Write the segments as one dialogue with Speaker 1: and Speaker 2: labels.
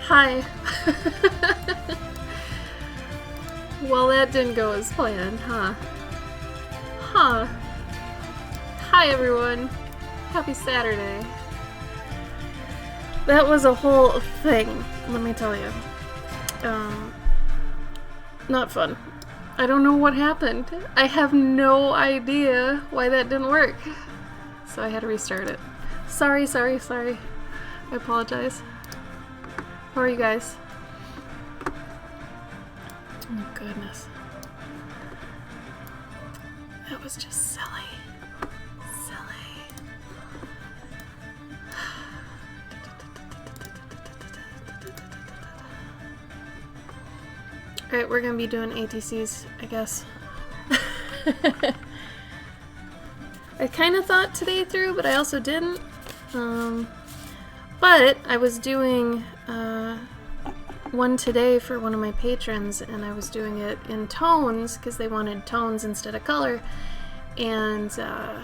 Speaker 1: Hi. Well, that didn't go as planned, huh? Huh. Hi, everyone. Happy Saturday. That was a whole thing, let me tell you. Not fun. I don't know what happened. I have no idea why that didn't work. So I had to restart it. Sorry. I apologize. How are you guys? Oh, goodness. That was just silly. Alright, we're gonna be doing ATCS, I guess. I kind of thought today through, but I also didn't. But I was doing one today for one of my patrons, and I was doing it in tones because they wanted tones instead of color, and it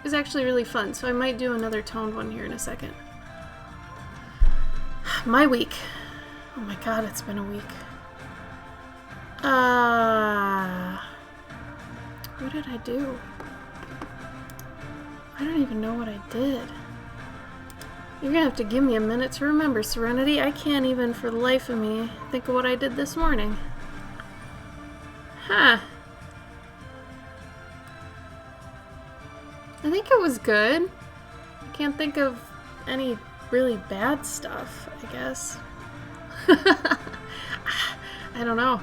Speaker 1: was actually really fun. So I might do another toned one here in a second. My week. Oh my god, it's been a week. What did I do? I don't even know what I did. You're gonna have to give me a minute to remember, Serenity. I can't even for the life of me think of what I did this morning. Huh. I think it was good. I can't think of any really bad stuff, I guess. I don't know.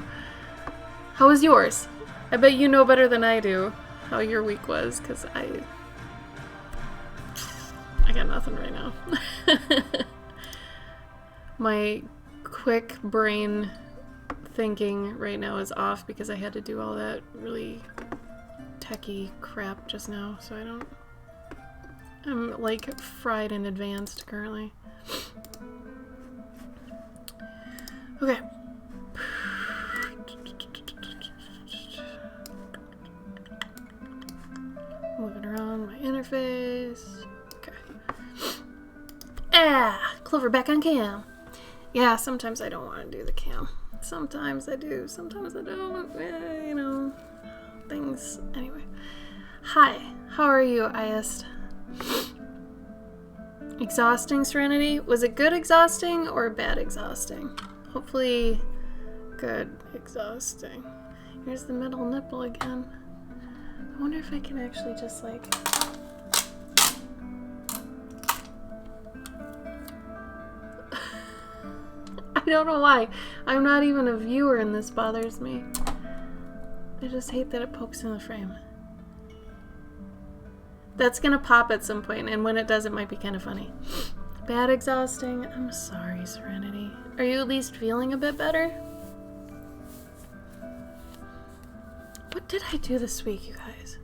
Speaker 1: How was yours? I bet you know better than I do how your week was, because I got nothing right now. My quick brain thinking right now is off because I had to do all that really techie crap just now, so I'm like fried and advanced currently. Okay. Moving around my interface. Okay. Clover back on cam. Yeah, sometimes I don't want to do the cam. Sometimes I do. Sometimes I don't. You know, things. Anyway. Hi. How are you, Iest? Exhausting, Serenity? Was it good exhausting or bad exhausting? Hopefully good exhausting. Here's the middle nipple again. I wonder if I can actually just like... I don't know why. I'm not even a viewer and this bothers me. I just hate that it pokes in the frame. That's gonna pop at some point, and when it does, it might be kind of funny. Bad exhausting? I'm sorry, Serenity. Are you at least feeling a bit better? What did I do this week, you guys?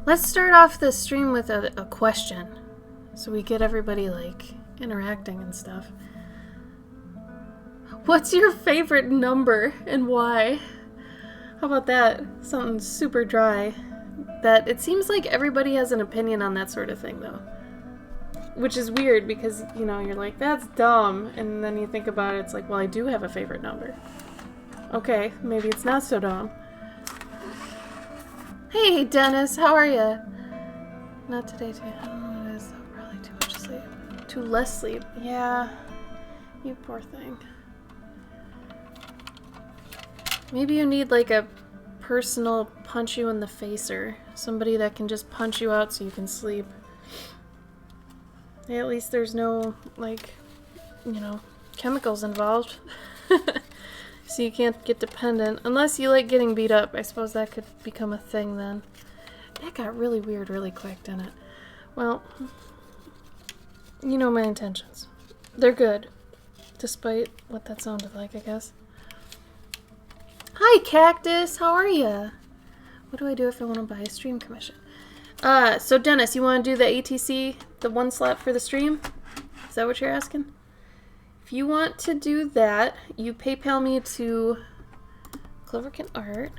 Speaker 1: Let's start off the stream with a question, so we get everybody, like, interacting and stuff. What's your favorite number, and why? How about that? Something super dry. That it seems like everybody has an opinion on that sort of thing, though. Which is weird, because, you know, you're like, that's dumb, and then you think about it, it's like, well, I do have a favorite number. Okay, maybe it's not so dumb. Hey, Dennis, how are you? Not today, too. I don't know what it is, though. Probably too much sleep. Too less sleep. Yeah. You poor thing. Maybe you need, like, a personal punch you in the facer. Somebody that can just punch you out so you can sleep. Hey, at least there's no, like, you know, chemicals involved. So you can't get dependent. Unless you like getting beat up. I suppose that could become a thing then. That got really weird really quick, didn't it? Well, you know my intentions. They're good. Despite what that sounded like, I guess. Hi, Cactus! How are ya? What do I do if I want to buy a stream commission? So Dennis, you want to do the ATC, the one slot for the stream? Is that what you're asking? If you want to do that, you PayPal me to Cloverkin Art.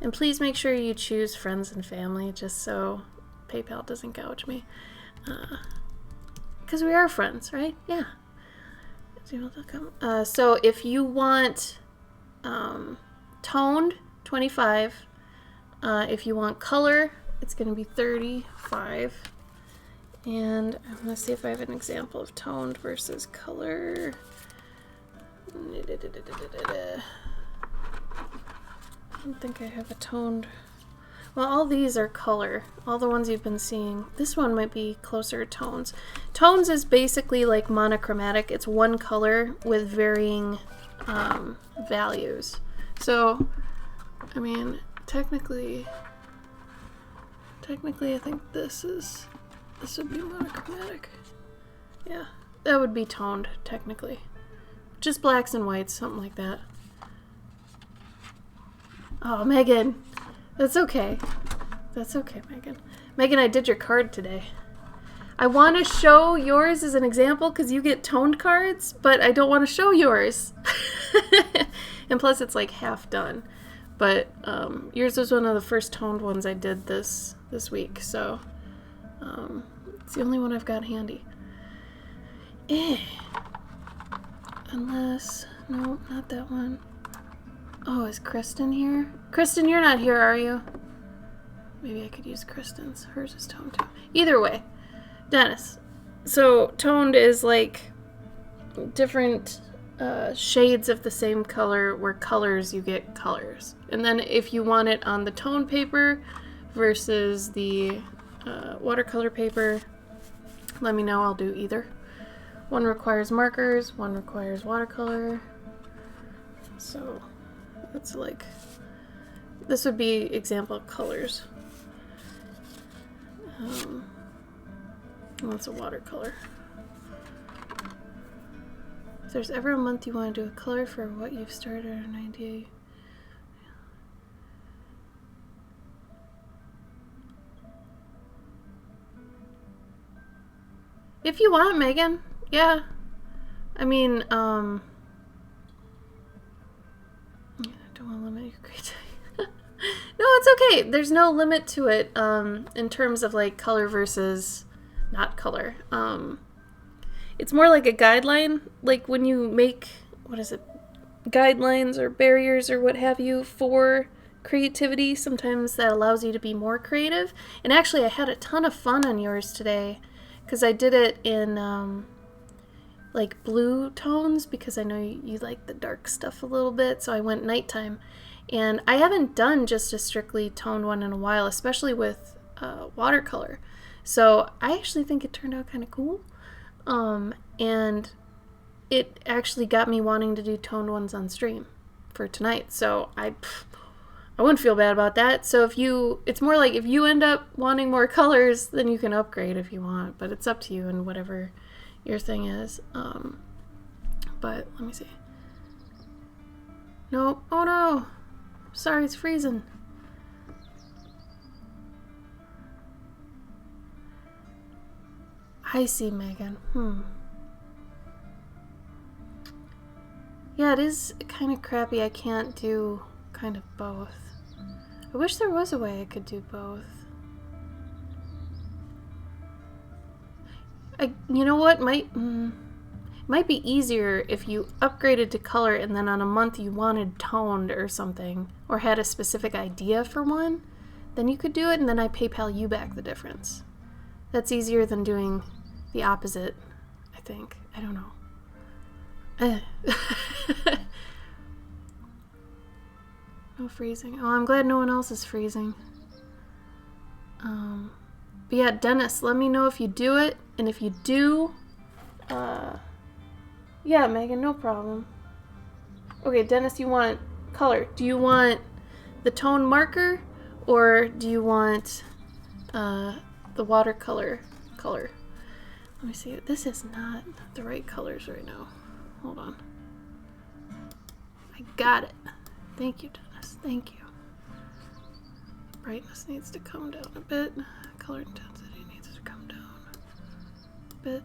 Speaker 1: And please make sure you choose friends and family, just so PayPal doesn't gouge me. Because we are friends, right? Yeah. gmail.com. So if you want toned, 25. If you want color, it's going to be 35. And I'm going to see if I have an example of toned versus color. I don't think I have a toned. Well, all these are color. All the ones you've been seeing. This one might be closer to tones. Tones is basically like monochromatic. It's one color with varying values. So, I mean, technically I think this would be monochromatic. Yeah, that would be toned, technically. Just blacks and whites, something like that. Oh, Megan. That's okay. That's okay, Megan. Megan, I did your card today. I want to show yours as an example because you get toned cards, but I don't want to show yours. And plus, it's like half done. But yours was one of the first toned ones I did this week, so it's the only one I've got handy. Unless, no, not that one. Oh, is Kristen here? Kristen, you're not here, are you? Maybe I could use Kristen's. Hers is toned too. Either way, Dennis. So toned is like different shades of the same color, where colors you get colors. And then if you want it on the tone paper versus the watercolor paper, let me know. I'll do either. One requires markers, one requires watercolor. So that's like, this would be example of colors. That's a watercolor. If there's ever a month you want to do a color for what you've started or an idea. If you want, Megan. Yeah. I mean, I don't want to limit your creativity. No, it's okay. There's no limit to it in terms of like color versus not color. It's more like a guideline, like when you make, what is it, guidelines or barriers or what have you for creativity. Sometimes that allows you to be more creative. And actually, I had a ton of fun on yours today because I did it in like blue tones because I know you like the dark stuff a little bit. So I went nighttime. And I haven't done just a strictly toned one in a while, especially with watercolor. So I actually think it turned out kind of cool. And it actually got me wanting to do toned ones on stream for tonight. So I wouldn't feel bad about that. So it's more like if you end up wanting more colors, then you can upgrade if you want. But it's up to you and whatever your thing is. But let me see. Nope. Oh no. Sorry, it's freezing. I see, Megan. Yeah, it is kind of crappy I can't do kind of both. I wish there was a way I could do both. You know what? Might be easier if you upgraded to color and then on a month you wanted toned or something, or had a specific idea for one, then you could do it and then I PayPal you back the difference. That's easier than doing the opposite, I think. I don't know. No freezing. Oh, I'm glad no one else is freezing. But yeah, Dennis, let me know if you do it, and if you do, yeah, Megan, no problem. Okay, Dennis, you want color. Do you want the tone marker, or do you want the watercolor color? Let me see. This is not the right colors right now. Hold on. I got it. Thank you, Dennis. Thank you. Brightness needs to come down a bit. Color intensity needs to come down a bit.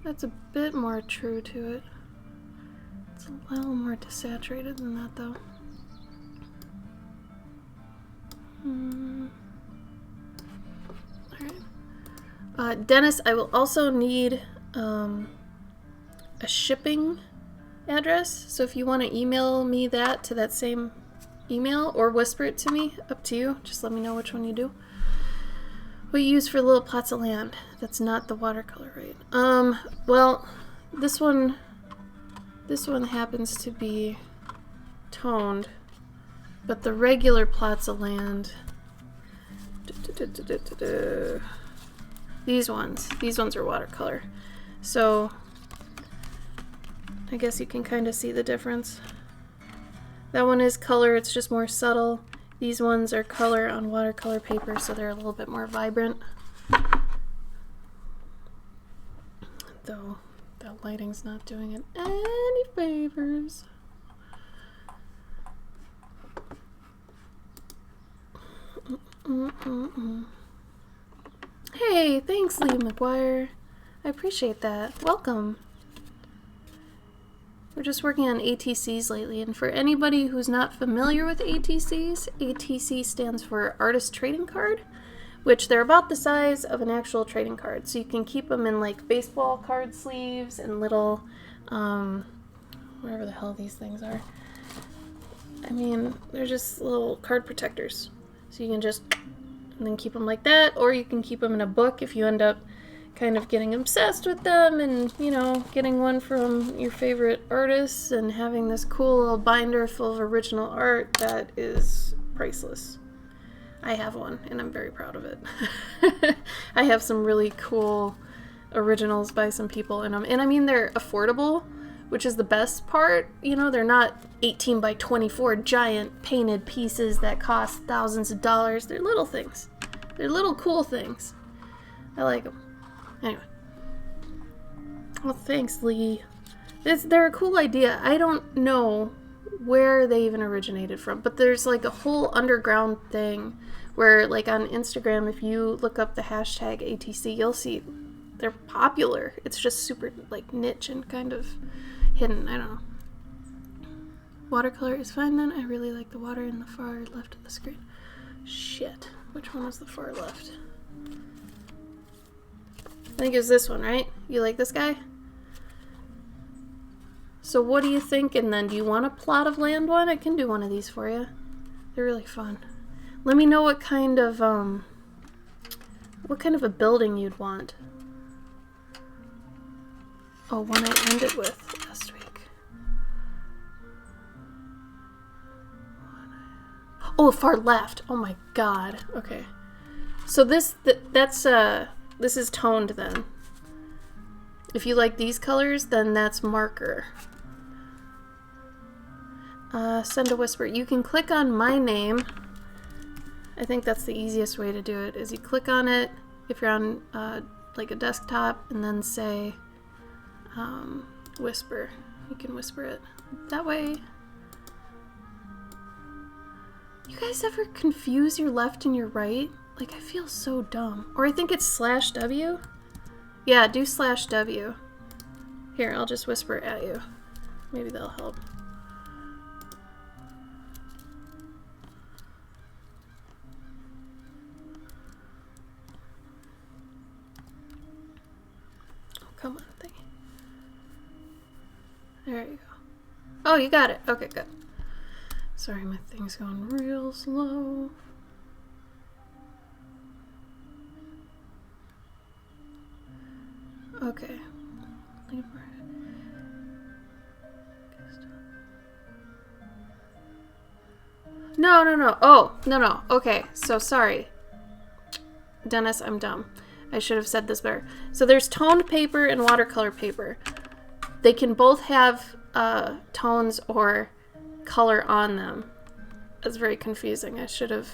Speaker 1: That's a bit more true to it. It's a little more desaturated than that, though. Alright. Dennis, I will also need a shipping address. So if you want to email me that to that same email or whisper it to me, up to you. Just let me know which one you do. What you use for little plots of land. That's not the watercolor, right? Well, this one happens to be toned, but the regular plots of land, these ones are watercolor. So I guess you can kind of see the difference. That one is color, it's just more subtle. These ones are color on watercolor paper, so they're a little bit more vibrant. Though that lighting's not doing it any favors. Hey, thanks, Lee McGuire. I appreciate that. Welcome. We're just working on ATCs lately, and for anybody who's not familiar with ATCs, ATC stands for Artist Trading Card, which they're about the size of an actual trading card. So you can keep them in like baseball card sleeves and little, whatever the hell these things are. I mean, they're just little card protectors. So you can just and then keep them like that, or you can keep them in a book if you end up kind of getting obsessed with them and, you know, getting one from your favorite artists and having this cool little binder full of original art that is priceless. I have one and I'm very proud of it. I have some really cool originals by some people in them, and I mean they're affordable, which is the best part. You know, they're not 18 by 24 giant painted pieces that cost thousands of dollars. They're little things. They're little cool things. I like them. Anyway. Well, thanks, Lee. They're a cool idea. I don't know where they even originated from, but there's like a whole underground thing where, like, on Instagram, if you look up the hashtag ATC, you'll see they're popular. It's just super, like, niche and kind of hidden. I don't know. Watercolor is fine then. I really like the water in the far left of the screen. Shit. Which one was the far left? I think it was this one, right? You like this guy? So what are you thinking then? Do you want a plot of land one? I can do one of these for you. They're really fun. Let me know what kind of a building you'd want. Oh, one I ended with last week. Oh, far left. Oh my god. Okay. So this is toned then. If you like these colors, then that's marker. Send a whisper. You can click on my name. I think that's the easiest way to do it, is you click on it if you're on like a desktop, and then say whisper. You can whisper it. That way. You guys ever confuse your left and your right? Like, I feel so dumb. Or I think it's /W. Yeah, do /W. Here, I'll just whisper it at you. Maybe that'll help. Oh, come on, thingy. There you go. Oh, you got it. Okay, good. Sorry, my thing's going real slow. Okay. No. Oh, no. Okay, so sorry. Dennis, I'm dumb. I should have said this better. So there's toned paper and watercolor paper. They can both have tones or color on them. That's very confusing. I should have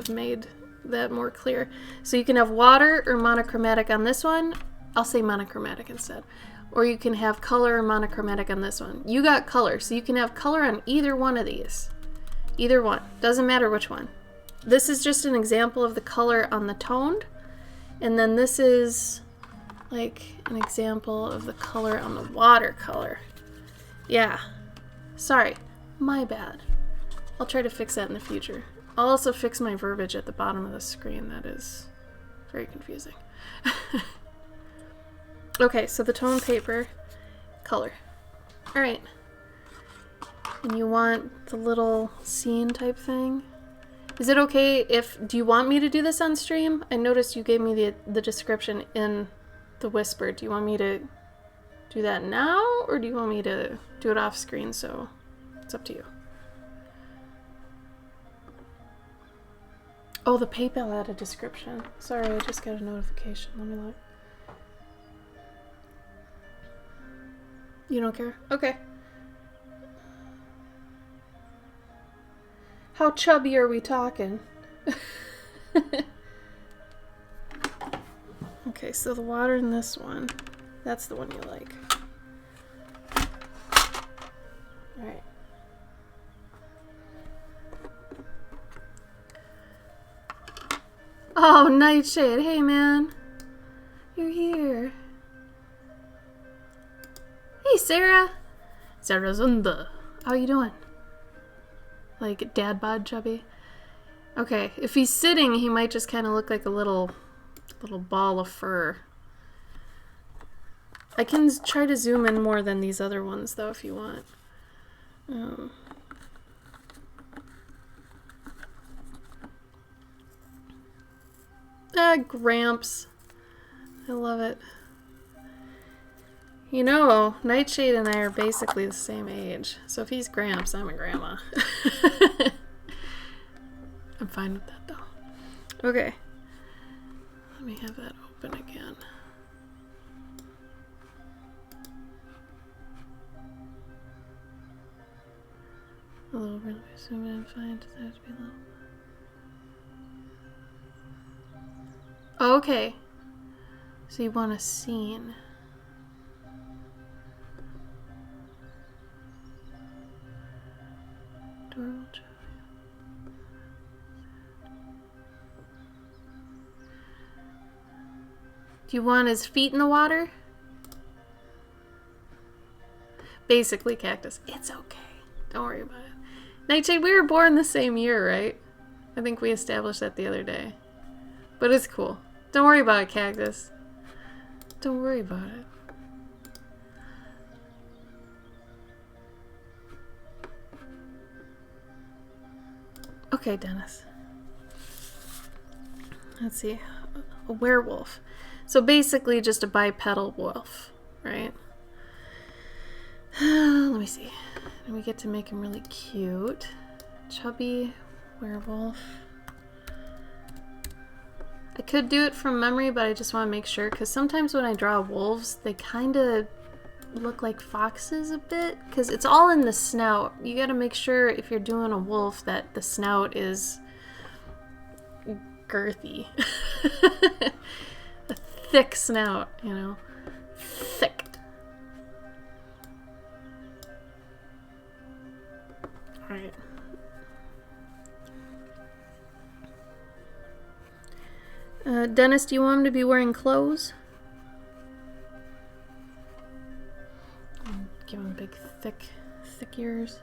Speaker 1: made that more clear. So you can have water or monochromatic on this one. I'll say monochromatic instead. Or you can have color or monochromatic on this one. You got color, so you can have color on either one of these. Either one. Doesn't matter which one. This is just an example of the color on the toned. And then this is like an example of the color on the watercolor. Yeah. Sorry. My bad. I'll try to fix that in the future. I'll also fix my verbiage at the bottom of the screen. That is Very confusing. Okay, so the tone paper color. All right. And you want the little scene type thing? Is it okay if, do you want me to do this on stream? I noticed you gave me the description in the whisper. Do you want me to do that now, or do you want me to do it off screen? So it's up to you. Oh, the PayPal had a description. Sorry, I just got a notification. Let me look. You don't care? Okay. How chubby are we talking? Okay, so the water in this one, that's the one you like. Alright. Oh, Nightshade. Hey, man. You're here. Hey, Sarah. Sarah Zunda. How you doing? Like dad bod chubby? Okay, if he's sitting, he might just kind of look like a little ball of fur. I can try to zoom in more than these other ones, though, if you want. Gramps. I love it. You know, Nightshade and I are basically the same age. So if he's Gramps, I'm a grandma. I'm fine with that, though. Okay. Let me have that open again. A little really zoom in, fine. Does that have to be a little? Oh, okay. So you want a scene. Do you want his feet in the water? Basically cactus. It's okay. Don't worry about it. Nightshade, we were born the same year, right? I think we established that the other day. But it's cool. Don't worry about it, cactus. Don't worry about it. Okay, Dennis. Let's see. A werewolf. So basically just a bipedal wolf, right? Let me see. And we get to make him really cute. Chubby werewolf. I could do it from memory, but I just want to make sure, because sometimes when I draw wolves, they kind of look like foxes a bit, because it's all in the snout. You got to make sure if you're doing a wolf that the snout is girthy. A thick snout, you know. Thick. Alright. Dennis, do you want him to be wearing clothes? Give him big, thick ears.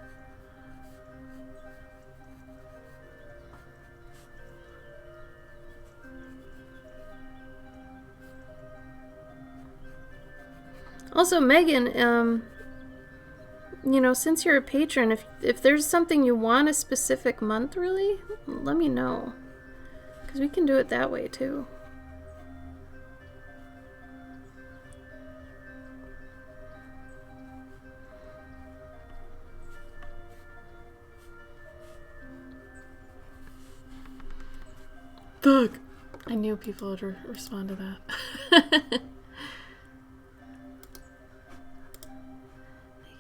Speaker 1: Also, Megan, you know, since you're a patron, if there's something you want a specific month, really, let me know. Because we can do it that way, too. Fuck! I knew people would respond to that.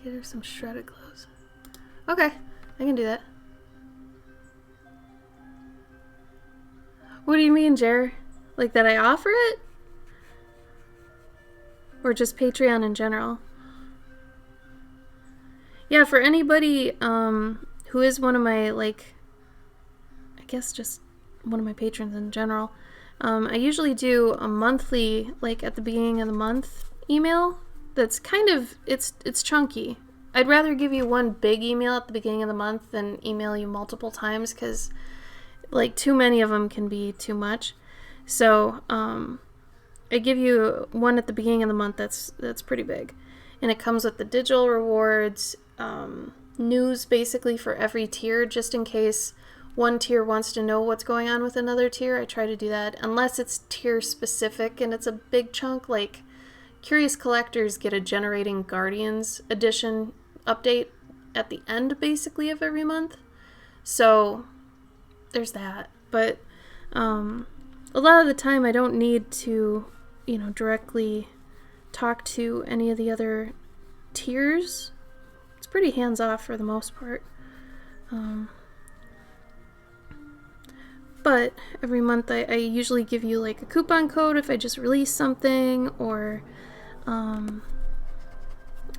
Speaker 1: Get her some shredded clothes. Okay, I can do that. What do you mean, Jer? Like that I offer it? Or just Patreon in general? Yeah, for anybody who is one of my, like, I guess just one of my patrons in general, I usually do a monthly, like at the beginning of the month email. That's kind of, it's chunky. I'd rather give you one big email at the beginning of the month than email you multiple times, because like too many of them can be too much. So I give you one at the beginning of the month that's pretty big. And it comes with the digital rewards, news basically for every tier, just in case one tier wants to know what's going on with another tier. I try to do that, unless it's tier specific and it's a big chunk, like Curious Collectors get a Generating Guardians edition update at the end basically of every month. So there's that. But a lot of the time I don't need to, directly talk to any of the other tiers. It's pretty hands-off for the most part. But every month I usually give you like a coupon code if I just release something, or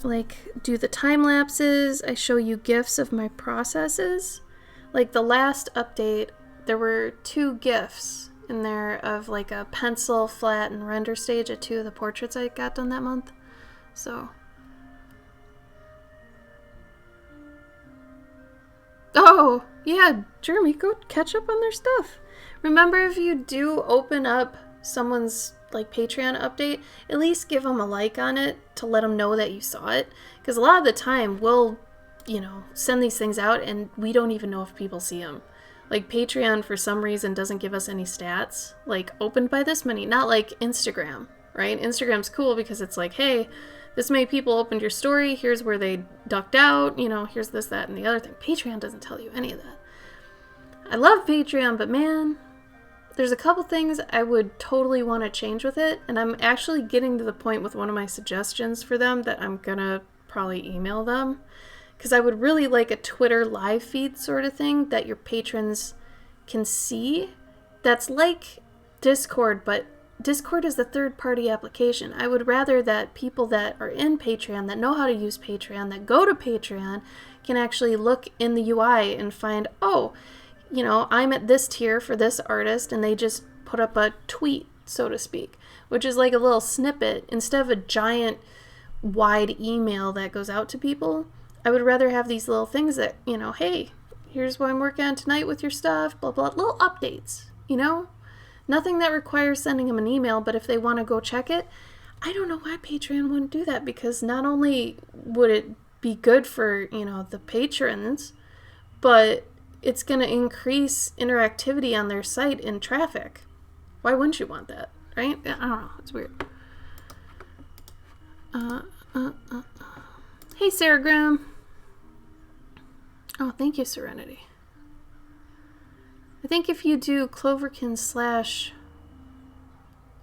Speaker 1: like do the time lapses. I show you GIFs of my processes. Like the last update, there were 2 GIFs in there of like a pencil, flat, and render stage at 2 of the portraits I got done that month. So. Oh, yeah, Jeremy, go catch up on their stuff. Remember, if you do open up someone's like Patreon update, at least give them a like on it to let them know that you saw it. Because a lot of the time we'll, send these things out and we don't even know if people see them. Like Patreon, for some reason, doesn't give us any stats, like opened by this many. Not like Instagram, right? Instagram's cool because it's like, hey, this many people opened your story, here's where they ducked out, here's this, that, and the other thing. Patreon doesn't tell you any of that. I love Patreon, but man, there's a couple things I would totally want to change with it, and I'm actually getting to the point with one of my suggestions for them that I'm gonna probably email them, because I would really like a Twitter live feed sort of thing that your patrons can see. That's like Discord, but Discord is a third-party application. I would rather that people that are in Patreon, that know how to use Patreon, that go to Patreon, can actually look in the UI and find, oh, I'm at this tier for this artist, and they just put up a tweet, so to speak, which is like a little snippet instead of a giant wide email that goes out to people. I would rather have these little things that, hey, here's what I'm working on tonight with your stuff, blah, blah, little updates, Nothing that requires sending them an email, but if they want to go check it, I don't know why Patreon wouldn't do that, because not only would it be good for, the patrons, but it's going to increase interactivity on their site and traffic. Why wouldn't you want that, right? I don't know. It's weird. Hey, Sarah Graham. Oh, thank you, Serenity. I think if you do Cloverkin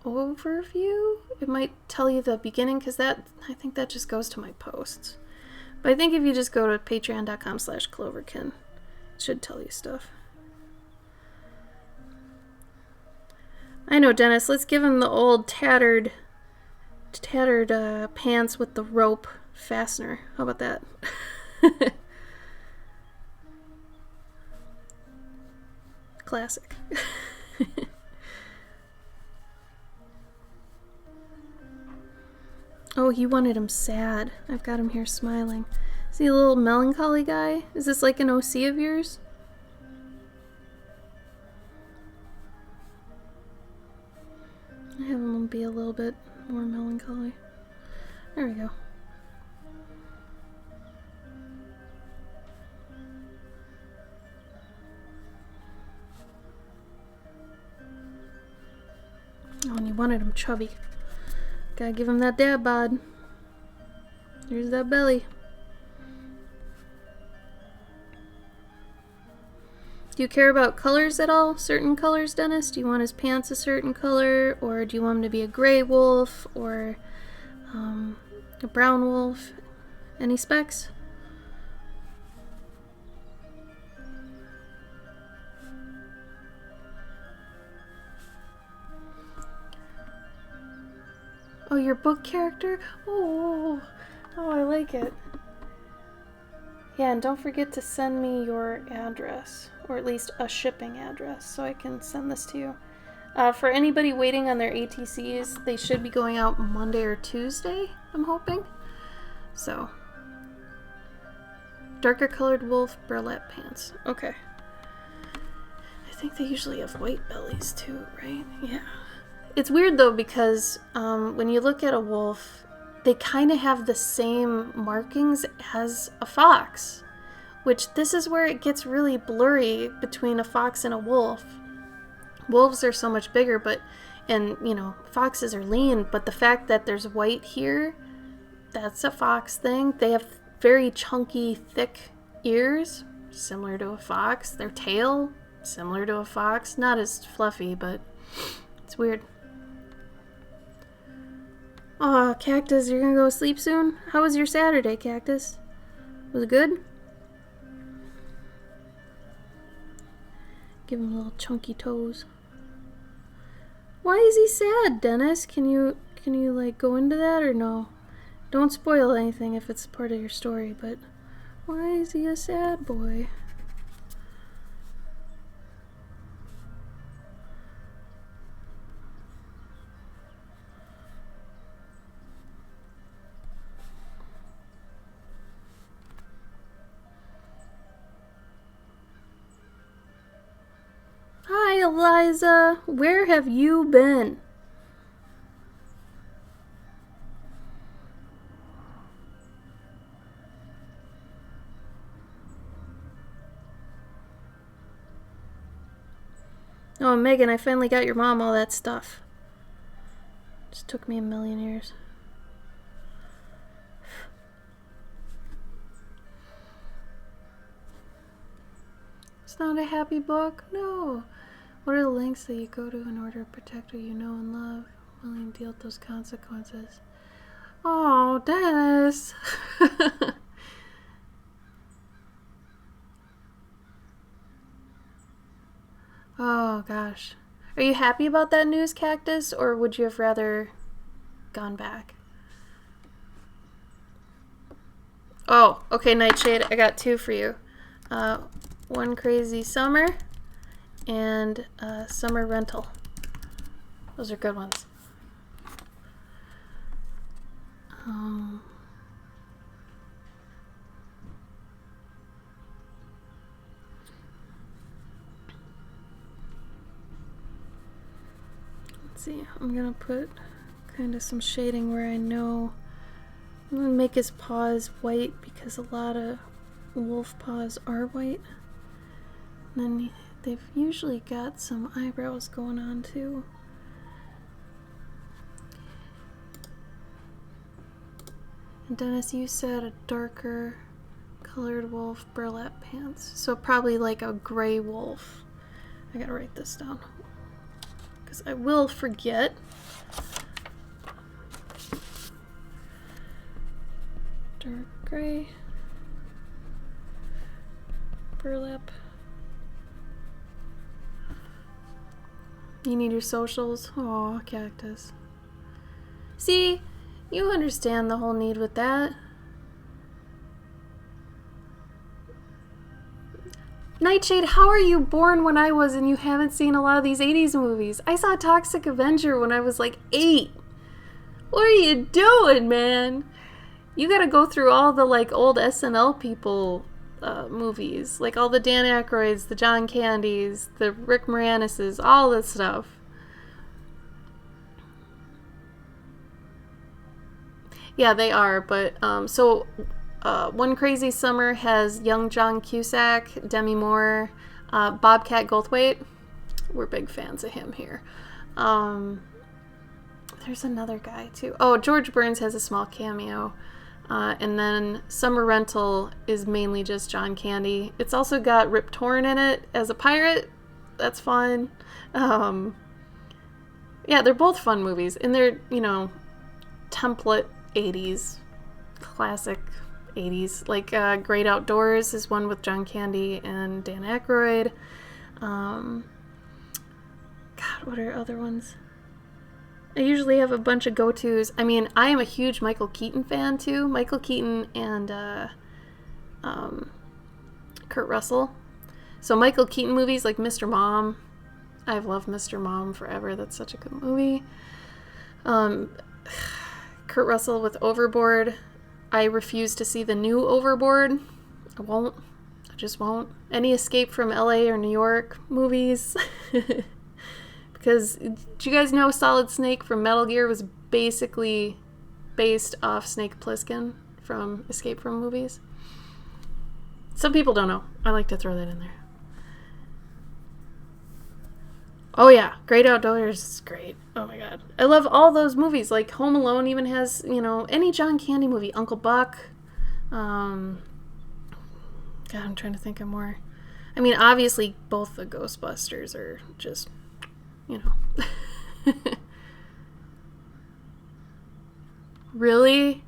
Speaker 1: /overview, it might tell you the beginning, because I think that just goes to my posts. But I think if you just go to patreon.com/Cloverkin, it should tell you stuff. I know, Dennis. Let's give him the old tattered pants with the rope fastener. How about that? Classic. Oh, he wanted him sad. I've got him here smiling. Is he a little melancholy guy? Is this like an OC of yours? I have him be a little bit more melancholy. There we go. Oh, and you wanted him chubby. Gotta give him that dad bod. Here's that belly. Do you care about colors at all? Certain colors, Dennis? Do you want his pants a certain color? Or do you want him to be a gray wolf? Or a brown wolf? Any specs? Oh, your book character? Oh, I like it. Yeah, and don't forget to send me your address, or at least a shipping address, so I can send this to you. For anybody waiting on their ATCS, they should be going out Monday or Tuesday, I'm hoping. So, darker colored wolf burlap pants. Okay. think they usually have white bellies too, right? Yeah. It's weird though because when you look at a wolf, they kind of have the same markings as a fox, which this is where it gets really blurry between a fox and a wolf. Wolves are so much bigger, and foxes are lean, but the fact that there's white here, that's a fox thing. They have very chunky, thick ears, similar to a fox. Their tail, similar to a fox. Not as fluffy, but it's weird. Aw, Cactus, you're gonna go sleep soon? How was your Saturday, Cactus? Was it good? Give him little chunky toes. Why is he sad, Dennis? Can you like go into that or no? Don't spoil anything if it's part of your story, but why is he a sad boy? Hi, Eliza. Where have you been? Oh, Megan, I finally got your mom all that stuff. Just took me a million years. It's not a happy book? No. What are the lengths that you go to in order to protect what you know and love? Willing to deal with those consequences. Oh, Dennis. Oh, gosh. Are you happy about that news, Cactus, or would you have rather gone back? Oh, okay, Nightshade, I got two for you. One Crazy Summer and Summer Rental. Those are good ones. Let's see, I'm gonna put kind of some shading where I know. I'm gonna make his paws white because a lot of wolf paws are white. And then they've usually got some eyebrows going on too. And Dennis, you said a darker colored wolf, burlap pants. So probably like a gray wolf. I gotta write this down because I will forget. Dark gray, burlap. You need your socials? Aw, Cactus. See, you understand the whole need with that. Nightshade, how are you born when I was and you haven't seen a lot of these 80s movies? I saw Toxic Avenger when I was like 8. What are you doing, man? You gotta go through all the like old SNL people movies, like all the Dan Aykroyds, the John Candys, the Rick Moranis's, all this stuff. Yeah, they are, but One Crazy Summer has young John Cusack, Demi Moore, Bobcat Goldthwait. We're big fans of him here. There's another guy too. Oh, George Burns has a small cameo. And then Summer Rental is mainly just John Candy. It's also got Rip Torn in it as a pirate. That's fun. Yeah, they're both fun movies. And they're, template 80s. Classic 80s. Like Great Outdoors is one with John Candy and Dan Aykroyd. God, what are other ones? I usually have a bunch of go-tos. I mean, I am a huge Michael Keaton fan, too. Michael Keaton and Kurt Russell. So Michael Keaton movies like Mr. Mom. I've loved Mr. Mom forever. That's such a good movie. Kurt Russell with Overboard. I refuse to see the new Overboard. I won't. I just won't. Any Escape from LA or New York movies? Because, did you guys know Solid Snake from Metal Gear was basically based off Snake Plissken from Escape from movies? Some people don't know. I like to throw that in there. Oh yeah, Great Outdoors is great. Oh my god. I love all those movies. Like Home Alone even has, any John Candy movie. Uncle Buck. God, I'm trying to think of more. I mean, obviously both the Ghostbusters are just, Really?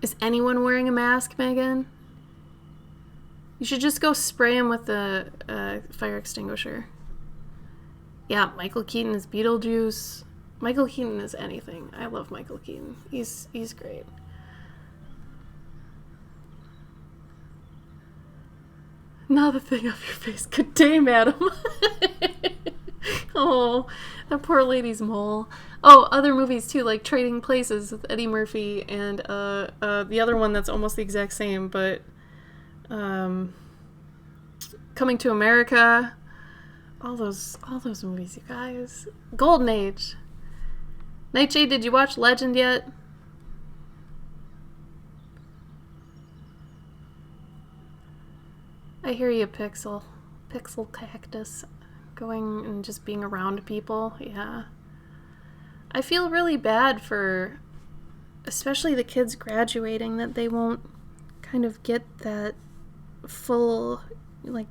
Speaker 1: Is anyone wearing a mask, Megan? You should just go spray him with a fire extinguisher. Yeah, Michael Keaton is Beetlejuice. Michael Keaton is anything. I love Michael Keaton. He's great. Now the thing off your face. Good day, madam. Oh, that poor lady's mole. Oh, other movies too, like Trading Places with Eddie Murphy and the other one that's almost the exact same, but Coming to America. All those movies, you guys. Golden Age. Nightshade, did you watch Legend yet? I hear you, Pixel. Pixel Cactus. Going and just being around people. Yeah. I feel really bad for especially the kids graduating, that they won't kind of get that full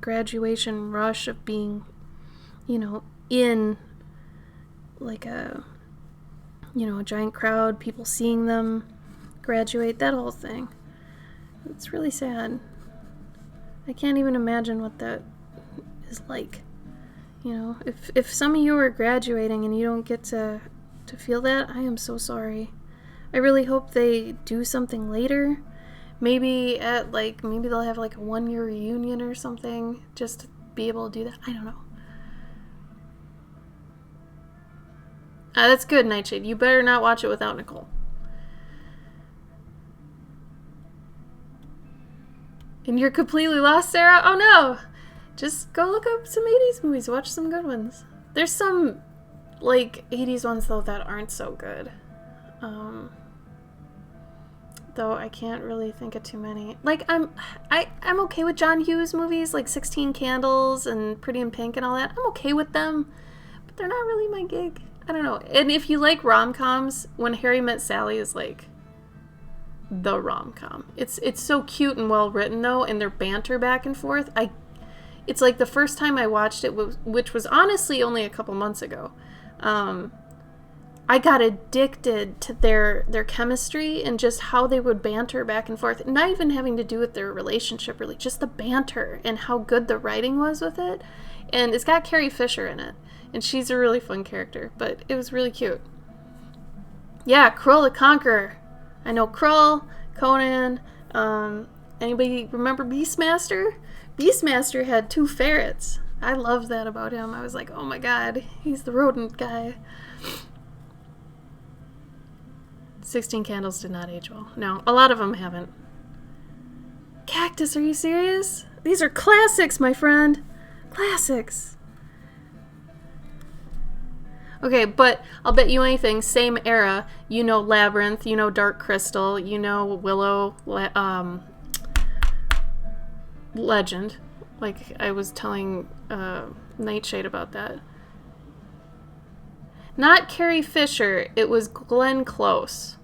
Speaker 1: graduation rush of being, in like a giant crowd, people seeing them graduate, that whole thing. It's really sad. I can't even imagine what that is like. If some of you are graduating and you don't get to feel that, I am so sorry. I really hope they do something later. Maybe maybe they'll have a 1-year reunion or something just to be able to do that. I don't know. That's good, Nightshade. You better not watch it without Nicole. And you're completely lost, Sarah? Oh no! Just go look up some 80s movies. Watch some good ones. There's some 80s ones though that aren't so good. Though I can't really think of too many. I'm okay with John Hughes movies, like 16 Candles and Pretty in Pink and all that. I'm okay with them, but they're not really my gig. I don't know. And if you like rom-coms, When Harry Met Sally is the rom-com. It's so cute and well written though, and their banter back and forth. It's the first time I watched it, which was honestly only a couple months ago. I got addicted to their chemistry and just how they would banter back and forth. Not even having to do with their relationship, really. Just the banter and how good the writing was with it. And it's got Carrie Fisher in it. And she's a really fun character. But it was really cute. Yeah, Krull the Conqueror. I know Krull, Conan. Anybody remember Beastmaster? Beastmaster had 2 ferrets. I loved that about him. I was like, oh my god, he's the rodent guy. 16 Candles did not age well. No, a lot of them haven't. Cactus, are you serious? These are classics, my friend. Classics. Okay, but I'll bet you anything, same era. You know Labyrinth, you know Dark Crystal, you know Willow, Legend. I was telling Nightshade about that. Not Carrie Fisher, it was Glenn Close.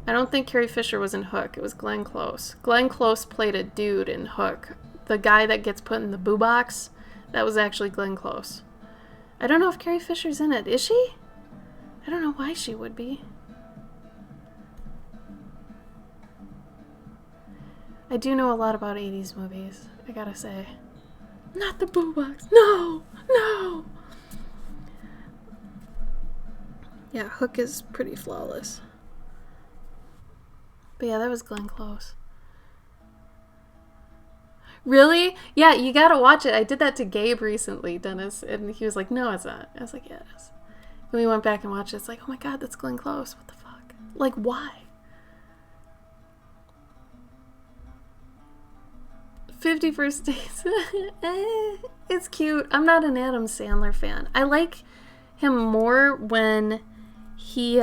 Speaker 1: I don't think Carrie Fisher was in Hook, it was Glenn Close. Glenn Close played a dude in Hook. The guy that gets put in the boo box, that was actually Glenn Close. I don't know if Carrie Fisher's in it. Is she? I don't know why she would be. I do know a lot about 80s movies, I gotta say. Not the boo box. No! No! Yeah, Hook is pretty flawless. But yeah, that was Glenn Close. Really? Yeah, you gotta watch it. I did that to Gabe recently, Dennis, and he was like, no, it's not. I was like, yeah, it is. And we went back and watched it. It's like, oh my god, that's Glenn Close. What the fuck? Why? 51st Dates. It's cute. I'm not an Adam Sandler fan. I like him more when he's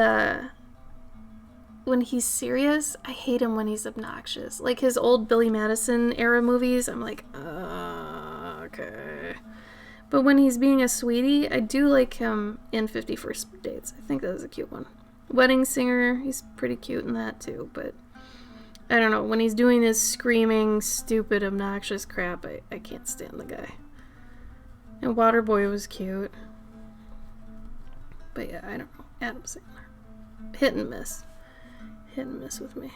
Speaker 1: serious. I hate him when he's obnoxious. Like his old Billy Madison era movies, I'm like, okay. But when he's being a sweetie, I do like him in 51st Dates. I think that was a cute one. Wedding Singer, he's pretty cute in that too, but I don't know. When he's doing this screaming, stupid, obnoxious crap, I can't stand the guy. And Waterboy was cute. But yeah, I don't know. Adam Sandler. Hit and miss. Hit and miss with me.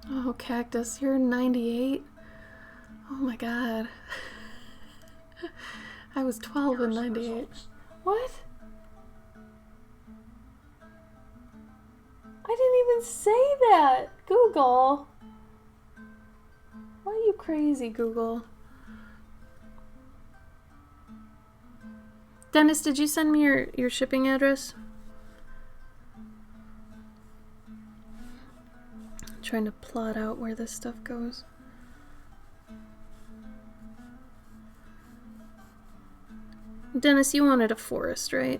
Speaker 1: Oh, Cactus, you're 98? Oh my god. I was 12 in 98. What? I didn't even say that! Google! Why are you crazy, Google? Dennis, did you send me your shipping address? I'm trying to plot out where this stuff goes. Dennis, you wanted a forest, right?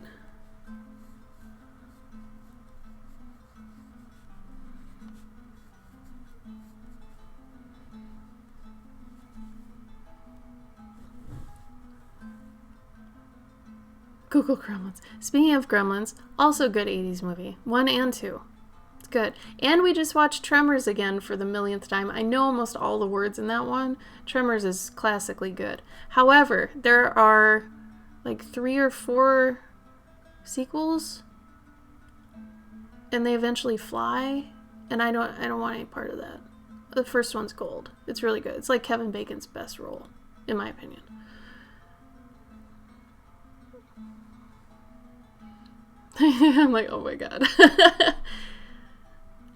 Speaker 1: Google Gremlins. Speaking of Gremlins, also good 80s movie. 1 and 2. It's good. And we just watched Tremors again for the millionth time. I know almost all the words in that one. Tremors is classically good. However, there are like 3 or 4 sequels, and they eventually fly, and I don't want any part of that. The first one's gold. It's really good. It's like Kevin Bacon's best role, in my opinion. I'm like, oh my god.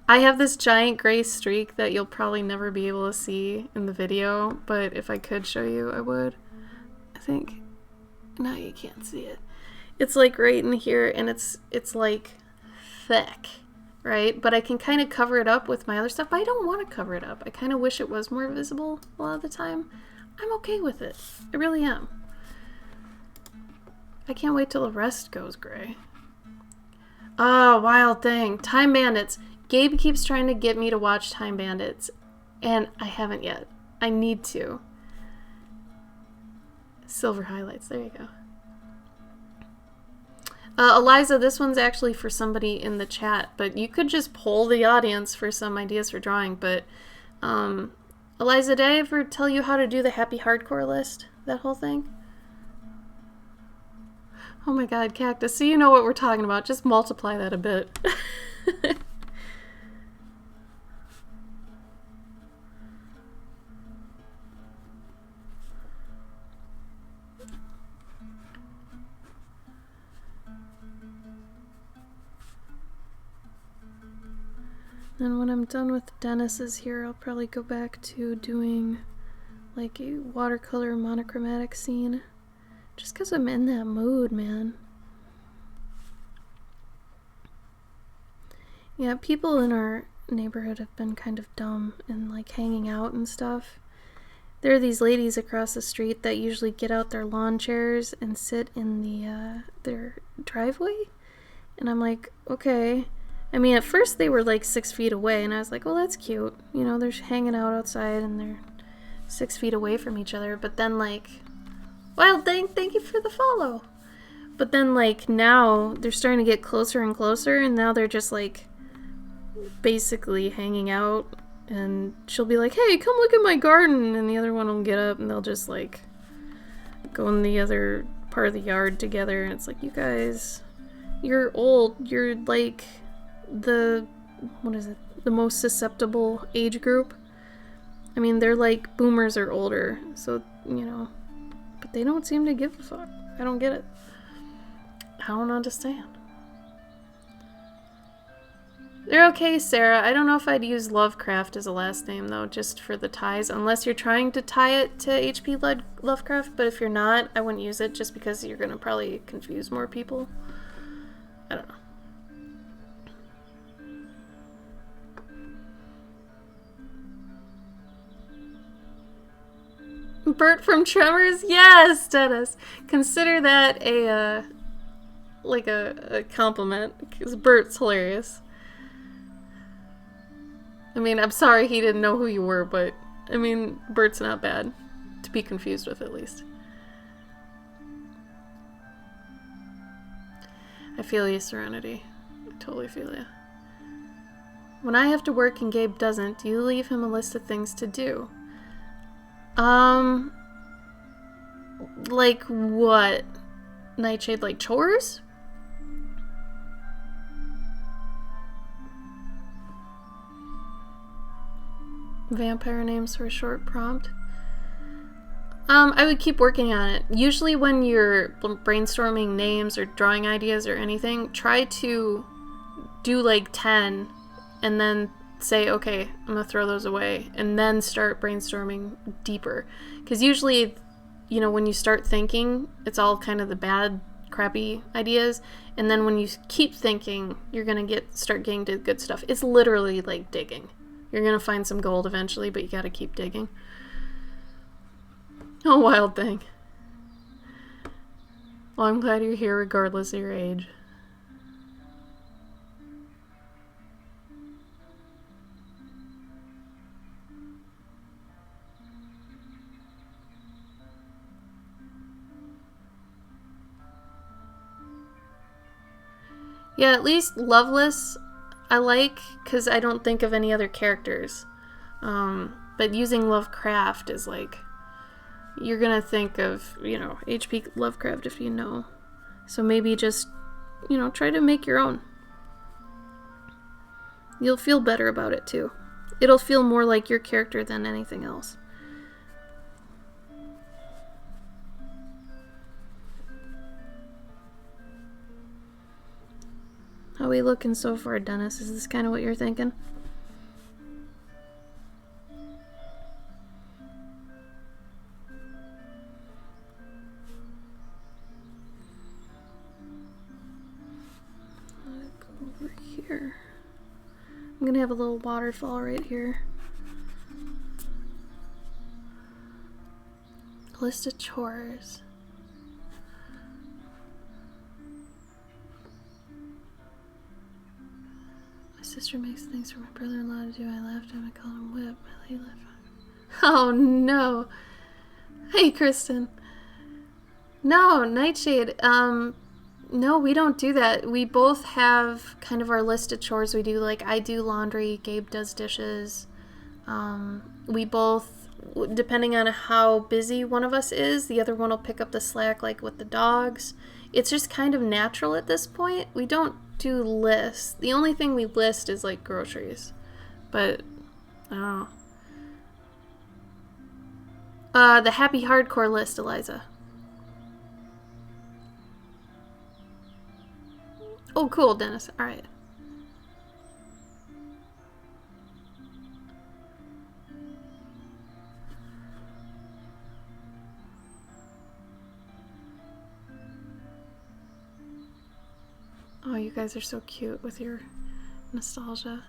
Speaker 1: I have this giant gray streak that you'll probably never be able to see in the video, but if I could show you, I would. I think. No, you can't see it. It's like right in here, and it's like thick, right? But I can kind of cover it up with my other stuff, but I don't want to cover it up. I kind of wish it was more visible a lot of the time. I'm okay with it. I really am. I can't wait till the rest goes gray. Oh, Wild Thing. Time Bandits. Gabe keeps trying to get me to watch Time Bandits, and I haven't yet. I need to. Silver highlights. There you go. Eliza, this one's actually for somebody in the chat, but you could just poll the audience for some ideas for drawing. But Eliza, did I ever tell you how to do the happy hardcore list? That whole thing? Oh my god, Cactus. So you know what we're talking about. Just multiply that a bit. And when I'm done with Dennis's here, I'll probably go back to doing like a watercolor monochromatic scene. Just because I'm in that mood, man. Yeah, people in our neighborhood have been kind of dumb and like hanging out and stuff. There are these ladies across the street that usually get out their lawn chairs and sit in the their driveway. And I'm like, okay. I mean, at first they were like 6 feet away, and I was like, well, that's cute. You know, they're hanging out outside and they're 6 feet away from each other. But then like, well, thank you for the follow. But then like now they're starting to get closer and closer, and now they're just like basically hanging out, and she'll be like, hey, come look at my garden, and the other one will get up and they'll just like go in the other part of the yard together, and it's like, you guys, you're old, you're like the, what is it, the most susceptible age group. I mean, they're like boomers or older, so, you know, but they don't seem to give a fuck. I don't get it. I don't understand. They're okay, Sarah. I don't know if I'd use Lovecraft as a last name, though, just for the ties, unless you're trying to tie it to H.P. Lovecraft, but if you're not, I wouldn't use it just because you're going to probably confuse more people. I don't know. Bert from Tremors? Yes, Dennis. Consider that a compliment, because Bert's hilarious. I mean, I'm sorry he didn't know who you were, but, I mean, Bert's not bad to be confused with, at least. I feel you, Serenity. I totally feel you. When I have to work and Gabe doesn't, do you leave him a list of things to do? Like what? Nightshade, like chores? Vampire names for a short prompt. I would keep working on it. Usually when you're brainstorming names or drawing ideas or anything, try to do like 10 and then say, okay, I'm gonna throw those away, and then start brainstorming deeper. Because usually, you know, when you start thinking, it's all kind of the bad, crappy ideas, and then when you keep thinking, you're gonna start getting to good stuff. It's literally like digging. You're gonna find some gold eventually, but you gotta keep digging. Oh, Wild Thing. Well, I'm glad you're here regardless of your age. Yeah, at least Loveless I like, because I don't think of any other characters. But using Lovecraft is like, you're gonna think of, you know, H.P. Lovecraft if you know. So maybe just, you know, try to make your own. You'll feel better about it too. It'll feel more like your character than anything else. How are we looking so far, Dennis? Is this kind of what you're thinking? Go over here. I'm gonna have a little waterfall right here. List of chores. My sister makes things for my brother-in-law to do. I laughed at him. I called him whip. He left. Oh no. Hey, Kristen. No, Nightshade. No, we don't do that. We both have kind of our list of chores we do. Like, I do laundry, Gabe does dishes. We both, depending on how busy one of us is, the other one will pick up the slack, like with the dogs. It's just kind of natural at this point. We don't do lists. The only thing we list is like groceries. But, I don't know. The happy hardcore list, Eliza. Oh, cool, Dennis. All right. Oh, you guys are so cute with your nostalgia.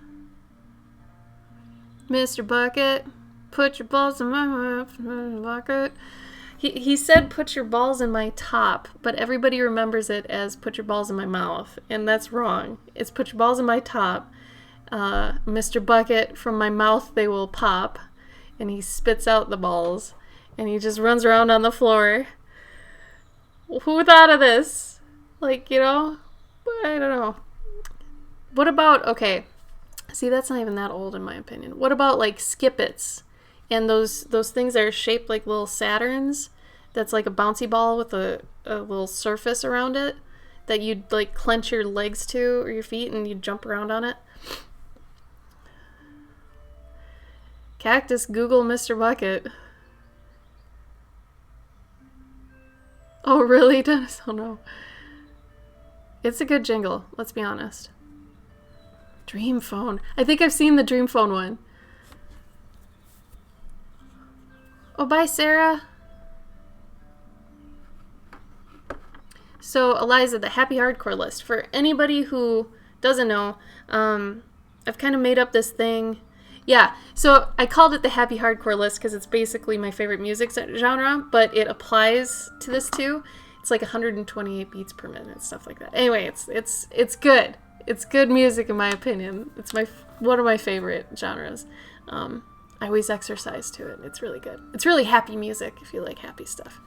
Speaker 1: Mr. Bucket, put your balls in my bucket. He said put your balls in my top, but everybody remembers it as put your balls in my mouth, and that's wrong. It's put your balls in my top. Mr. Bucket, from my mouth they will pop, and he spits out the balls, and he just runs around on the floor. Who thought of this? Like, you know, I don't know. What about, okay, see, that's not even that old in my opinion. What about like Skip-Its? And those things that are shaped like little Saturns, that's like a bouncy ball with a little surface around it that you'd like clench your legs to or your feet and you'd jump around on it. Cactus, Google Mr. Bucket. Oh, really, Dennis? Oh, no. It's a good jingle, let's be honest. Dream phone. I think I've seen the Dream phone one. Oh, bye, Sarah. So, Eliza, the happy hardcore list. For anybody who doesn't know, I've kind of made up this thing. Yeah, so I called it the happy hardcore list because it's basically my favorite music genre, but it applies to this too. It's like 128 beats per minute, stuff like that. Anyway, it's good. It's good music in my opinion. It's one of my favorite genres. I always exercise to it. It's really good. It's really happy music if you like happy stuff.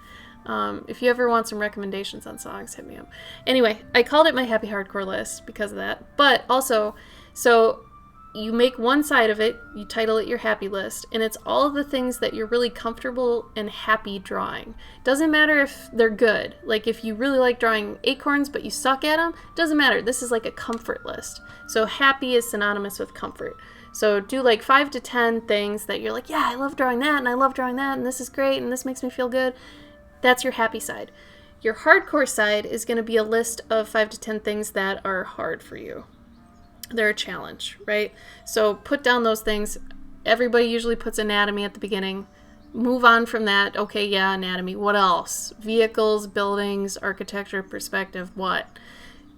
Speaker 1: If you ever want some recommendations on songs, hit me up. Anyway, I called it my happy hardcore list because of that. But also, so you make one side of it, you title it your happy list, and it's all of the things that you're really comfortable and happy drawing. Doesn't matter if they're good. Like if you really like drawing acorns but you suck at them, doesn't matter. This is like a comfort list. So happy is synonymous with comfort. So do like 5 to 10 things that you're like, yeah, I love drawing that, and I love drawing that, and this is great, and this makes me feel good. That's your happy side. Your hardcore side is going to be a list of 5 to 10 things that are hard for you. They're a challenge, right? So put down those things. Everybody usually puts anatomy at the beginning. Move on from that. Okay, yeah, anatomy. What else? Vehicles, buildings, architecture, perspective, what?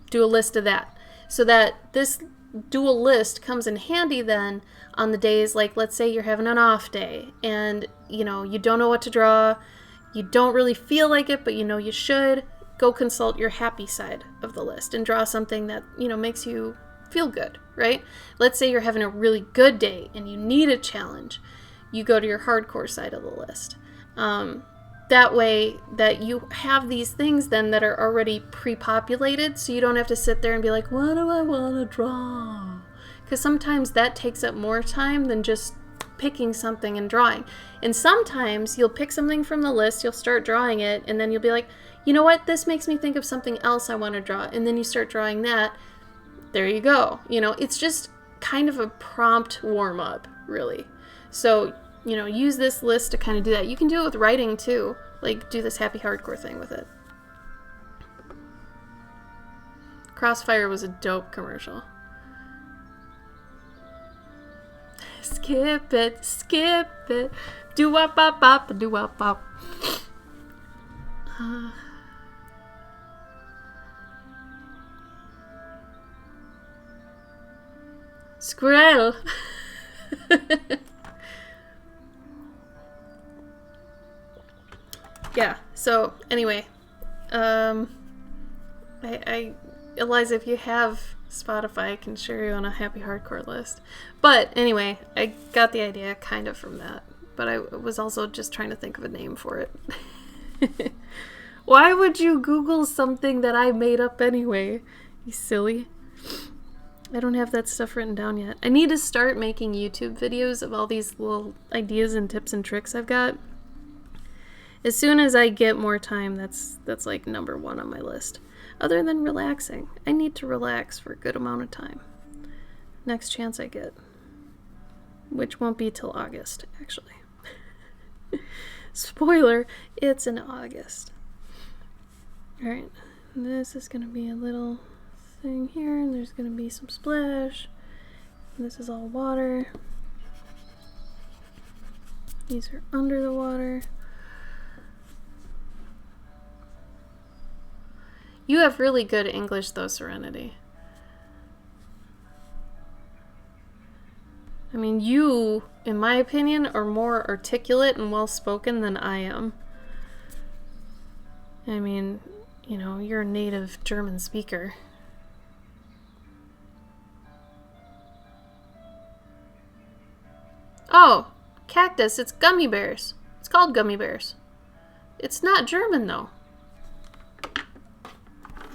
Speaker 1: Do a list of that. So that this dual list comes in handy then on the days like, let's say you're having an off day and, you know, you don't know what to draw. You don't really feel like it, but you know you should. Go consult your happy side of the list and draw something that, you know, makes you feel good, right? Let's say you're having a really good day and you need a challenge. You go to your hardcore side of the list. That way that you have these things then that are already pre-populated, so you don't have to sit there and be like, what do I want to draw? Because sometimes that takes up more time than just picking something and drawing. And sometimes you'll pick something from the list, you'll start drawing it, and then you'll be like, you know what, this makes me think of something else I want to draw. And then you start drawing that. There you go. You know, it's just kind of a prompt warm-up, really. So, you know, use this list to kind of do that. You can do it with writing, too. Like, do this happy hardcore thing with it. Crossfire was a dope commercial. Skip it, skip it. Do-wop-bop-bop, do-wop-bop. Squirrel. Yeah, so anyway, Eliza, if you have Spotify, I can share you on a happy hardcore list. But anyway, I got the idea kind of from that, but I was also just trying to think of a name for it. Why would you Google something that I made up anyway? You silly. I don't have that stuff written down yet. I need to start making YouTube videos of all these little ideas and tips and tricks I've got. As soon as I get more time, that's like number 1 on my list. Other than relaxing. I need to relax for a good amount of time. Next chance I get. Which won't be till August, actually. Spoiler, it's in August. Alright, this is going to be a little thing here, and there's going to be some splash. And this is all water. These are under the water. You have really good English, though, Serenity. I mean, you, in my opinion, are more articulate and well-spoken than I am. I mean, you know, you're a native German speaker. Oh, cactus, it's gummy bears. It's called gummy bears. It's not German, though.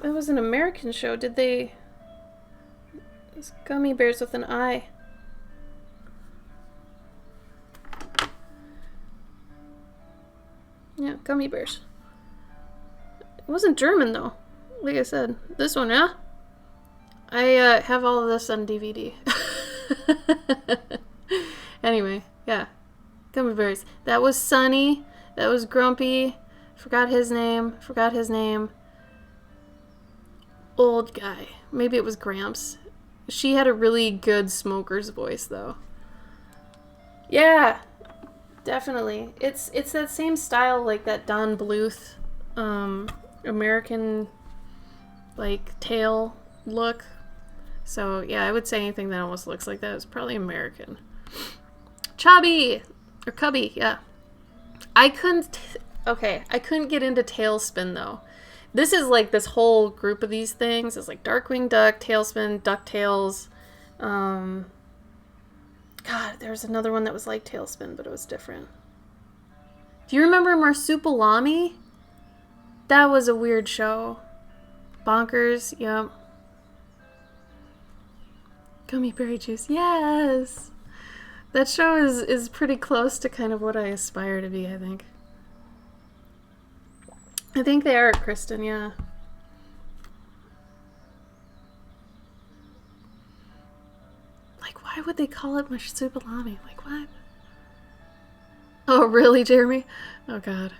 Speaker 1: It was an American show. Did they... It's gummy bears with an I. Yeah, gummy bears. It wasn't German, though. Like I said. This one, yeah? I have all of this on DVD. Anyway, yeah. Gummy bears. That was Sunny. That was Grumpy. Forgot his name. Old guy. Maybe it was Gramps. She had a really good smoker's voice, though. Yeah, definitely. It's that same style, like that Don Bluth, American, like, tail look. So, yeah, I would say anything that almost looks like that is probably American. Chubby! Or Cubby, yeah. I couldn't. Okay, I couldn't get into Tailspin though. This is like this whole group of these things. It's like Darkwing Duck, Tailspin, DuckTales. Um, God, there's another one that was like Tailspin, but it was different. Do you remember Marsupilami? That was a weird show. Bonkers, yep. Gummy berry juice, yes. That show is pretty close to kind of what I aspire to be, I think. I think they are, Kristen, yeah. Like, why would they call it Marsupilami? Like, what? Oh, really, Jeremy? Oh, God.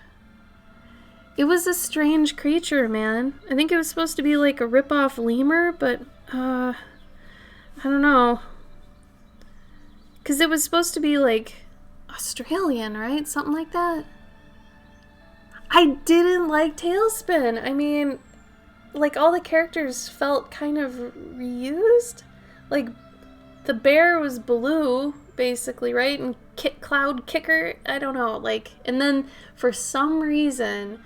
Speaker 1: It was a strange creature, man. I think it was supposed to be like a rip-off lemur, but, I don't know. Because it was supposed to be like Australian, right? Something like that. I didn't like Tailspin. I mean, like all the characters felt kind of reused. Like the bear was blue, basically, right? And Cloud Kicker, I don't know. Like, and then for some reason,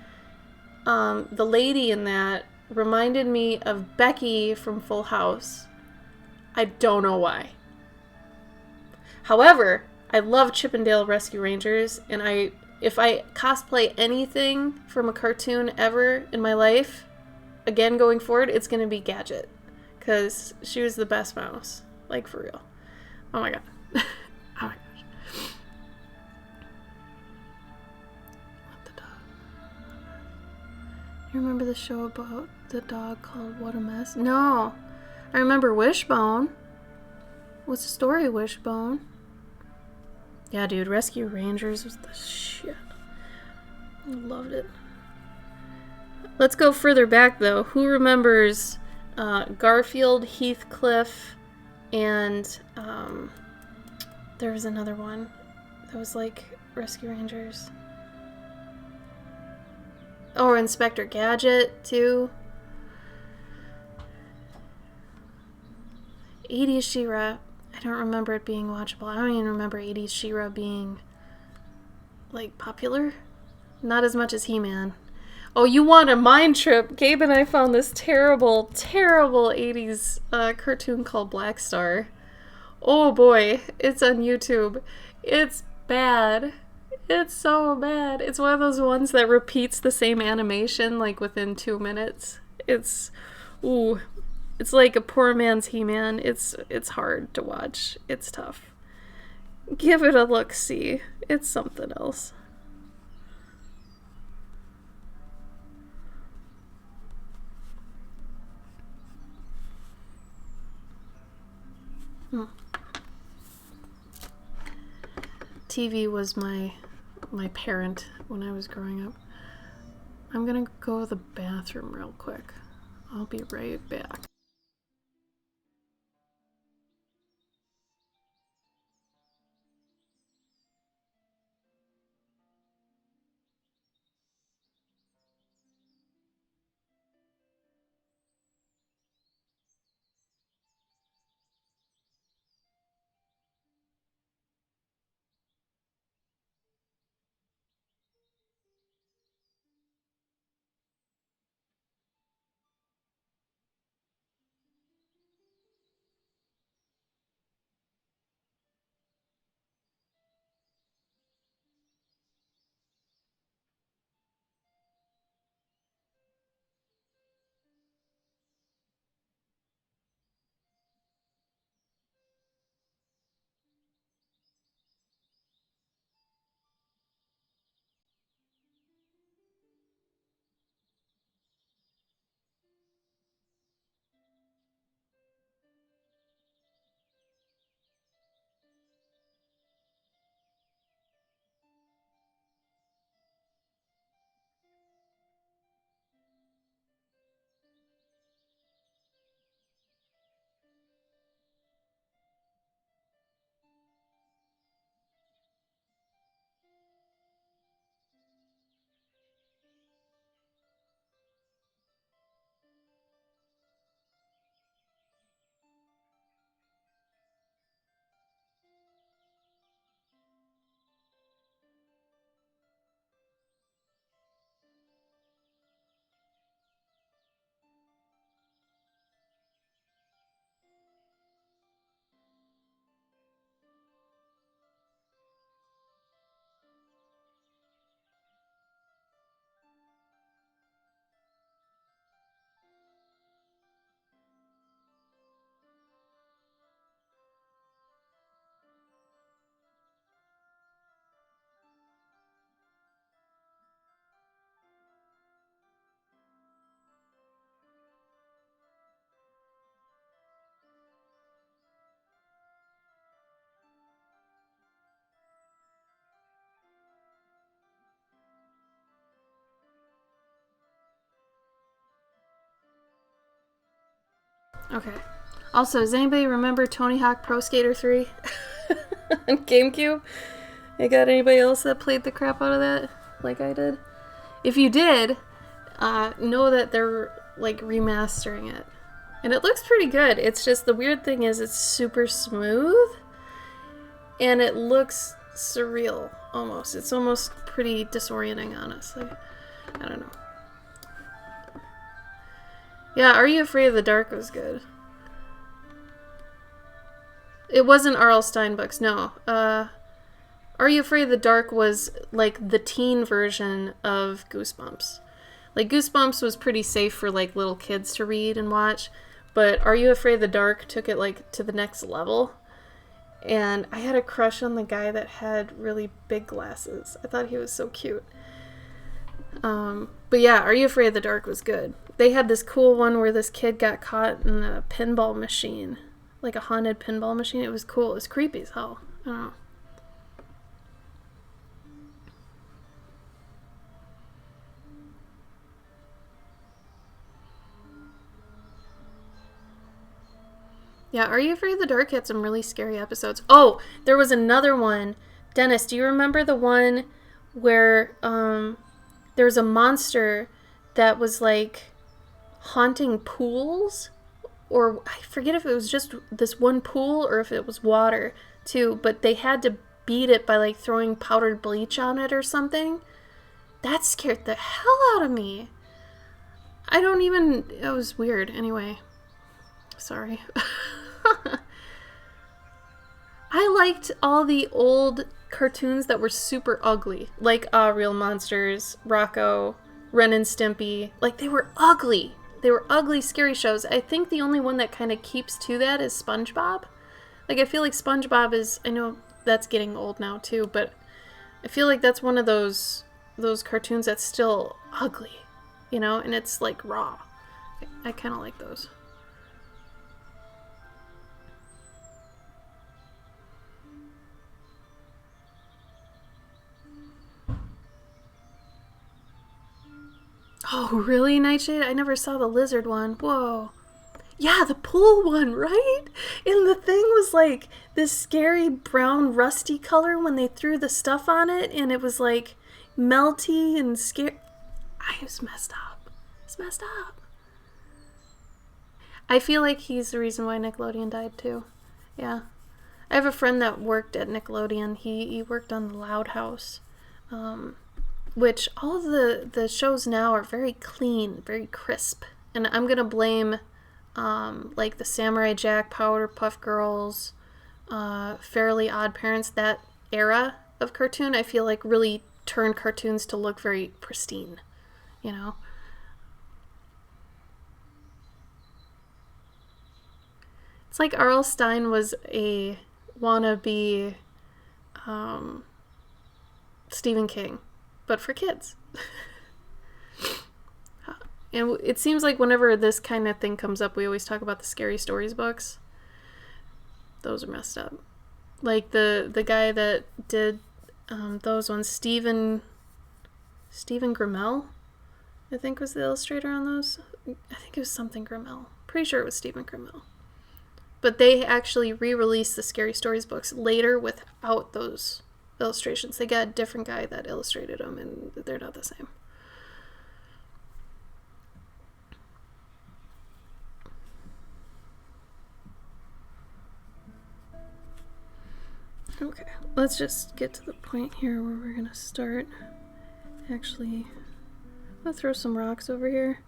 Speaker 1: the lady in that reminded me of Becky from Full House. I don't know why. However, I love Chippendale Rescue Rangers, and if I cosplay anything from a cartoon ever in my life, again going forward, it's gonna be Gadget, because she was the best mouse, like for real. Oh my god. Oh my gosh. What the dog? You remember the show about the dog called What a Mess? No. I remember Wishbone. What's the story, Wishbone? Yeah, dude, Rescue Rangers was the shit. I loved it. Let's go further back, though. Who remembers Garfield, Heathcliff, and there was another one that was like Rescue Rangers. Oh, or Inspector Gadget, too. 80s She-Ra. I don't remember it being watchable. I don't even remember 80s She-Ra being, like, popular. Not as much as He-Man. Oh, you want a mind trip? Gabe and I found this terrible, terrible 80s cartoon called Black Star. Oh boy, it's on YouTube. It's bad. It's so bad. It's one of those ones that repeats the same animation like within 2 minutes. Ooh, it's like a poor man's He-Man. It's hard to watch. It's tough. Give it a look-see. It's something else. TV was my parent when I was growing up. I'm gonna go to the bathroom real quick. I'll be right back. Okay. Also, does anybody remember Tony Hawk Pro Skater 3 on GameCube? I got anybody else that played the crap out of that like I did? If you did, know that they're like remastering it. And it looks pretty good. It's just the weird thing is it's super smooth and it looks surreal almost. It's almost pretty disorienting, honestly. I don't know. Yeah, Are You Afraid of the Dark was good. It wasn't R.L. Stine books, no. Are You Afraid of the Dark was like the teen version of Goosebumps. Like Goosebumps was pretty safe for like little kids to read and watch, but Are You Afraid of the Dark took it like to the next level. And I had a crush on the guy that had really big glasses. I thought he was so cute. But yeah, Are You Afraid of the Dark was good. They had this cool one where this kid got caught in a pinball machine. Like a haunted pinball machine. It was cool. It was creepy as hell. I don't know. Yeah, Are You Afraid of the Dark had some really scary episodes. Oh, there was another one. Dennis, do you remember the one where there was a monster that was like haunting pools? Or I forget if it was just this one pool or if it was water too, but they had to beat it by like throwing powdered bleach on it or something. That scared the hell out of me. It was weird. Anyway, sorry. I liked all the old cartoons that were super ugly, like Real Monsters, Rocco, Ren and Stimpy. Like, they were ugly. They were ugly, scary shows. I think the only one that kind of keeps to that is SpongeBob. Like, I feel like SpongeBob is, I know that's getting old now too, but I feel like that's one of those cartoons that's still ugly, you know, and it's like raw. I kind of like those. Oh, really, Nightshade? I never saw the lizard one. Whoa. Yeah, the pool one, right? And the thing was like this scary brown rusty color when they threw the stuff on it, and it was like melty and scary. I was messed up. It's messed up. I feel like he's the reason why Nickelodeon died too. Yeah. I have a friend that worked at Nickelodeon. He worked on the Loud House. Which all the shows now are very clean, very crisp. And I'm going to blame like the Samurai Jack, Powerpuff Girls, Fairly Odd Parents, that era of cartoon, I feel like really turned cartoons to look very pristine, you know? It's like R.L. Stine was a wannabe Stephen King, but for kids. And it seems like whenever this kind of thing comes up, we always talk about the Scary Stories books. Those are messed up. Like the guy that did those ones, Stephen Grimmel, I think was the illustrator on those. I think it was something Grimmel. Pretty sure it was Stephen Grimmel. But they actually re-released the Scary Stories books later without those illustrations. They got a different guy that illustrated them, and they're not the same. Okay, let's just get to the point here where we're gonna start. Actually, I'll throw some rocks over here.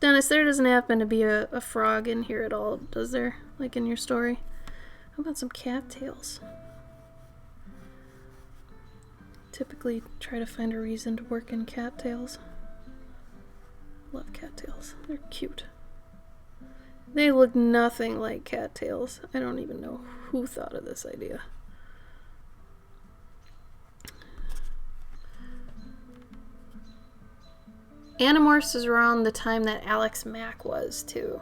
Speaker 1: Dennis, there doesn't happen to be a frog in here at all, does there? Like in your story? How about some cattails? Typically try to find a reason to work in cattails. Love cattails. They're cute. They look nothing like cattails. I don't even know who thought of this idea. Animorphs is around the time that Alex Mack was, too.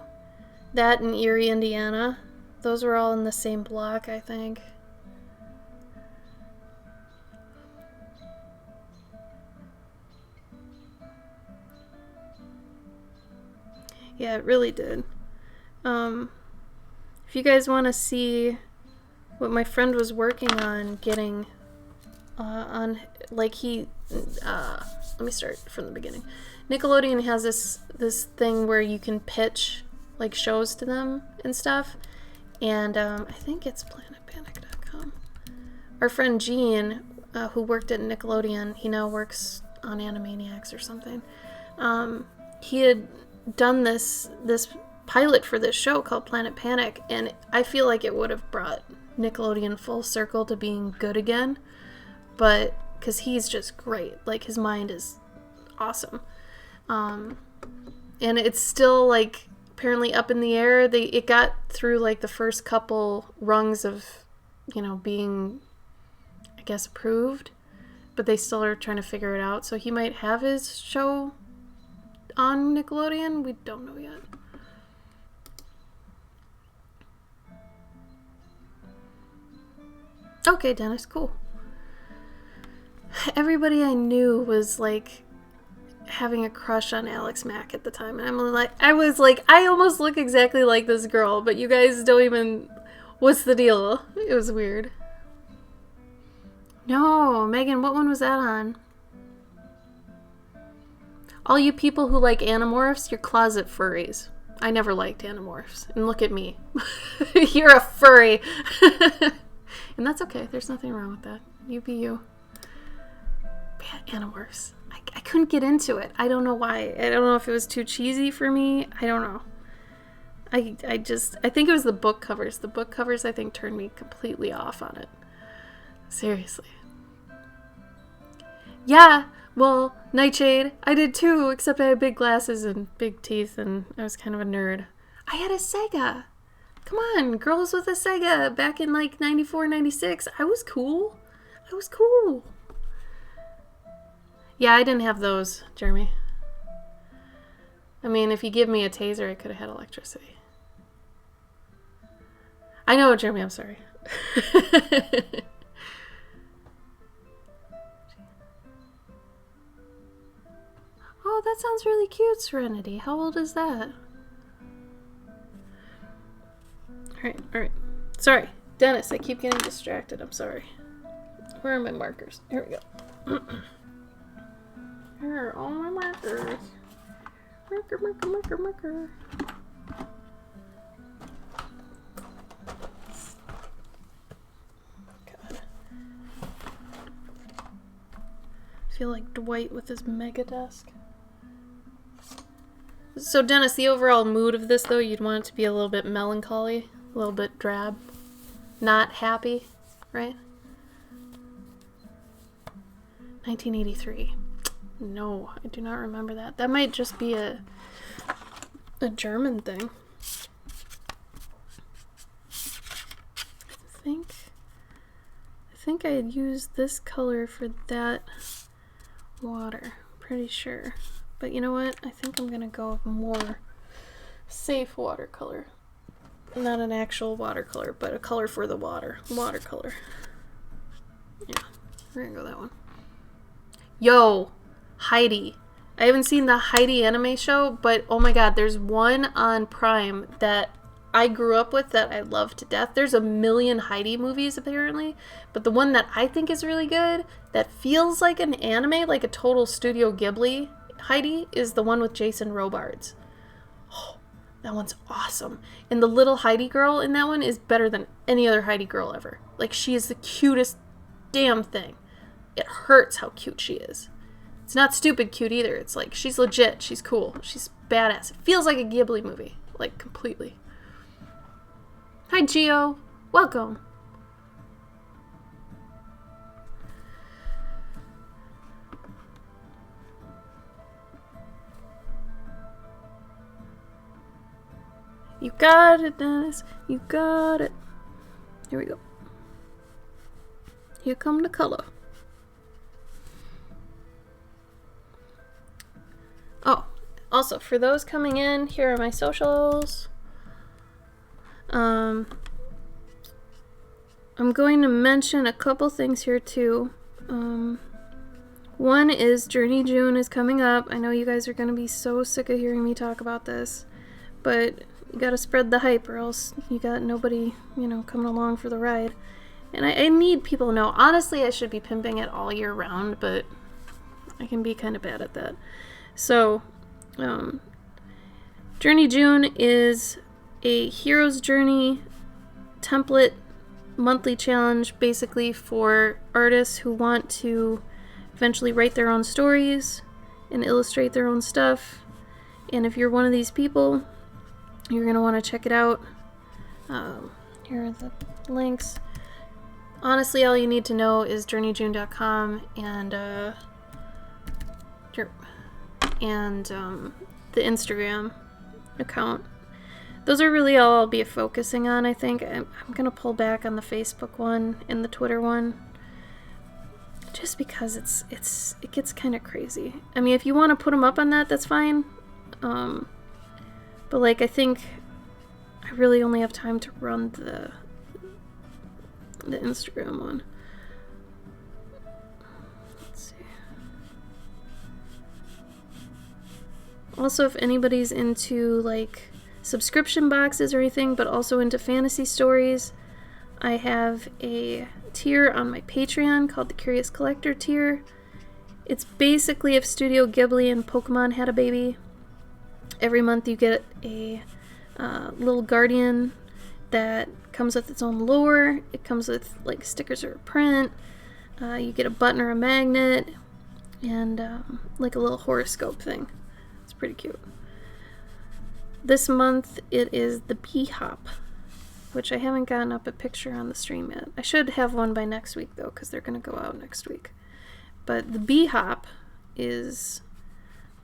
Speaker 1: That and Erie, Indiana. Those were all in the same block, I think. Yeah, it really did. If you guys want to see what my friend was working on getting on, like let me start from the beginning. Nickelodeon has this thing where you can pitch like shows to them and stuff, and I think it's planetpanic.com. Our friend Gene, who worked at Nickelodeon, he now works on Animaniacs or something. He had done this pilot for this show called Planet Panic, and I feel like it would have brought Nickelodeon full circle to being good again, but because he's just great, like his mind is awesome, and it's still like apparently up in the air. It got through like the first couple rungs of, being, I guess, approved, but they still are trying to figure it out. So he might have his show on Nickelodeon. We don't know yet. Okay, Dennis, cool. Everybody I knew was like having a crush on Alex Mack at the time, and I was like, I almost look exactly like this girl, but you guys don't even. What's the deal? It was weird. No, Megan, what one was that on? All you people who like Animorphs, you're closet furries. I never liked Animorphs, and look at me. You're a furry. And that's okay. There's nothing wrong with that. You be you. But yeah, Animorphs. I couldn't get into it. I don't know why. I don't know if it was too cheesy for me. I don't know. I think it was the book covers. The book covers, I think, turned me completely off on it. Seriously. Yeah, well, Nightshade, I did too, except I had big glasses and big teeth, and I was kind of a nerd. I had a Sega. Come on, girls with a Sega back in like 94, 96. I was cool. Yeah, I didn't have those, Jeremy. I mean, if you give me a taser, I could have had electricity. I know, Jeremy, I'm sorry. Oh, that sounds really cute, Serenity. How old is that? Alright. Sorry, Dennis, I keep getting distracted. I'm sorry. Where are my markers? Here we go. Here are all my markers. Marker. God. I feel like Dwight with his mega desk. So, Dennis, the overall mood of this, though, you'd want it to be a little bit melancholy, a little bit drab, not happy, right? 1983. No, I do not remember that. That might just be a German thing. I think I had used this color for that water. Pretty sure. But you know what? I think I'm gonna go with more safe watercolor. Not an actual watercolor, but a color for the water. Watercolor. Yeah, we're gonna go that one. Yo! Heidi. I haven't seen the Heidi anime show, but oh my god, there's one on Prime that I grew up with that I love to death. There's a million Heidi movies apparently, but the one that I think is really good, that feels like an anime, like a total Studio Ghibli Heidi, is the one with Jason Robards. Oh, that one's awesome. And the little Heidi girl in that one is better than any other Heidi girl ever. Like, she is the cutest damn thing. It hurts how cute she is. It's not stupid cute either. It's like, she's legit. She's cool. She's badass. It feels like a Ghibli movie. Like, completely. Hi, Gio. Welcome. You got it, Dennis. You got it. Here we go. Here come the color. Oh, also, for those coming in, here are my socials. I'm going to mention a couple things here too. One is Journey June is coming up. I know you guys are going to be so sick of hearing me talk about this. but you gotta spread the hype or else you got nobody, coming along for the ride. And I need people to know. Honestly, I should be pimping it all year round, but I can be kind of bad at that. So, Journey June is a hero's journey template monthly challenge, basically for artists who want to eventually write their own stories and illustrate their own stuff. And if you're one of these people, you're going to want to check it out. Here are the links. Honestly, all you need to know is journeyjune.com and the Instagram account. Those are really all I'll be focusing on, I think. I'm going to pull back on the Facebook one and the Twitter one, just because it gets kind of crazy. I mean, if you want to put them up on that, that's fine. But like, I think I really only have time to run the Instagram one. Let's see. Also, if anybody's into like subscription boxes or anything, but also into fantasy stories, I have a tier on my Patreon called the Curious Collector tier. It's basically if Studio Ghibli and Pokemon had a baby. Every month you get a little guardian that comes with its own lore. It comes with like stickers or a print. You get a button or a magnet, and like a little horoscope thing. It's pretty cute. This month it is the Bee Hop, which I haven't gotten up a picture on the stream yet. I should have one by next week though, because they're going to go out next week. But the Bee Hop is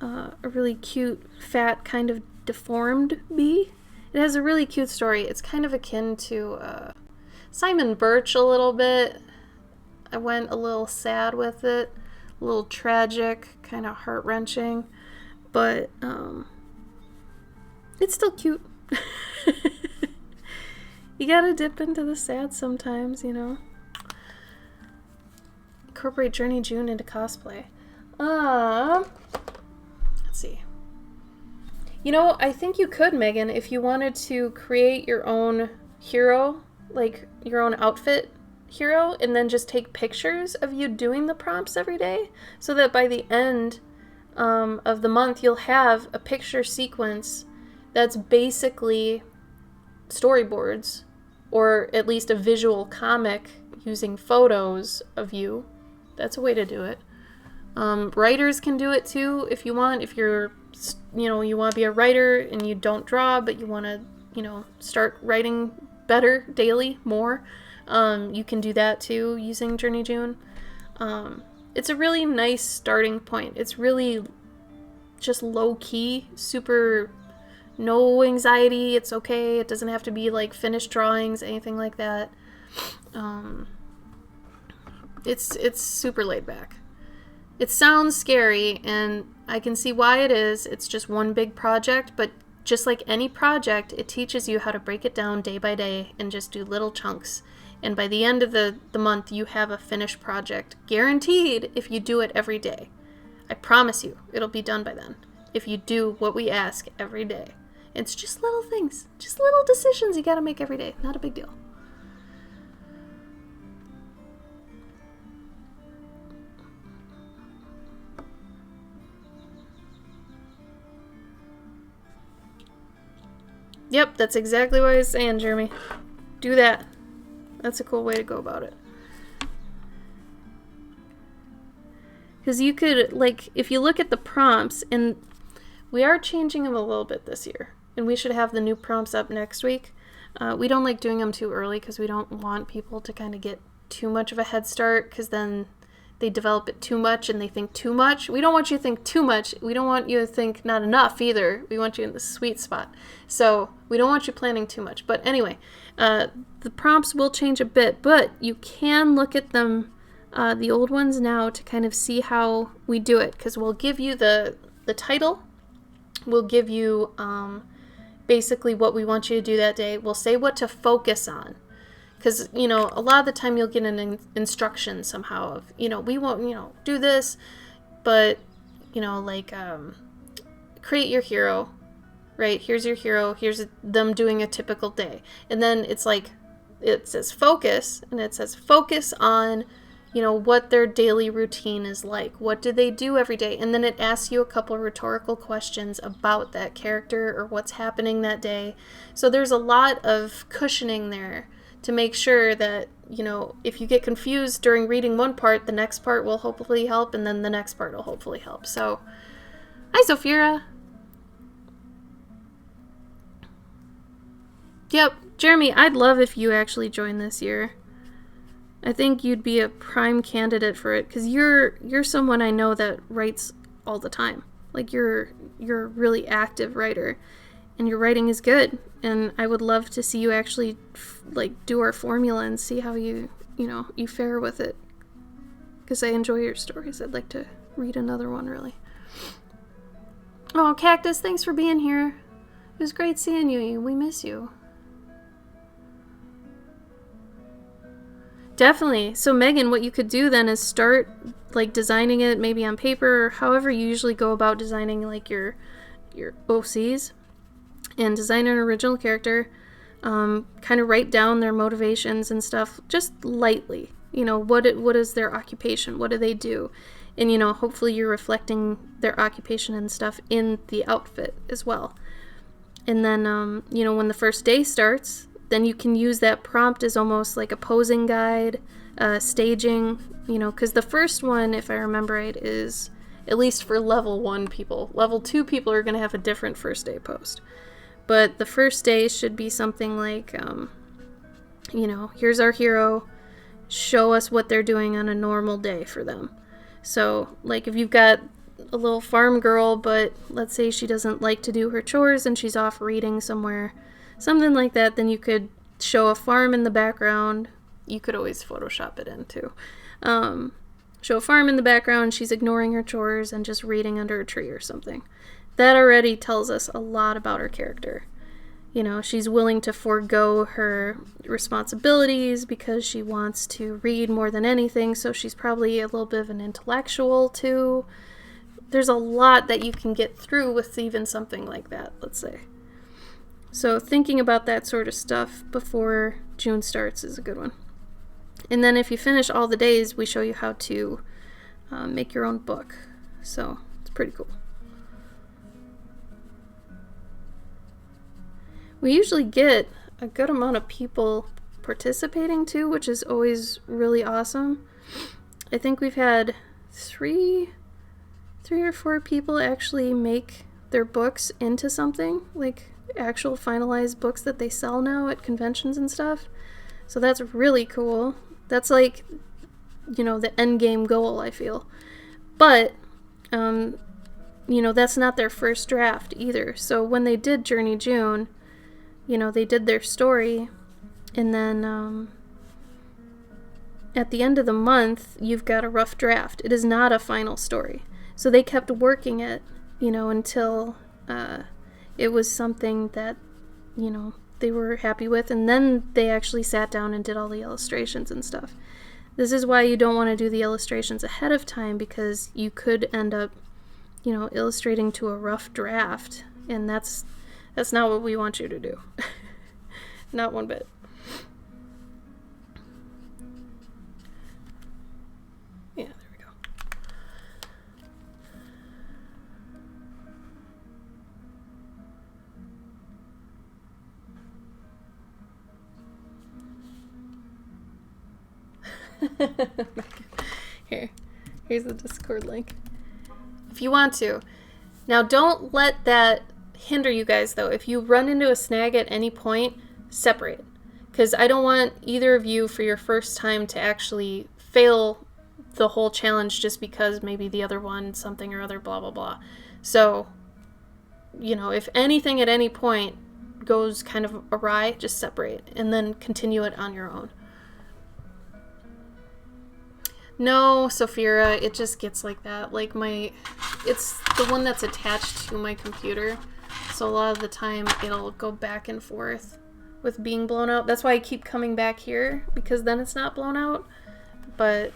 Speaker 1: a really cute, fat, kind of deformed bee. It has a really cute story. It's kind of akin to Simon Birch a little bit. I went a little sad with it, a little tragic, kind of heart-wrenching, but it's still cute. You gotta dip into the sad sometimes, Incorporate Journey June into cosplay. Let's see. I think you could, Megan, if you wanted to create your own hero, like your own outfit hero, and then just take pictures of you doing the prompts every day, so that by the end of the month you'll have a picture sequence that's basically storyboards, or at least a visual comic using photos of you. That's a way to do it. Writers can do it too if you want. If you're, you want to be a writer and you don't draw, but you want to, start writing better daily, more, you can do that too using Journey June. It's a really nice starting point. It's really just low key, super, no anxiety. It's okay. It doesn't have to be like finished drawings, anything like that. It's super laid back. It sounds scary, and I can see why it is. It's just one big project, but just like any project, it teaches you how to break it down day by day and just do little chunks. And by the end of the month, you have a finished project. Guaranteed if you do it every day. I promise you, it'll be done by then. If you do what we ask every day. It's just little things. Just little decisions you gotta make every day. Not a big deal. Yep, that's exactly what I was saying, Jeremy. Do that. That's a cool way to go about it. Because you could, like, if you look at the prompts, and we are changing them a little bit this year, and we should have the new prompts up next week. We don't like doing them too early because we don't want people to kind of get too much of a head start, because then they develop it too much and they think too much. We don't want you to think too much. We don't want you to think not enough either. We want you in the sweet spot. So we don't want you planning too much. But anyway, the prompts will change a bit, but you can look at them, the old ones now, to kind of see how we do it, because we'll give you the title. We'll give you basically what we want you to do that day. We'll say what to focus on. Because, a lot of the time you'll get an instruction somehow of, we won't, do this, but, create your hero, right? Here's your hero. Here's them doing a typical day. And then it's like, it says focus, and it says focus on, you know, what their daily routine is like. What do they do every day? And then it asks you a couple of rhetorical questions about that character or what's happening that day. So there's a lot of cushioning there to make sure that, you know, if you get confused during reading one part, the next part will hopefully help, and then the next part will hopefully help. So, hi, Sophia. Yep, Jeremy, I'd love if you actually joined this year. I think you'd be a prime candidate for it, because you're someone I know that writes all the time. Like, you're a really active writer, and your writing is good, and I would love to see you actually like do our formula and see how you fare with it, because I enjoy your stories. I'd like to read another one, really. Oh, Cactus, thanks for being here. It was great seeing you. We miss you. Definitely. So Megan, what you could do then is start like designing it maybe on paper, or however you usually go about designing like your OCs, and design an original character. Kind of write down their motivations and stuff just lightly. You know, what is their occupation? What do they do? And, you know, hopefully you're reflecting their occupation and stuff in the outfit as well. And then, you know, when the first day starts, then you can use that prompt as almost like a posing guide, staging, you know, because the first one, if I remember right, is at least for level 1 people. Level 2 people are going to have a different first day post. But the first day should be something like, you know, here's our hero, show us what they're doing on a normal day for them. So, like, if you've got a little farm girl, but let's say she doesn't like to do her chores and she's off reading somewhere, something like that, then you could show a farm in the background. You could always Photoshop it in, too. Show a farm in the background, she's ignoring her chores and just reading under a tree or something. That already tells us a lot about her character. You know, she's willing to forego her responsibilities because she wants to read more than anything, so she's probably a little bit of an intellectual, too. There's a lot that you can get through with even something like that, let's say. So thinking about that sort of stuff before June starts is a good one. And then if you finish all the days, we show you how to make your own book. So it's pretty cool. We usually get a good amount of people participating too, which is always really awesome. I think we've had three or four people actually make their books into something, like actual finalized books that they sell now at conventions and stuff. So that's really cool. That's like, you know, the end game goal, I feel. But, you know, that's not their first draft either. So when they did Journey June, you know, they did their story, and then at the end of the month, you've got a rough draft. It is not a final story. So they kept working it, you know, until it was something that, you know, they were happy with, and then they actually sat down and did all the illustrations and stuff. This is why you don't want to do the illustrations ahead of time, because you could end up, you know, illustrating to a rough draft, and that's not what we want you to do. Not one bit. Yeah, there we go. Here's the Discord link. If you want to. Now, don't let that hinder you guys, though. If you run into a snag at any point, separate. Because I don't want either of you for your first time to actually fail the whole challenge just because maybe the other one, something or other, blah, blah, blah. So, you know, if anything at any point goes kind of awry, just separate and then continue it on your own. No, Sophia, it just gets like that. Like it's the one that's attached to my computer. So a lot of the time it'll go back and forth with being blown out. That's why I keep coming back here, because then it's not blown out. But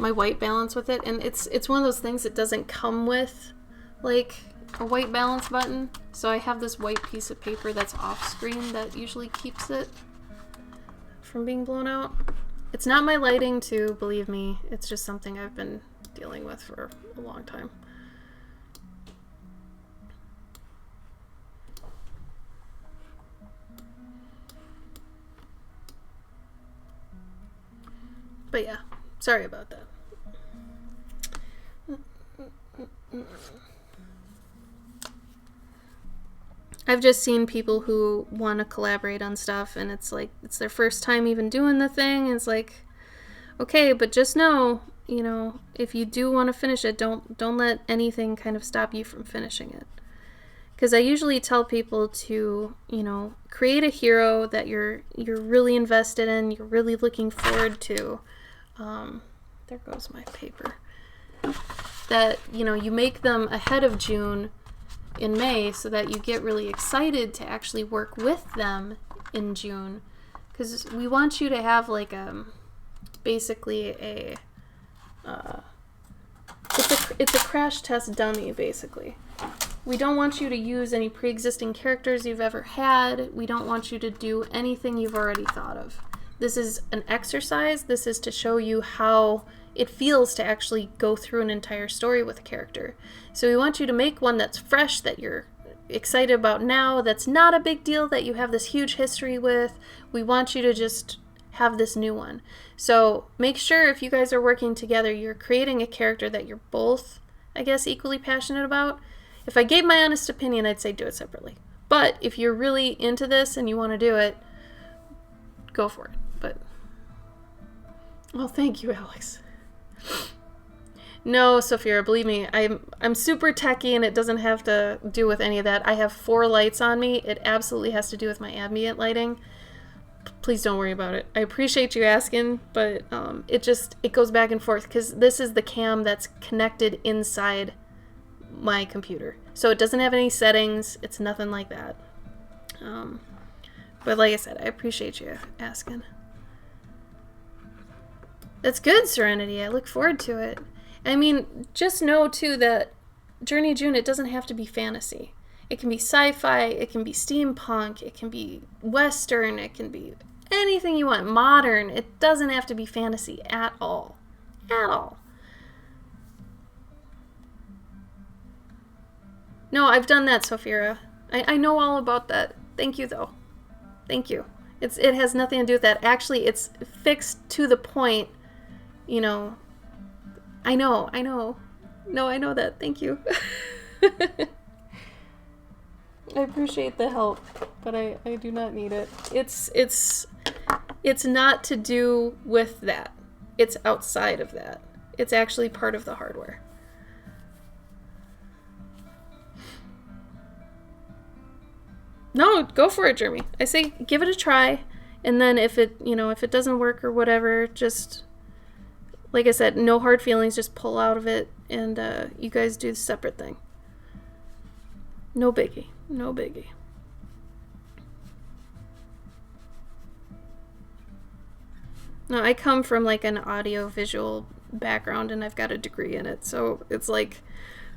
Speaker 1: my white balance with it, and it's one of those things that doesn't come with like a white balance button. So I have this white piece of paper that's off screen that usually keeps it from being blown out. It's not my lighting too, believe me. It's just something I've been dealing with for a long time. But yeah, sorry about that. I've just seen people who want to collaborate on stuff, and it's like, it's their first time even doing the thing. And it's like, okay, but just know, you know, if you do want to finish it, don't let anything kind of stop you from finishing it. Because I usually tell people to, you know, create a hero that you're really invested in, you're really looking forward to. There goes my paper. That, you know, you make them ahead of June in May so that you get really excited to actually work with them in June. Because we want you to have like basically it's a crash test dummy, basically. We don't want you to use any pre-existing characters you've ever had. We don't want you to do anything you've already thought of. This is an exercise. This is to show you how it feels to actually go through an entire story with a character. So we want you to make one that's fresh, that you're excited about now, that's not a big deal, that you have this huge history with. We want you to just have this new one. So make sure if you guys are working together, you're creating a character that you're both, I guess, equally passionate about. If I gave my honest opinion, I'd say do it separately. But if you're really into this and you want to do it, go for it. But, well, thank you, Alex. No, Sophia, believe me, I'm super techie and it doesn't have to do with any of that. I have 4 lights on me. It absolutely has to do with my ambient lighting. Please don't worry about it. I appreciate you asking, but it goes back and forth because this is the cam that's connected inside my computer. So it doesn't have any settings. It's nothing like that. But like I said, I appreciate you asking. That's good, Serenity. I look forward to it. I mean, just know, too, that Journey June, it doesn't have to be fantasy. It can be sci-fi, it can be steampunk, it can be western, it can be anything you want. Modern. It doesn't have to be fantasy at all. At all. No, I've done that, Sophia. I know all about that. Thank you, though. Thank you. It has nothing to do with that. Actually, it's fixed to the point. You know, I know. No, I know that. Thank you. I appreciate the help, but I do not need it. It's not to do with that. It's outside of that. It's actually part of the hardware. No, go for it, Jeremy. I say give it a try, and then if it doesn't work or whatever, just, like I said, no hard feelings, just pull out of it, and you guys do the separate thing. No biggie. No biggie. No, I come from like an audio-visual background, and I've got a degree in it, so it's like,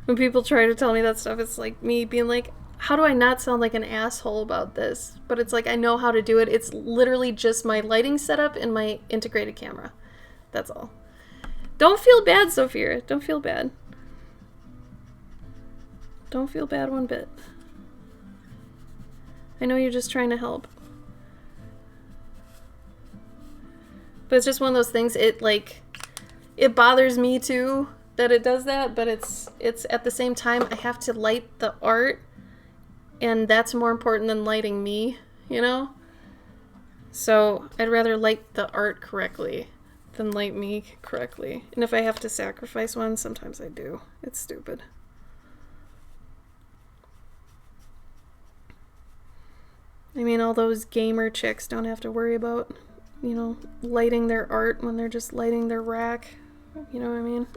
Speaker 1: when people try to tell me that stuff, it's like me being like, how do I not sound like an asshole about this? But it's like, I know how to do it. It's literally just my lighting setup and my integrated camera. That's all. Don't feel bad, Sophia. Don't feel bad. Don't feel bad one bit. I know you're just trying to help. But it's just one of those things, it bothers me too that it does that, but it's at the same time, I have to light the art, and that's more important than lighting me, you know? So I'd rather light the art correctly than light me correctly. And if I have to sacrifice one, sometimes I do. It's stupid. I mean, all those gamer chicks don't have to worry about, you know, lighting their art when they're just lighting their rack. You know what I mean?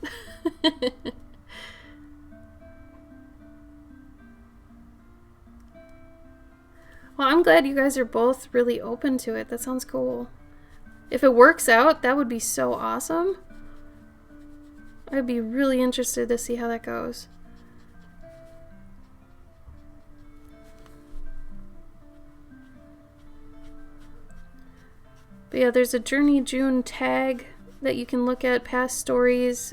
Speaker 1: Well, I'm glad you guys are both really open to it. That sounds cool. If it works out, that would be so awesome. I'd be really interested to see how that goes. But yeah, there's a Journey June tag that you can look at past stories.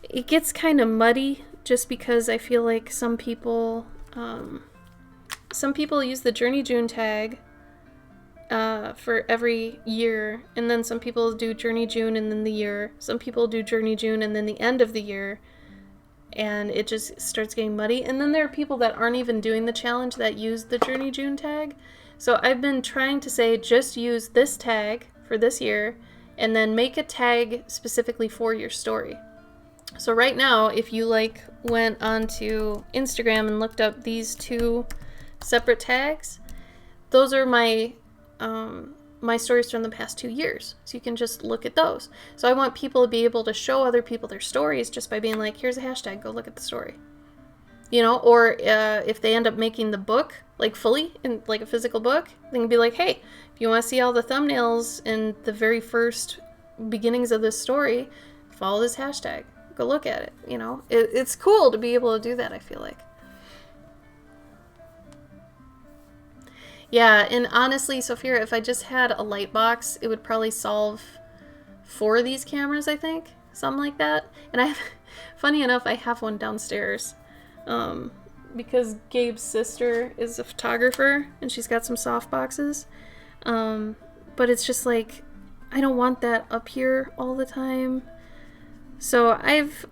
Speaker 1: It gets kind of muddy just because I feel like some people use the Journey June tag for every year, and then some people do Journey June and then the year. Some people do Journey June and then the end of the year, and it just starts getting muddy. And then there are people that aren't even doing the challenge that use the Journey June tag. So I've been trying to say just use this tag for this year and then make a tag specifically for your story. So right now, if you went onto Instagram and looked up these two separate tags, those are my stories from the past 2 years. So you can just look at those. So I want people to be able to show other people their stories just by being like, here's a hashtag, go look at the story. Or if they end up making the book fully in a physical book, they can be like, hey, if you want to see all the thumbnails and the very first beginnings of this story, follow this hashtag. Go look at it. It's cool to be able to do that, I feel like. Yeah, and honestly, Sophia, if I just had a light box, it would probably solve 4 of these cameras, I think. Something like that. And funny enough, I have one downstairs. Because Gabe's sister is a photographer, and she's got some soft boxes. But it's just I don't want that up here all the time. So I've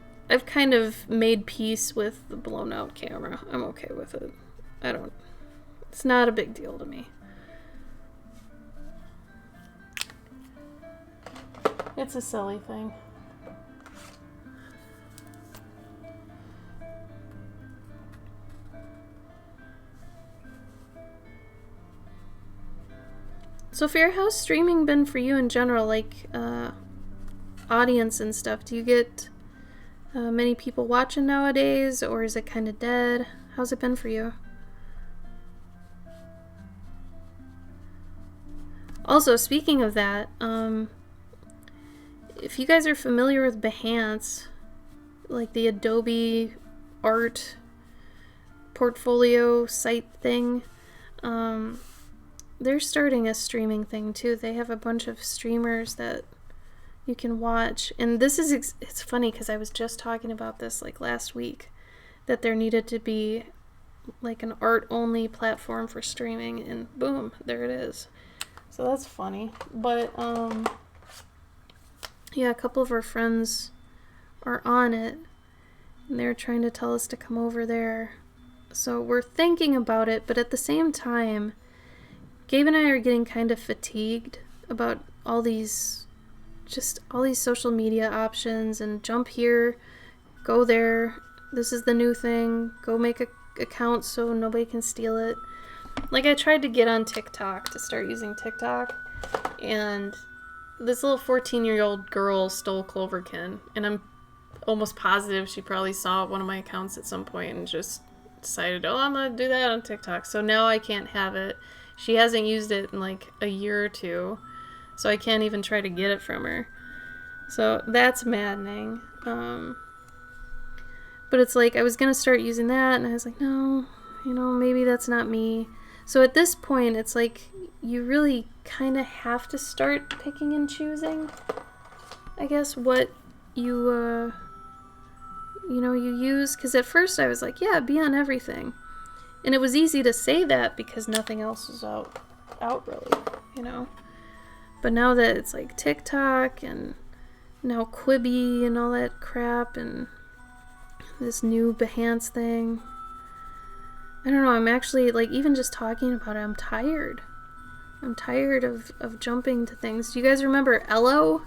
Speaker 1: kind of made peace with the blown out camera. I'm okay with it. It's not a big deal to me. It's a silly thing. Sophia, how's streaming been for you in general? Audience and stuff. Do you get many people watching nowadays, or is it kind of dead? How's it been for you? Also, speaking of that, if you guys are familiar with Behance, the Adobe art portfolio site thing, they're starting a streaming thing too. They have a bunch of streamers that you can watch. And this is, it's funny because I was just talking about this last week, that there needed to be an art-only platform for streaming, and boom, there it is. So that's funny. But, yeah, a couple of our friends are on it, and they're trying to tell us to come over there. So we're thinking about it, but at the same time, Gabe and I are getting kind of fatigued about all these social media options, and jump here, go there, this is the new thing, go make a account so nobody can steal it. I tried to get on TikTok, to start using TikTok, and this little 14-year-old girl stole Cloverkin, and I'm almost positive she probably saw one of my accounts at some point and just decided, oh, I'm gonna do that on TikTok. So now I can't have it. She hasn't used it in a year or 2, so I can't even try to get it from her. So that's maddening. But it's I was gonna start using that, and I was like, no, maybe that's not me. So at this point, it's you really kind of have to start picking and choosing, I guess, what you use. Because at first I was yeah, be on everything. And it was easy to say that because nothing else was out really, But now that it's TikTok and now Quibi and all that crap and this new Behance thing, I don't know, I'm actually, even just talking about it, I'm tired. I'm tired of jumping to things. Do you guys remember Ello?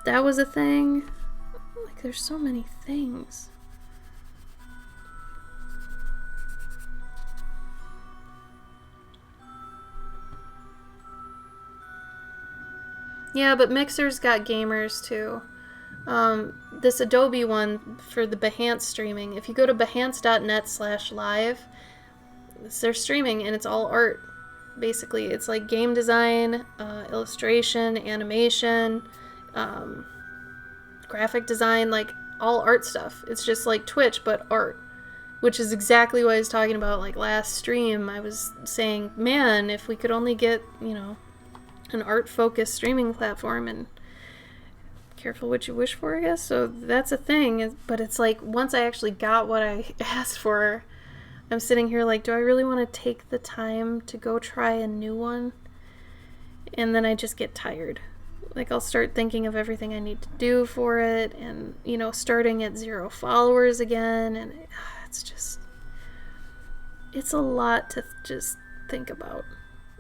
Speaker 1: That was a thing. There's so many things. Yeah, but Mixer's got gamers too. This Adobe one for the Behance streaming, if you go to behance.net/live, they're streaming and it's all art. Basically, it's game design, illustration, animation, graphic design, all art stuff. It's just Twitch, but art. which is exactly what I was talking about like last stream. I was saying, man, if we could only get, you know, an art-focused streaming platform, and careful what you wish for, I guess. So that's a thing, but it's like once I actually got what I asked for, I'm sitting here like, do I really want to take the time to go try a new one? And then I just get tired. Like, I'll start thinking of everything I need to do for it, and, you know, starting at 0 followers again, and it's just, it's a lot to just think about,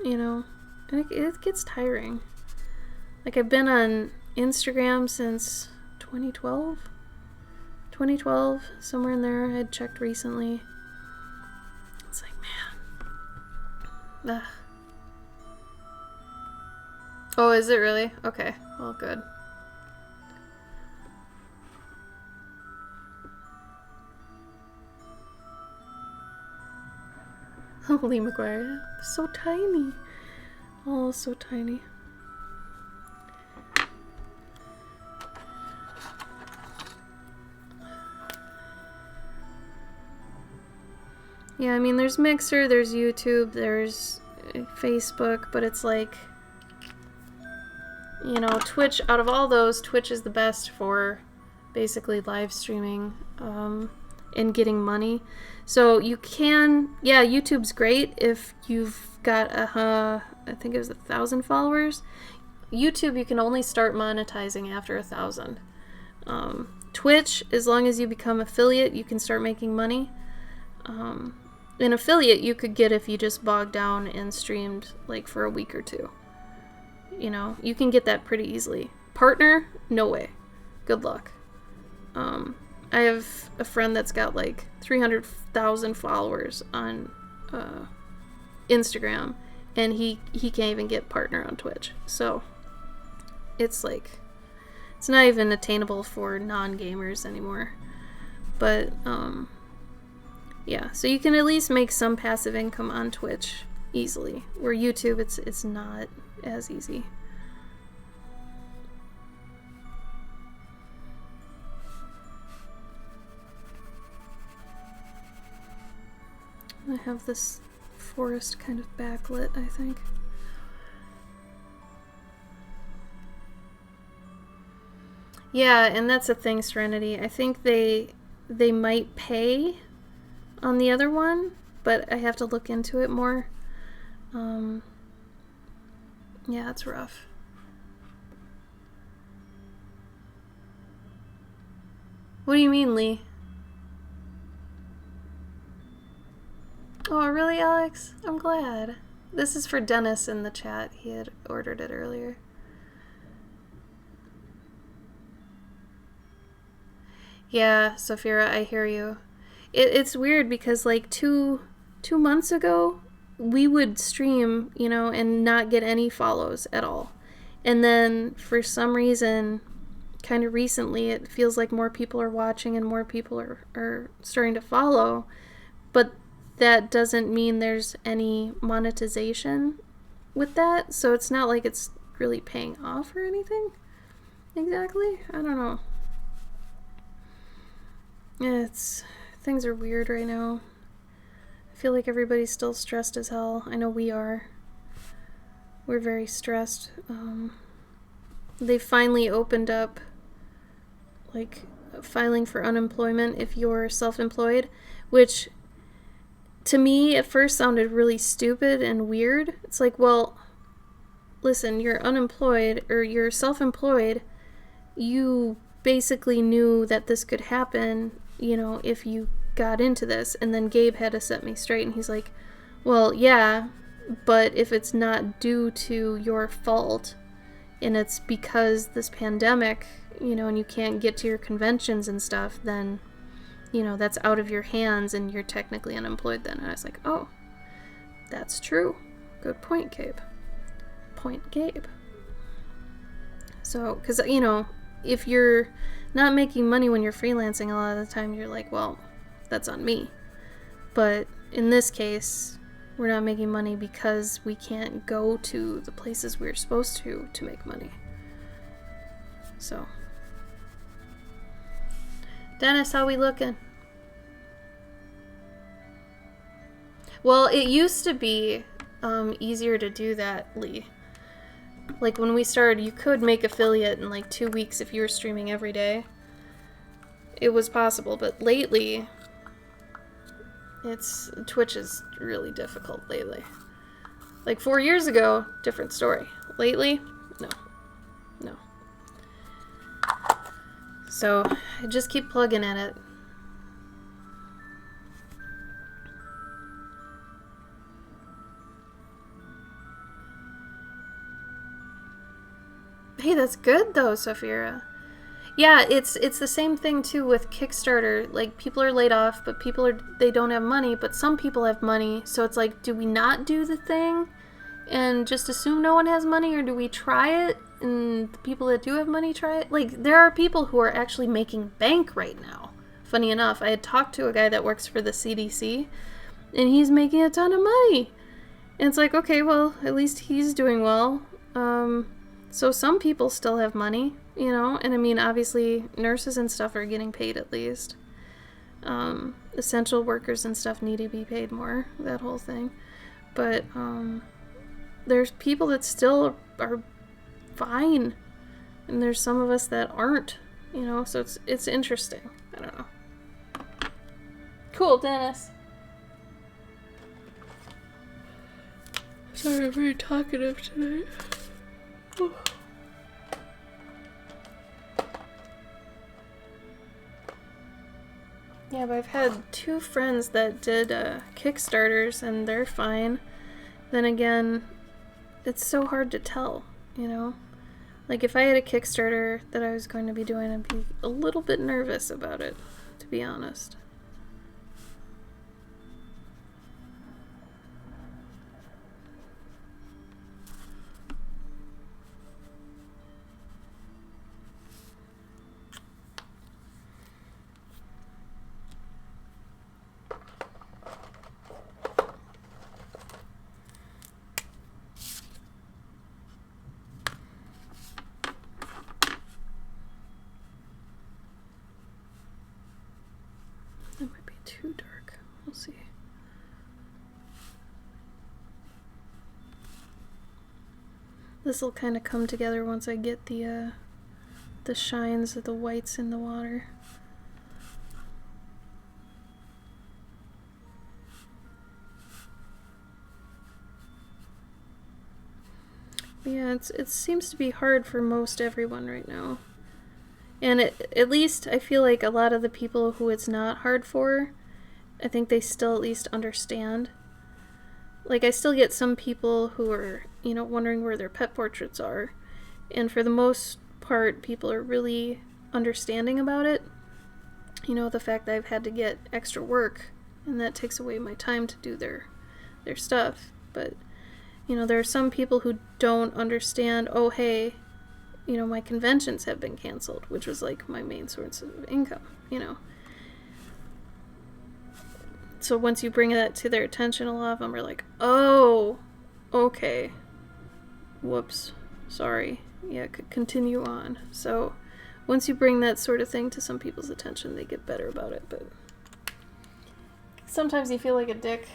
Speaker 1: you know? And it gets tiring. Like, I've been on Instagram since 2012? 2012, somewhere in there. I had checked recently. It's like, man. Ugh. Oh, is it really? Okay, well, good. Lee McGuire, so tiny. Oh, so tiny. Yeah, I mean, there's Mixer, there's YouTube, there's Facebook, but it's like, you know, Twitch, out of all those, Twitch is the best for basically live streaming and getting money. So you can, yeah, YouTube's great if you've got, I think it was 1,000 followers. YouTube, you can only start monetizing after 1,000. Twitch, as long as you become affiliate, you can start making money. An affiliate you could get if you just bogged down and streamed like for a week or two. You know, you can get that pretty easily. Partner, no way. Good luck. I have a friend that's got like 300,000 followers on Instagram, and he can't even get partner on Twitch. So it's like, it's not even attainable for non-gamers anymore. But yeah, so you can at least make some passive income on Twitch easily, where YouTube it's not as easy. I have this forest kind of backlit, I think. Yeah, and that's the thing, Serenity. I think they might pay on the other one, but I have to look into it more. Yeah, it's rough. What do you mean, Lee? Oh, really, Alex? I'm glad. This is for Dennis in the chat. He had ordered it earlier. Yeah, Sophira, I hear you. It's weird because like two months ago, we would stream, you know, and not get any follows at all. And then for some reason, kind of recently, it feels like more people are watching and more people are starting to follow. But that doesn't mean there's any monetization with that. So it's not like it's really paying off or anything. Exactly. I don't know. Yeah, things are weird right now. I feel like everybody's still stressed as hell. I know we are. We're very stressed. They finally opened up, like, filing for unemployment if you're self-employed, which to me at first sounded really stupid and weird. It's like, well, listen, you're unemployed or you're self-employed. You basically knew that this could happen, you know, if you got into this. And then Gabe had to set me straight, and he's like, well, yeah, but if it's not due to your fault and it's because this pandemic, you know, and you can't get to your conventions and stuff, then, you know, that's out of your hands and you're technically unemployed then. And I was like, oh, that's true. Good point, Gabe. Point, Gabe. So, because, you know, if you're not making money when you're freelancing, a lot of the time you're like, well, that's on me. But in this case, we're not making money because we can't go to the places we're supposed to make money. So, Dennis, how we looking? Well, it used to be easier to do that, Lee. Like when we started, you could make affiliate in like 2 weeks if you were streaming every day. It was possible, but lately, Twitch is really difficult lately. Like 4 years ago, different story. Lately, no. No. So, I just keep plugging at it. Hey, that's good though, Saphira. Yeah, it's the same thing too with Kickstarter. Like people are laid off, but they don't have money, but some people have money. So it's like, do we not do the thing and just assume no one has money, or do we try it and the people that do have money try it? Like there are people who are actually making bank right now. Funny enough, I had talked to a guy that works for the CDC and he's making a ton of money. And it's like, okay, well, at least he's doing well. So some people still have money, you know, and I mean, obviously nurses and stuff are getting paid at least. Essential workers and stuff need to be paid more, that whole thing. But there's people that still are fine, and there's some of us that aren't, you know, so it's interesting. I don't know. Cool, Dennis. Sorry, I'm very talkative tonight. Yeah, but I've had 2 friends that did Kickstarters and they're fine. Then again, it's so hard to tell, you know? Like if I had a Kickstarter that I was going to be doing, I'd be a little bit nervous about it, to be honest. It might be too dark. We'll see. This will kind of come together once I get the shines of the whites in the water. Yeah, it seems to be hard for most everyone right now. And at least I feel like a lot of the people who it's not hard for, I think they still at least understand. Like I still get some people who are, you know, wondering where their pet portraits are. And for the most part, people are really understanding about it. You know, the fact that I've had to get extra work and that takes away my time to do their stuff. But, you know, there are some people who don't understand, oh, hey, you know, my conventions have been canceled, which was like my main source of income, you know. So once you bring that to their attention, a lot of them are like, oh, okay, whoops, sorry, yeah, continue on. So once you bring that sort of thing to some people's attention, they get better about it. But sometimes you feel like a dick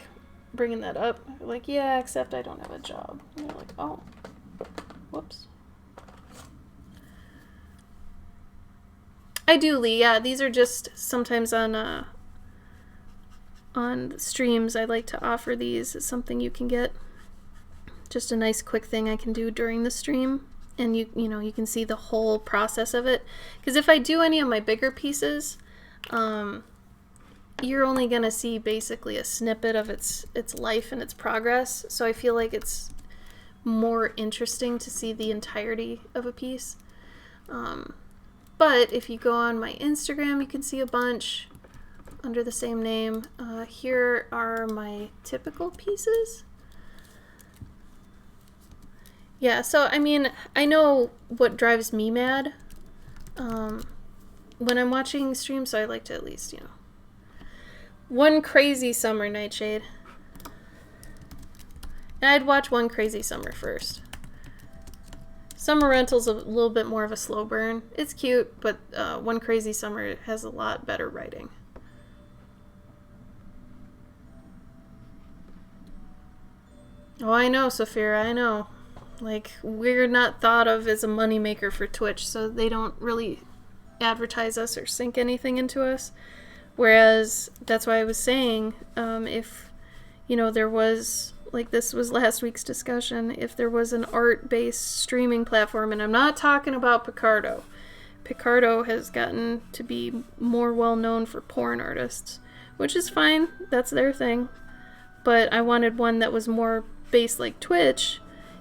Speaker 1: bringing that up. Like, yeah, except I don't have a job. And you're like, oh, whoops. I do, Lee. Yeah, these are just sometimes on streams. I like to offer these as something you can get. Just a nice quick thing I can do during the stream, and you know you can see the whole process of it. Because if I do any of my bigger pieces, you're only gonna see basically a snippet of its life and its progress. So I feel like it's more interesting to see the entirety of a piece. But if you go on my Instagram, you can see a bunch under the same name. Here are my typical pieces. Yeah, so I mean, I know what drives me mad when I'm watching streams, so I like to at least, you know. One Crazy Summer, Nightshade. And I'd watch One Crazy Summer first. Summer Rental's a little bit more of a slow burn. It's cute, but One Crazy Summer has a lot better writing. Oh, I know, Sophia, I know. Like, we're not thought of as a moneymaker for Twitch, so they don't really advertise us or sink anything into us. Whereas, that's why I was saying, if, there was, like this was last week's discussion, if there was an art-based streaming platform, and I'm not talking about Picardo. Picardo has gotten to be more well-known for porn artists, which is fine, that's their thing. But I wanted one that was more based like Twitch,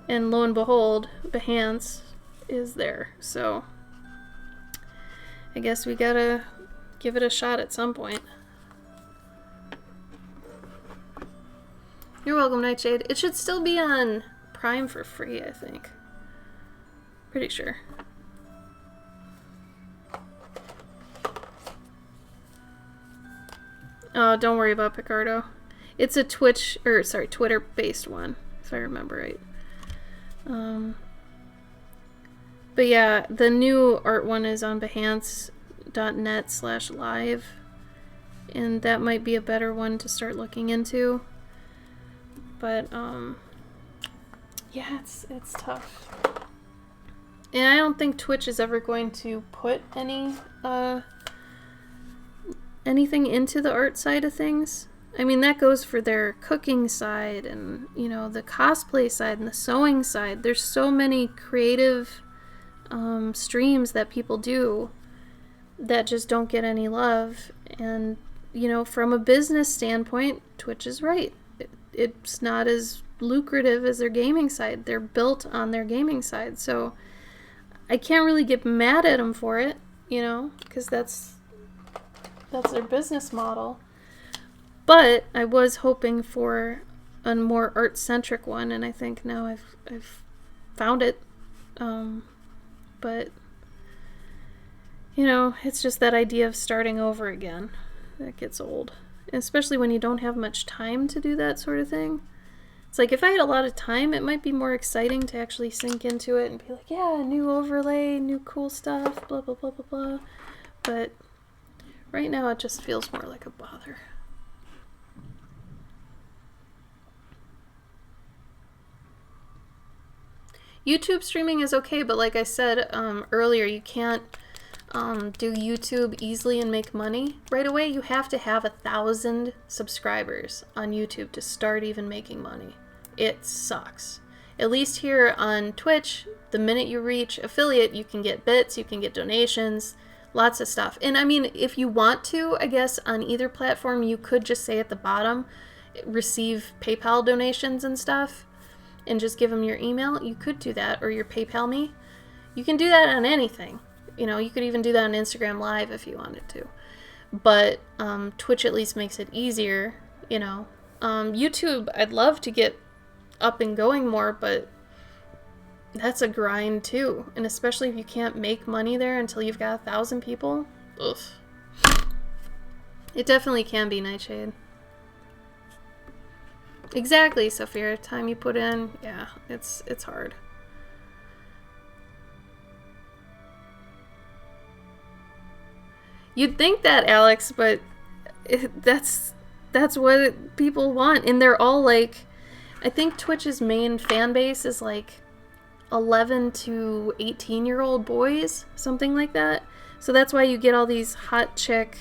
Speaker 1: and lo and behold, Behance is there. So I guess we gotta give it a shot at some point. You're welcome, Nightshade. It should still be on Prime for free, I think. Pretty sure. Oh, don't worry about Picardo. It's a Twitter-based one, if I remember right. But yeah, the new art one is on behance.net/live, and that might be a better one to start looking into. But yeah, it's tough. And I don't think Twitch is ever going to put anything into the art side of things. I mean, that goes for their cooking side and, the cosplay side and the sewing side. There's so many creative streams that people do that just don't get any love. And, from a business standpoint, Twitch is right. It's not as lucrative as their gaming side. They're built on their gaming side. So I can't really get mad at them for it, because that's their business model. But I was hoping for a more art-centric one, and I think now I've found it. But, it's just that idea of starting over again that gets old. Especially when you don't have much time to do that sort of thing. It's like, if I had a lot of time, it might be more exciting to actually sink into it and be like, yeah, new overlay, new cool stuff, blah, blah, blah, blah, blah. But right now it just feels more like a bother. YouTube streaming is okay, but like I said earlier, you can't do YouTube easily and make money right away. You have to have 1,000 subscribers on YouTube to start even making money. It sucks. At least here on Twitch, the minute you reach affiliate, you can get bits, you can get donations, lots of stuff. And I mean, if you want to, I guess on either platform, you could just say at the bottom, receive PayPal donations and stuff, and just give them your email. You could do that, or your PayPal me. You can do that on anything. You could even do that on Instagram Live if you wanted to. But Twitch at least makes it easier, YouTube, I'd love to get up and going more, but that's a grind too. And especially if you can't make money there until you've got 1,000 people. Ugh. It definitely can be, Nightshade. Exactly, Sophia. Time you put in, yeah, it's hard. You'd think that, Alex, but that's what people want, and they're all like, I think Twitch's main fan base is like 11 to 18-year-old boys, something like that. So that's why you get all these hot chick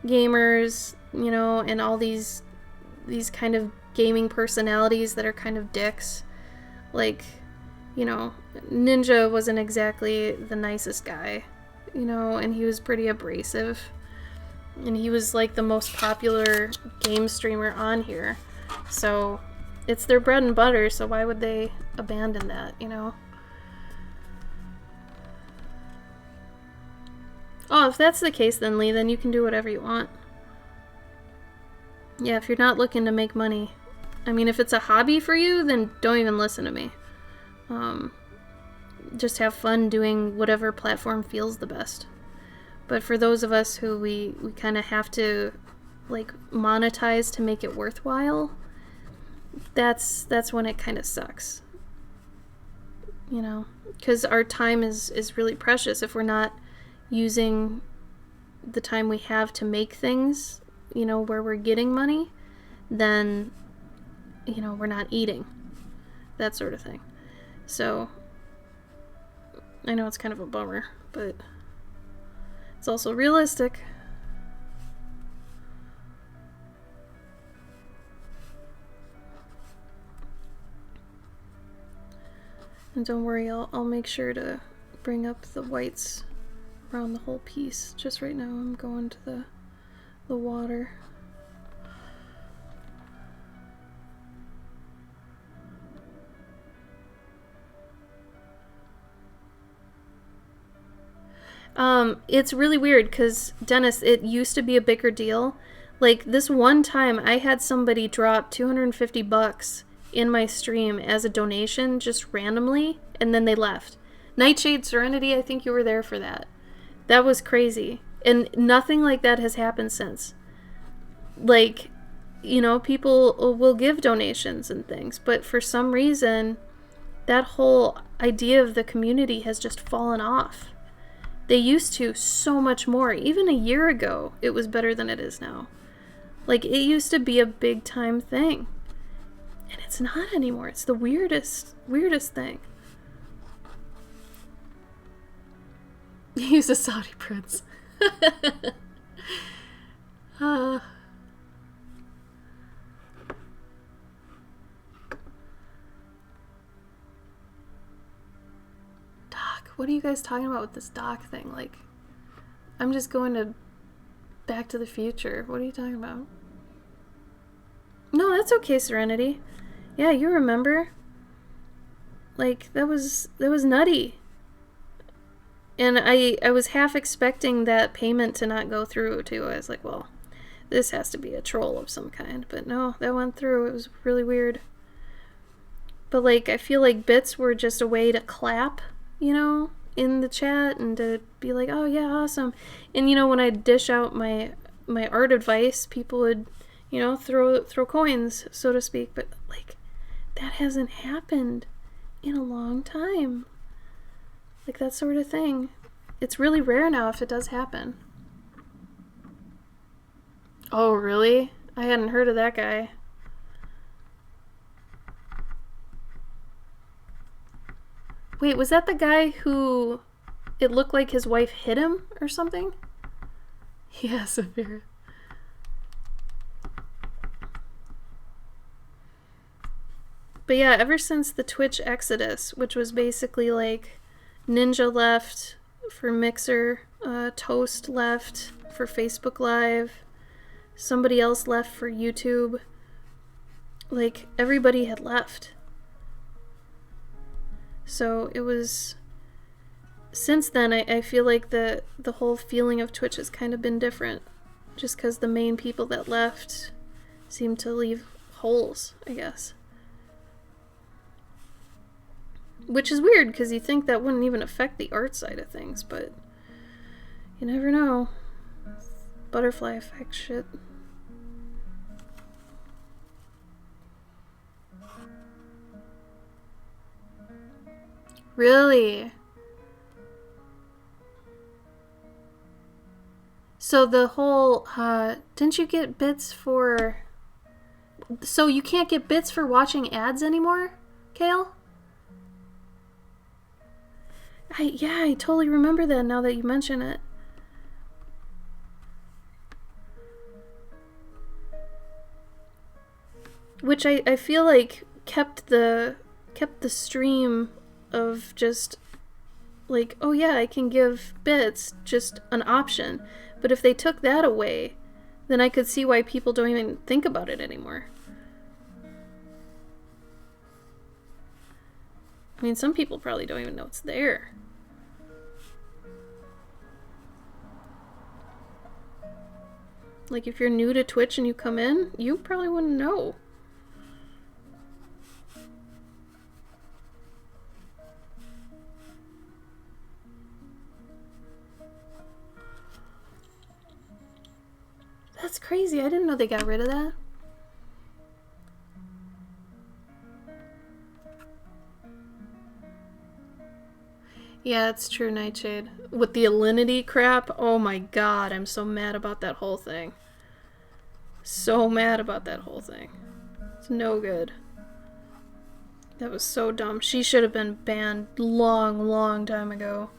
Speaker 1: gamers, and all these kind of gaming personalities that are kind of dicks. Like, Ninja wasn't exactly the nicest guy, and he was pretty abrasive. And he was like the most popular game streamer on here. So it's their bread and butter, so why would they abandon that, Oh, if that's the case then, Lee, then you can do whatever you want. Yeah, if you're not looking to make money. I mean, if it's a hobby for you, then don't even listen to me. Just have fun doing whatever platform feels the best. But for those of us who we kind of have to like monetize to make it worthwhile, that's when it kind of sucks. Because our time is really precious. If we're not using the time we have to make things, where we're getting money, then, we're not eating. that sort of thing. So, I know it's kind of a bummer, but it's also realistic. And don't worry, I'll make sure to bring up the whites around the whole piece. Just right now I'm going to the water. It's really weird because, Dennis, it used to be a bigger deal. Like, this one time I had somebody drop $250 in my stream as a donation just randomly, and then they left. Nightshade Serenity, I think you were there for that. That was crazy. And nothing like that has happened since. Like, you know, people will give donations and things, but for some reason, that whole idea of the community has just fallen off. They used to so much more. Even a year ago, it was better than it is now. Like, it used to be a big time thing. And it's not anymore. It's the weirdest thing. He's a Saudi prince. Doc, what are you guys talking about with this Doc thing? Like, I'm just going to Back to the Future. What are you talking about? No, that's okay, Serenity. Yeah, you remember. Like, that was nutty. And I was half expecting that payment to not go through, too. I was like, well, this has to be a troll of some kind. But no, that went through. It was really weird. But, like, I feel like bits were just a way to clap, you know, in the chat and to be like, oh, yeah, awesome. And, you know, when I dish out my art advice, people would, you know, throw coins, so to speak. But, like, that hasn't happened in a long time. Like, that sort of thing. It's really rare now if it does happen. Oh, really? I hadn't heard of that guy. Wait, was that the guy who it looked like his wife hit him or something? Yeah, severe. But yeah, ever since the Twitch exodus, which was basically like Ninja left for Mixer, Toast left for Facebook Live, somebody else left for YouTube. Like, everybody had left. So it was... Since then, I feel like the whole feeling of Twitch has kind of been different. Just because the main people that left seem to leave holes, I guess. Which is weird, because you think that wouldn't even affect the art side of things, but you never know. Butterfly effect shit. Really? So the whole, didn't you get bits for... So you can't get bits for watching ads anymore, Kale? Yeah, I totally remember that now that you mention it. Which I feel like kept the stream of just like, oh yeah, I can give bits, just an option. But if they took that away, then I could see why people don't even think about it anymore. I mean, some people probably don't even know it's there. Like, if you're new to Twitch and you come in, you probably wouldn't know. That's crazy. I didn't know they got rid of that. Yeah, it's true, Nightshade. With the Alinity crap, oh my god, I'm so mad about that whole thing. So mad about that whole thing. It's no good. That was so dumb. She should have been banned long time ago.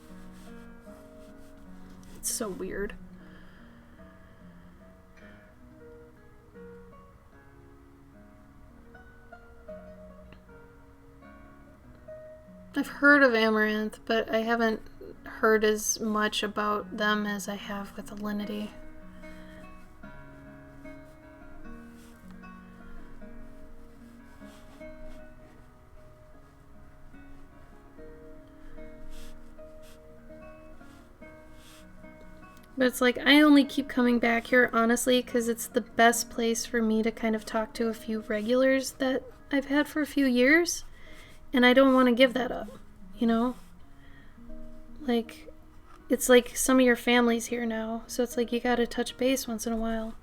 Speaker 1: It's so weird. I've heard of Amaranth, but I haven't heard as much about them as I have with Alinity. But it's like, I only keep coming back here, honestly, because it's the best place for me to kind of talk to a few regulars that I've had for a few years. And I don't want to give that up, you know? Like, it's like some of your family's here now, so it's like you gotta touch base once in a while.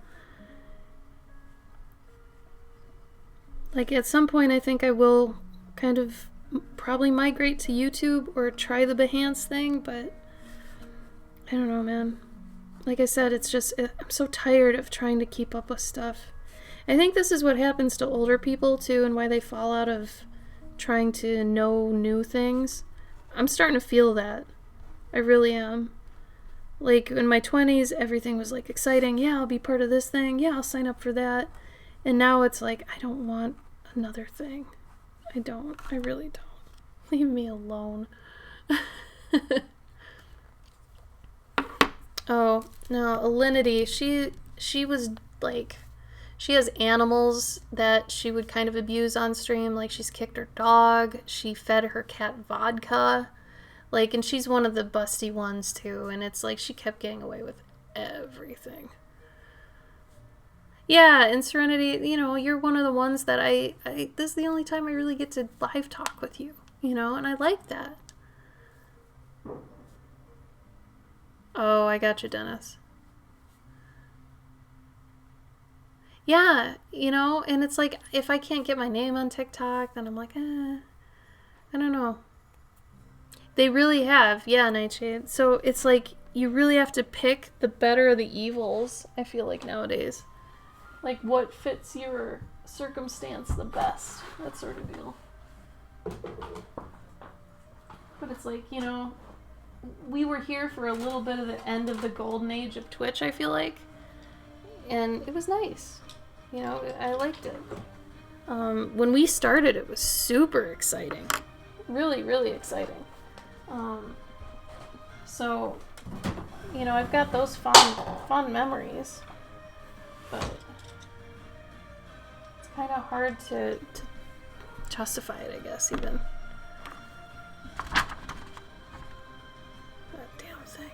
Speaker 1: Like, at some point, I think I will kind of probably migrate to YouTube or try the Behance thing, but I don't know, man. Like I said, it's just, I'm so tired of trying to keep up with stuff. I think this is what happens to older people, too, and why they fall out of trying to know new things. I'm starting to feel that. I really am. Like, in my 20s, everything was, like, exciting. Yeah, I'll be part of this thing. Yeah, I'll sign up for that. And now it's like, I don't want another thing. I don't. I really don't. Leave me alone. Oh, no, Alinity, she was, like, she has animals that she would kind of abuse on stream. Like, she's kicked her dog. She fed her cat vodka. Like, and she's one of the busty ones, too. And it's like she kept getting away with everything. Yeah, and Serenity, you know, you're one of the ones that this is the only time I really get to live talk with you, you know, and I like that. Oh, I got you, Dennis. Yeah, you know, and it's like, if I can't get my name on TikTok, then I'm like, I don't know. They really have, yeah, Nightshade. So it's like, you really have to pick the better of the evils, I feel like, nowadays. Like, what fits your circumstance the best, that sort of deal. But it's like, you know, we were here for a little bit of the end of the golden age of Twitch, I feel like. And it was nice. You know, I liked it. When we started, it was super exciting. Really, really exciting. So, you know, I've got those fond memories. But it's kind of hard to justify it, I guess, even. That damn thing.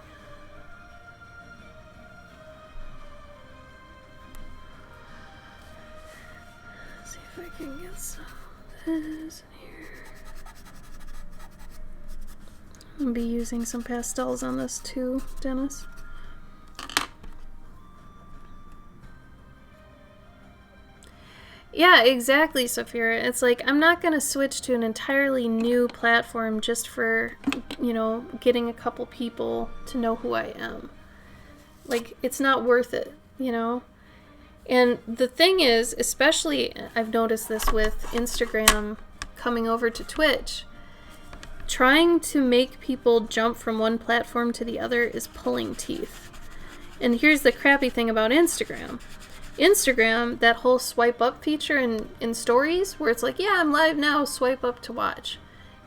Speaker 1: Let's see if I can get some of this in here. I'll be using some pastels on this too, Dennis. Yeah, exactly, Saphira. It's like, I'm not going to switch to an entirely new platform just for, you know, getting a couple people to know who I am. Like, it's not worth it, you know? And the thing is, especially, I've noticed this with Instagram coming over to Twitch, trying to make people jump from one platform to the other is pulling teeth. And here's the crappy thing about Instagram. Instagram, that whole swipe up feature in stories, where it's like, yeah, I'm live now, swipe up to watch.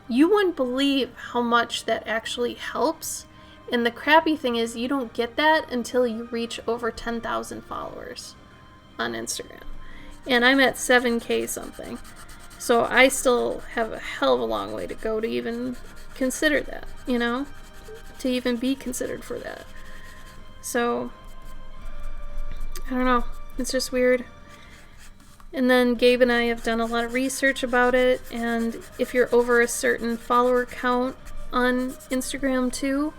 Speaker 1: You wouldn't believe how much that actually helps. And the crappy thing is, you don't get that until you reach over 10,000 followers on Instagram. And I'm at 7K something. So I still have a hell of a long way to go to even consider that, you know? To even be considered for that. So, I don't know. It's just weird. And then Gabe and I have done a lot of research about it, and if you're over a certain follower count on Instagram too,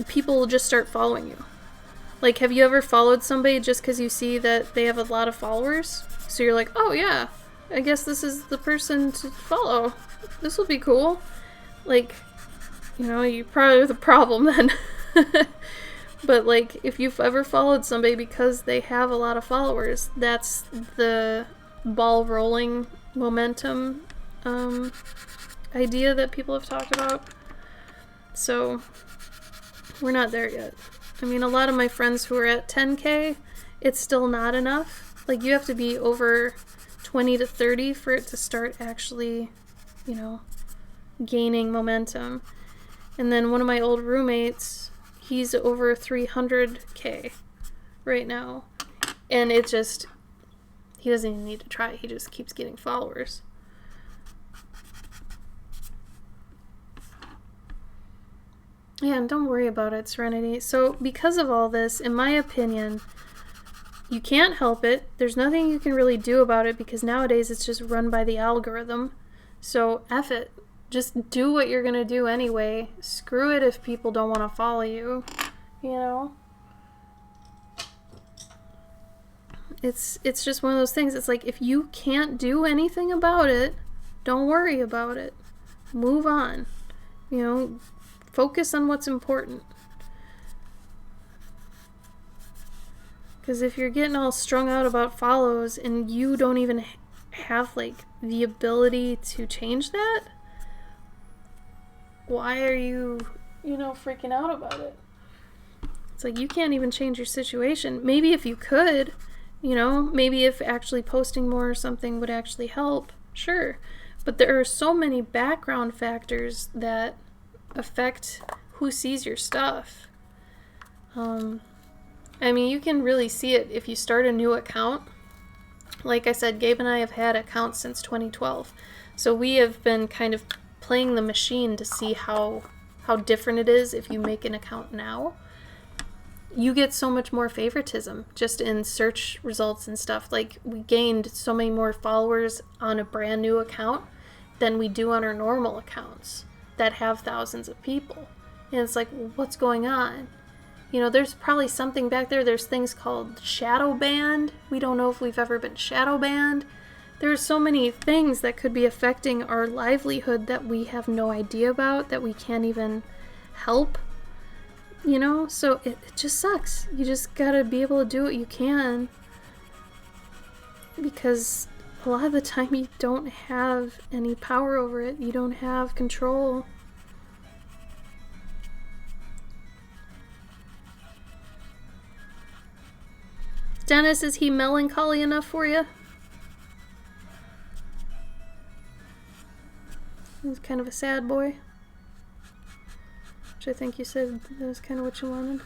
Speaker 1: people will just start following you. Like, have you ever followed somebody just because you see that they have a lot of followers? So you're like, oh yeah, I guess this is the person to follow. This will be cool. Like, you know, you probably have a problem then. But, like, if you've ever followed somebody because they have a lot of followers, that's the ball rolling momentum idea that people have talked about. So we're not there yet. I mean, a lot of my friends who are at 10K, it's still not enough. Like, you have to be over 20 to 30 for it to start actually, you know, gaining momentum. And then one of my old roommates, he's over 300K right now. And it just, he doesn't even need to try. He just keeps getting followers. Yeah, and don't worry about it, Serenity. So because of all this, in my opinion, you can't help it. There's nothing you can really do about it because nowadays it's just run by the algorithm. So F it. Just do what you're going to do anyway. Screw it if people don't want to follow you. You know? It's just one of those things. It's like, if you can't do anything about it, don't worry about it. Move on. You know, focus on what's important. Because if you're getting all strung out about follows and you don't even have, like, the ability to change that, why are you, you know, freaking out about it? It's like, you can't even change your situation. Maybe if you could, you know, maybe if actually posting more or something would actually help, sure. But there are so many background factors that affect who sees your stuff. I mean, you can really see it if you start a new account. Like I said, Gabe and I have had accounts since 2012. So we have been kind of playing the machine to see how different it is if you make an account now. You get so much more favoritism just in search results and stuff. Like, we gained so many more followers on a brand new account than we do on our normal accounts that have thousands of people. And it's like, well, what's going on? You know, there's probably something back there. There's things called shadow banned. We don't know if we've ever been shadow banned. There's so many things that could be affecting our livelihood that we have no idea about, that we can't even help. You know, so it just sucks. You just gotta be able to do what you can. Because a lot of the time you don't have any power over it. You don't have control. Dennis, is he melancholy enough for you? He's kind of a sad boy. Which I think you said that was kind of what you wanted.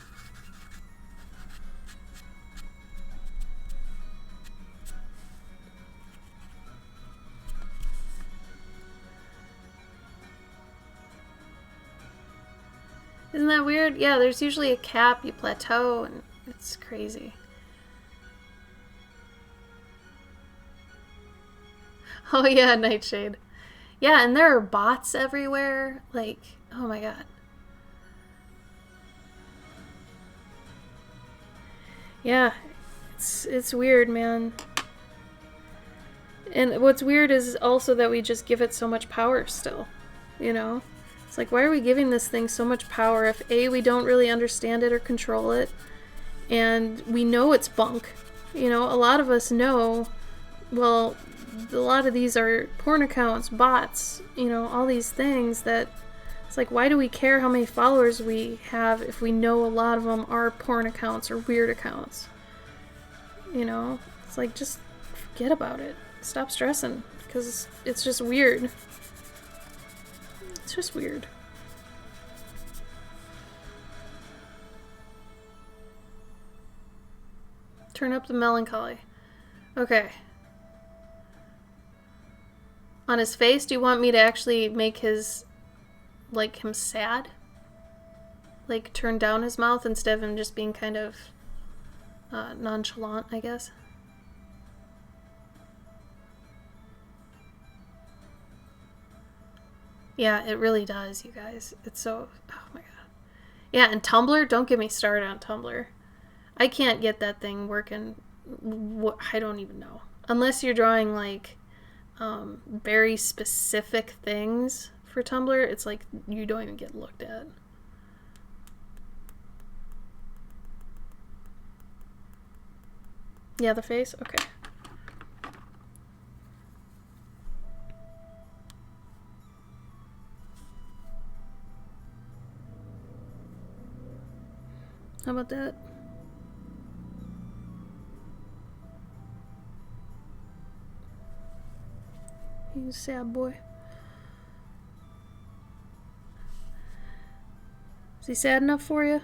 Speaker 1: Isn't that weird? Yeah, there's usually a cap, you plateau, and it's crazy. Oh yeah, Nightshade. Yeah, and there are bots everywhere. Like, oh my god. Yeah, it's weird, man. And what's weird is also that we just give it so much power still, you know? It's like, why are we giving this thing so much power if A, we don't really understand it or control it, and we know it's bunk. You know, a lot of us know, well, a lot of these are porn accounts, bots, you know, all these things that, it's like, why do we care how many followers we have if we know a lot of them are porn accounts or weird accounts? You know, it's like, just forget about it. Stop stressing, because it's just weird. It's just weird. Turn up the melancholy. Okay. On his face, do you want me to actually make his, like, him sad? Like, turn down his mouth instead of him just being kind of nonchalant, I guess? Yeah, it really does, you guys. It's so... oh my god. Yeah, and Tumblr? Don't get me started on Tumblr. I can't get that thing working. I don't even know. Unless you're drawing, like, very specific things for Tumblr, it's like you don't even get looked at. Yeah, the face? Okay. How about that? You sad boy. Is he sad enough for you?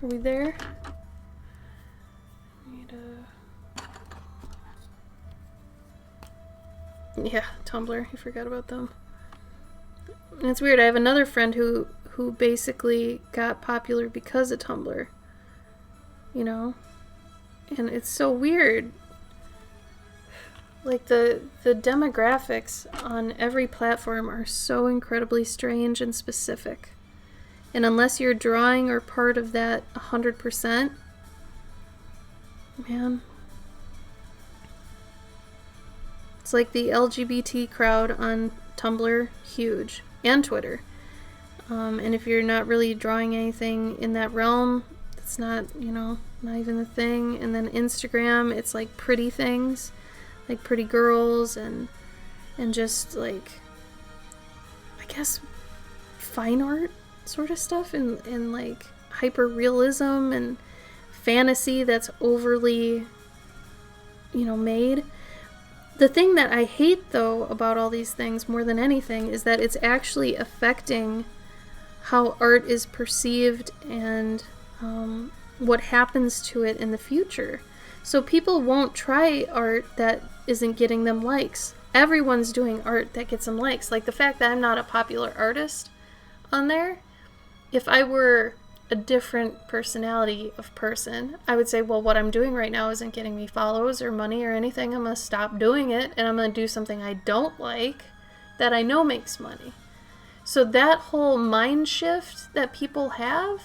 Speaker 1: Are we there? Yeah, Tumblr. I forgot about them. And it's weird. I have another friend who basically got popular because of Tumblr. You know? And it's so weird. Like, the demographics on every platform are so incredibly strange and specific. And unless you're drawing or part of that 100%, man. It's like the LGBT crowd on Tumblr, huge. And Twitter. And if you're not really drawing anything in that realm, it's not, you know, not even a thing. And then Instagram, it's like pretty things. Like pretty girls and just like, I guess, fine art sort of stuff and like hyper realism and fantasy that's overly, you know, made. The thing that I hate though about all these things more than anything is that it's actually affecting how art is perceived and what happens to it in the future. So people won't try art that isn't getting them likes. Everyone's doing art that gets them likes. Like the fact that I'm not a popular artist on there, if I were a different personality of person, I would say, well, what I'm doing right now isn't getting me follows or money or anything. I'm going to stop doing it and I'm going to do something I don't like that I know makes money. So that whole mind shift that people have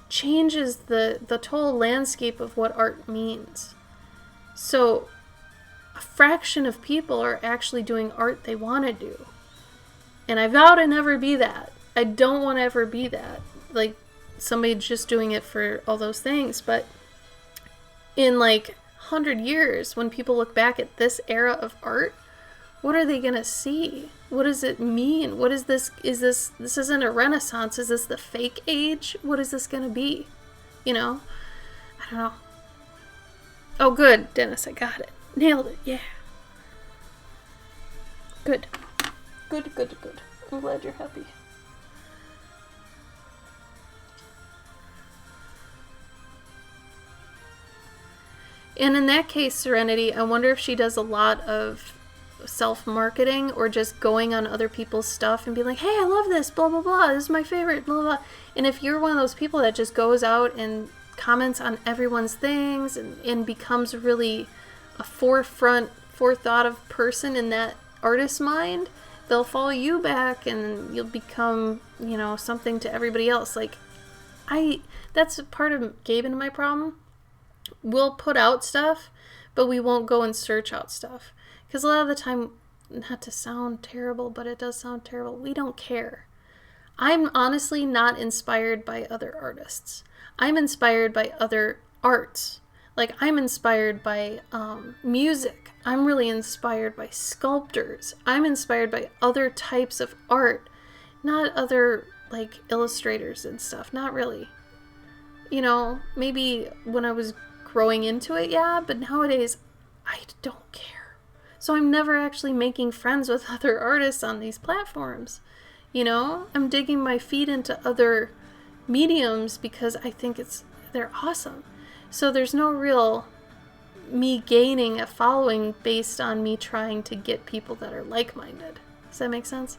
Speaker 1: changes the total landscape of what art means. So a fraction of people are actually doing art they want to do. And I vow to never be that. I don't want to ever be that. Like somebody just doing it for all those things. But in like 100 years, when people look back at this era of art, what are they going to see? What does it mean? What is this? This isn't a Renaissance. Is this the fake age? What is this going to be? You know? I don't know. Oh, good, Dennis. I got it. Nailed it. Yeah. Good. Good. I'm glad you're happy. And in that case, Serenity, I wonder if she does a lot of self-marketing or just going on other people's stuff and be like, hey, I love this, blah, blah, blah, this is my favorite, blah, blah. And if you're one of those people that just goes out and comments on everyone's things and becomes really a forethought of person in that artist's mind, they'll follow you back and you'll become, you know, something to everybody else. Like, that's part of Gabe and my problem. We'll put out stuff, but we won't go and search out stuff. Because a lot of the time, not to sound terrible, but it does sound terrible, we don't care. I'm honestly not inspired by other artists. I'm inspired by other arts. Like, I'm inspired by music. I'm really inspired by sculptors. I'm inspired by other types of art, not other, like, illustrators and stuff. Not really. You know, maybe when I was growing into it, yeah, but nowadays, I don't care. So I'm never actually making friends with other artists on these platforms. You know, I'm digging my feet into other mediums because I think they're awesome. So there's no real me gaining a following based on me trying to get people that are like-minded. Does that make sense?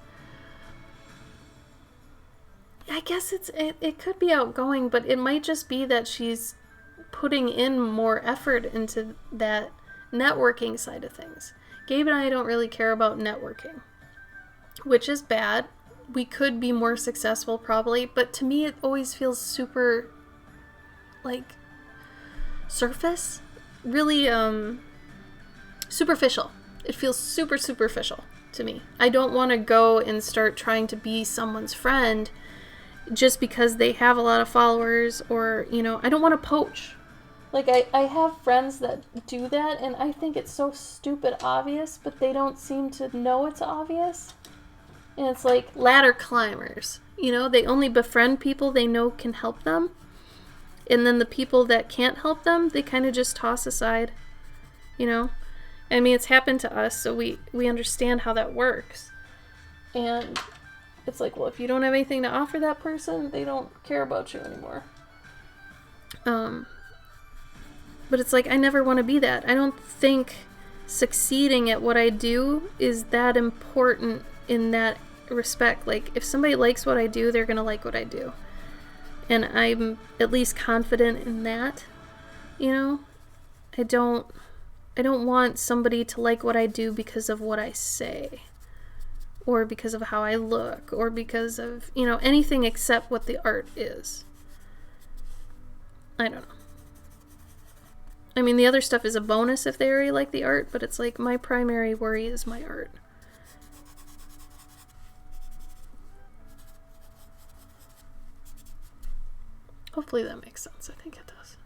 Speaker 1: I guess it could be outgoing, but it might just be that she's putting in more effort into that networking side of things. Gabe and I don't really care about networking, which is bad. We could be more successful probably, but to me it always feels super, like, surface, really superficial. It feels super superficial to me. I don't want to go and start trying to be someone's friend just because they have a lot of followers, or, you know, I don't want to poach. Like, I have friends that do that, and I think it's so stupid obvious, but they don't seem to know it's obvious. And it's like ladder climbers. You know, they only befriend people they know can help them. And then the people that can't help them, they kind of just toss aside, you know? I mean, it's happened to us, so we understand how that works. And it's like, well, if you don't have anything to offer that person, they don't care about you anymore. But it's like, I never want to be that. I don't think succeeding at what I do is that important in that respect. Like, if somebody likes what I do, they're going to like what I do. And I'm at least confident in that, you know? I don't want somebody to like what I do because of what I say. Or because of how I look. Or because of, you know, anything except what the art is. I don't know. I mean, the other stuff is a bonus if they already like the art, but it's like, my primary worry is my art. Hopefully that makes sense. I think it does.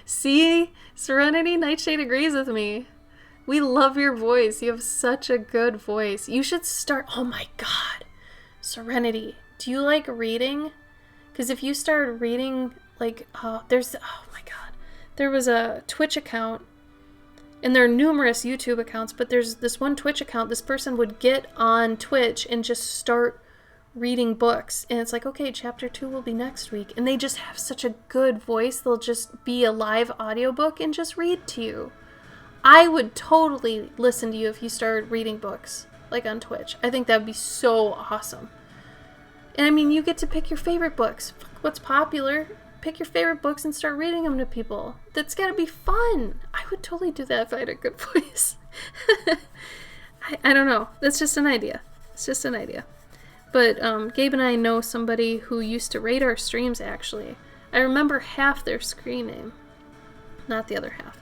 Speaker 1: See? Serenity Nightshade agrees with me. We love your voice. You have such a good voice. You should start... Oh my god. Serenity. Do you like reading? Because if you start reading, like... there's... Oh my god. There was a Twitch account. And there are numerous YouTube accounts. But there's this one Twitch account. This person would get on Twitch and just start reading books. And it's like, okay, chapter 2 will be next week. And they just have such a good voice. They'll just be a live audiobook and just read to you. I would totally listen to you if you started reading books, like on Twitch. I think that would be so awesome. And I mean, you get to pick your favorite books. Fuck what's popular. Pick your favorite books and start reading them to people. That's gotta be fun. I would totally do that if I had a good voice. I don't know. That's just an idea. It's just an idea. But Gabe and I know somebody who used to rate our streams, actually. I remember half their screen name. Not the other half.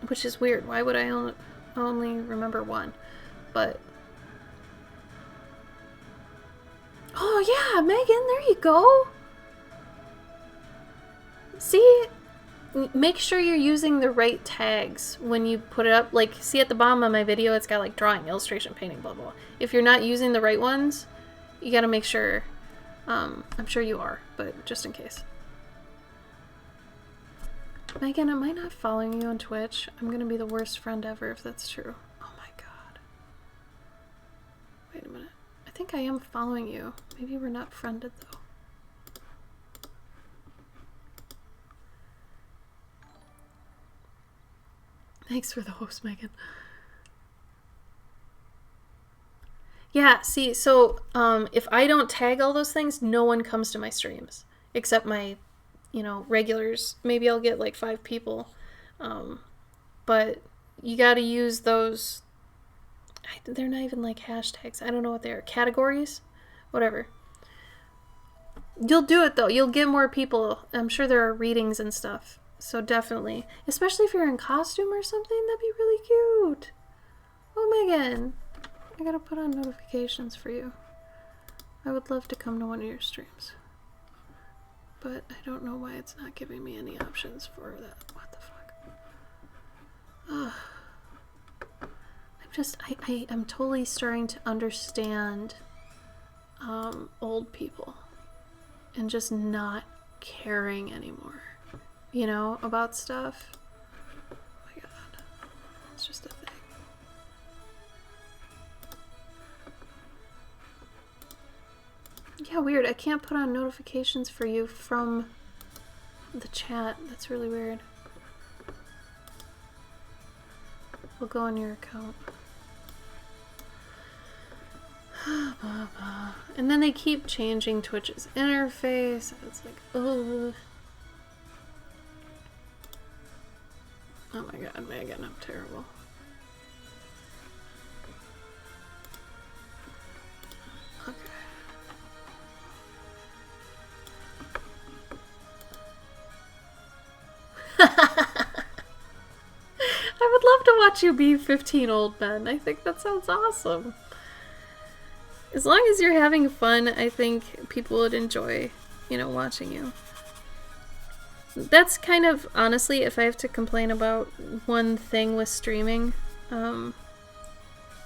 Speaker 1: Which is weird. Why would I only remember one? But... Oh yeah, Megan, there you go! See? Make sure you're using the right tags when you put it up. Like, see at the bottom of my video, it's got like drawing, illustration, painting, blah, blah. If you're not using the right ones, you gotta make sure. I'm sure you are, but just in case. Megan, am I not following you on Twitch? I'm gonna be the worst friend ever if that's true. Oh my god. Wait a minute. I think I am following you. Maybe we're not friended though. Thanks for the host, Megan. Yeah, see, so if I don't tag all those things, no one comes to my streams. Except my, you know, regulars. Maybe I'll get like 5 people. But you gotta use those... They're not even like hashtags. I don't know what they are. Categories? Whatever. You'll do it though. You'll get more people. I'm sure there are readings and stuff. So definitely. Especially if you're in costume or something, that'd be really cute. Oh, Megan. I gotta put on notifications for you. I would love to come to one of your streams. But I don't know why it's not giving me any options for that. What the fuck? Ugh. I'm totally starting to understand old people. And just not caring anymore. You know, about stuff. Oh my god. It's just a thing. Yeah, weird. I can't put on notifications for you from the chat. That's really weird. We'll go on your account. And then they keep changing Twitch's interface. It's like, ugh. Oh my god, Megan, I'm terrible. Okay. I would love to watch you be 15 old men. I think that sounds awesome. As long as you're having fun, I think people would enjoy, you know, watching you. That's kind of, honestly, if I have to complain about one thing with streaming,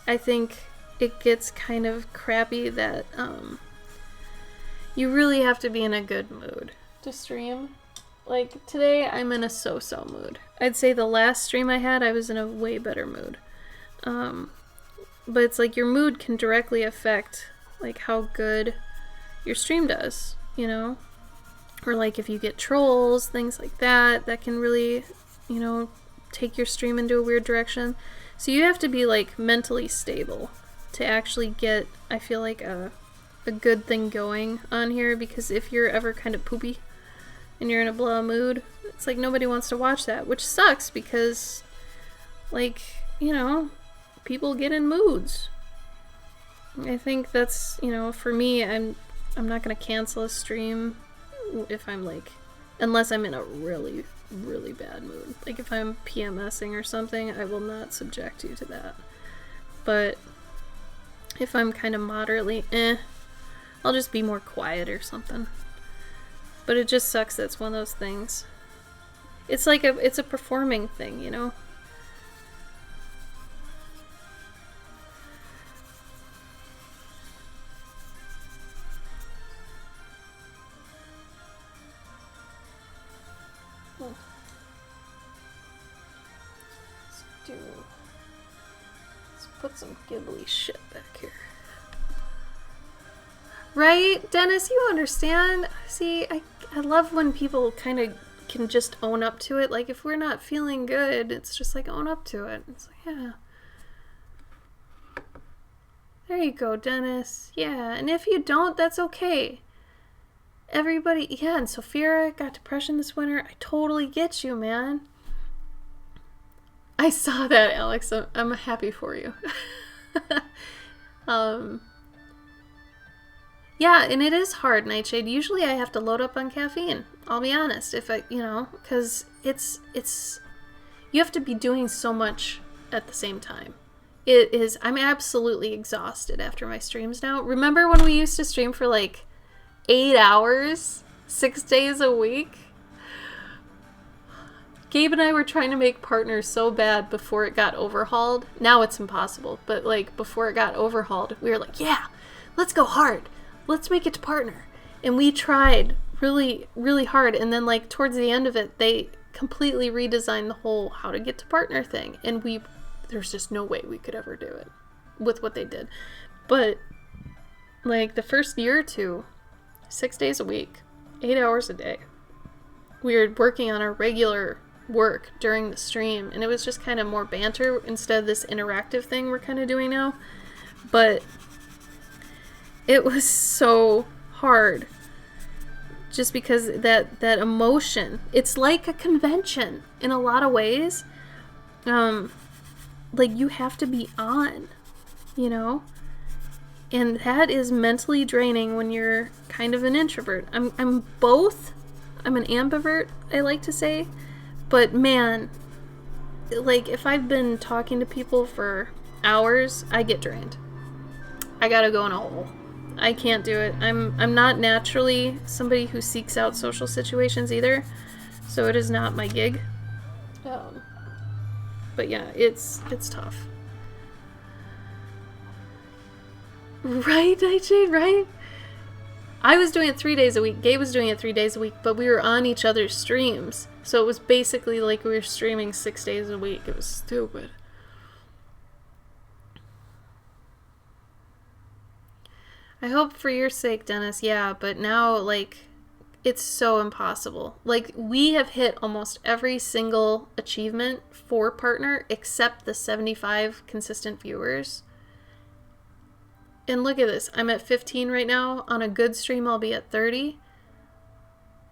Speaker 1: I think it gets kind of crappy that you really have to be in a good mood to stream. Like, today I'm in a so-so mood. I'd say the last stream I had, I was in a way better mood. But it's like your mood can directly affect like how good your stream does, you know? Or like if you get trolls, things like that, that can really, you know, take your stream into a weird direction. So you have to be like mentally stable to actually get, I feel like, a good thing going on here, because if you're ever kind of poopy and you're in a blah mood, it's like nobody wants to watch that, which sucks because, like, you know, people get in moods. I think that's, you know, for me, I'm not gonna cancel a stream if I'm like, unless I'm in a really, really bad mood. Like if I'm PMSing or something, I will not subject you to that. But if I'm kind of moderately I'll just be more quiet or something. But it just sucks. That's one of those things. It's like it's a performing thing, you know? Let's put some gibbly shit back here. Right, Dennis? You understand? See, I love when people kind of can just own up to it. Like, if we're not feeling good, it's just like, own up to it. It's like, yeah. There you go, Dennis. Yeah, and if you don't, that's okay. Everybody, yeah, and Sophia got depression this winter. I totally get you, man. I saw that, Alex. I'm happy for you. Yeah, and it is hard, Nightshade. Usually I have to load up on caffeine. I'll be honest. If I, you know, because it's, you have to be doing so much at the same time. It is, I'm absolutely exhausted after my streams now. Remember when we used to stream for like 8 hours, 6 days a week? Gabe and I were trying to make Partners so bad before it got overhauled. Now it's impossible, but like before it got overhauled, we were like, yeah, let's go hard. Let's make it to Partner. And we tried really, really hard. And then like towards the end of it, they completely redesigned the whole how to get to Partner thing. And there's just no way we could ever do it with what they did. But like the first year or two, 6 days a week, 8 hours a day, we were working on our regular work during the stream, and it was just kind of more banter instead of this interactive thing we're kind of doing now. But it was so hard just because that emotion, it's like a convention in a lot of ways. Like you have to be on, you know, and that is mentally draining when you're kind of an introvert. I'm both. I'm an ambivert, I like to say. But man, like if I've been talking to people for hours, I get drained. I gotta go in a hole. I can't do it. I'm not naturally somebody who seeks out social situations either, so it is not my gig. But yeah, it's tough. Right, Nightshade, right? I was doing it 3 days a week. Gabe was doing it 3 days a week, but we were on each other's streams. So it was basically like we were streaming 6 days a week. It was stupid. I hope for your sake, Dennis, yeah, but now, like, it's so impossible. Like, we have hit almost every single achievement for Partner except the 75 consistent viewers. And look at this. I'm at 15 right now. On a good stream, I'll be at 30.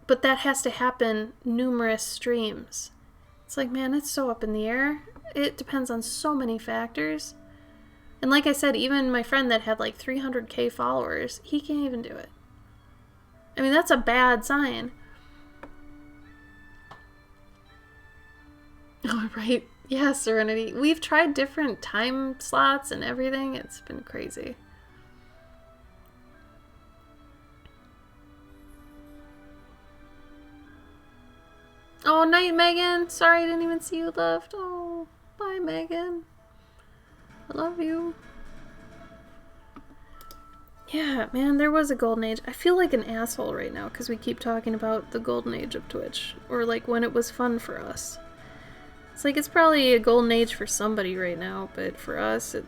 Speaker 1: But that has to happen numerous streams. It's like, man, it's so up in the air. It depends on so many factors. And like I said, even my friend that had like 300k followers, he can't even do it. I mean, that's a bad sign. Oh, right. Yeah, Serenity. We've tried different time slots and everything. It's been crazy. Oh, night, Megan. Sorry, I didn't even see you left. Oh, bye, Megan. I love you. Yeah, man, there was a golden age. I feel like an asshole right now because we keep talking about the golden age of Twitch. Or like when it was fun for us. It's like it's probably a golden age for somebody right now, but for us it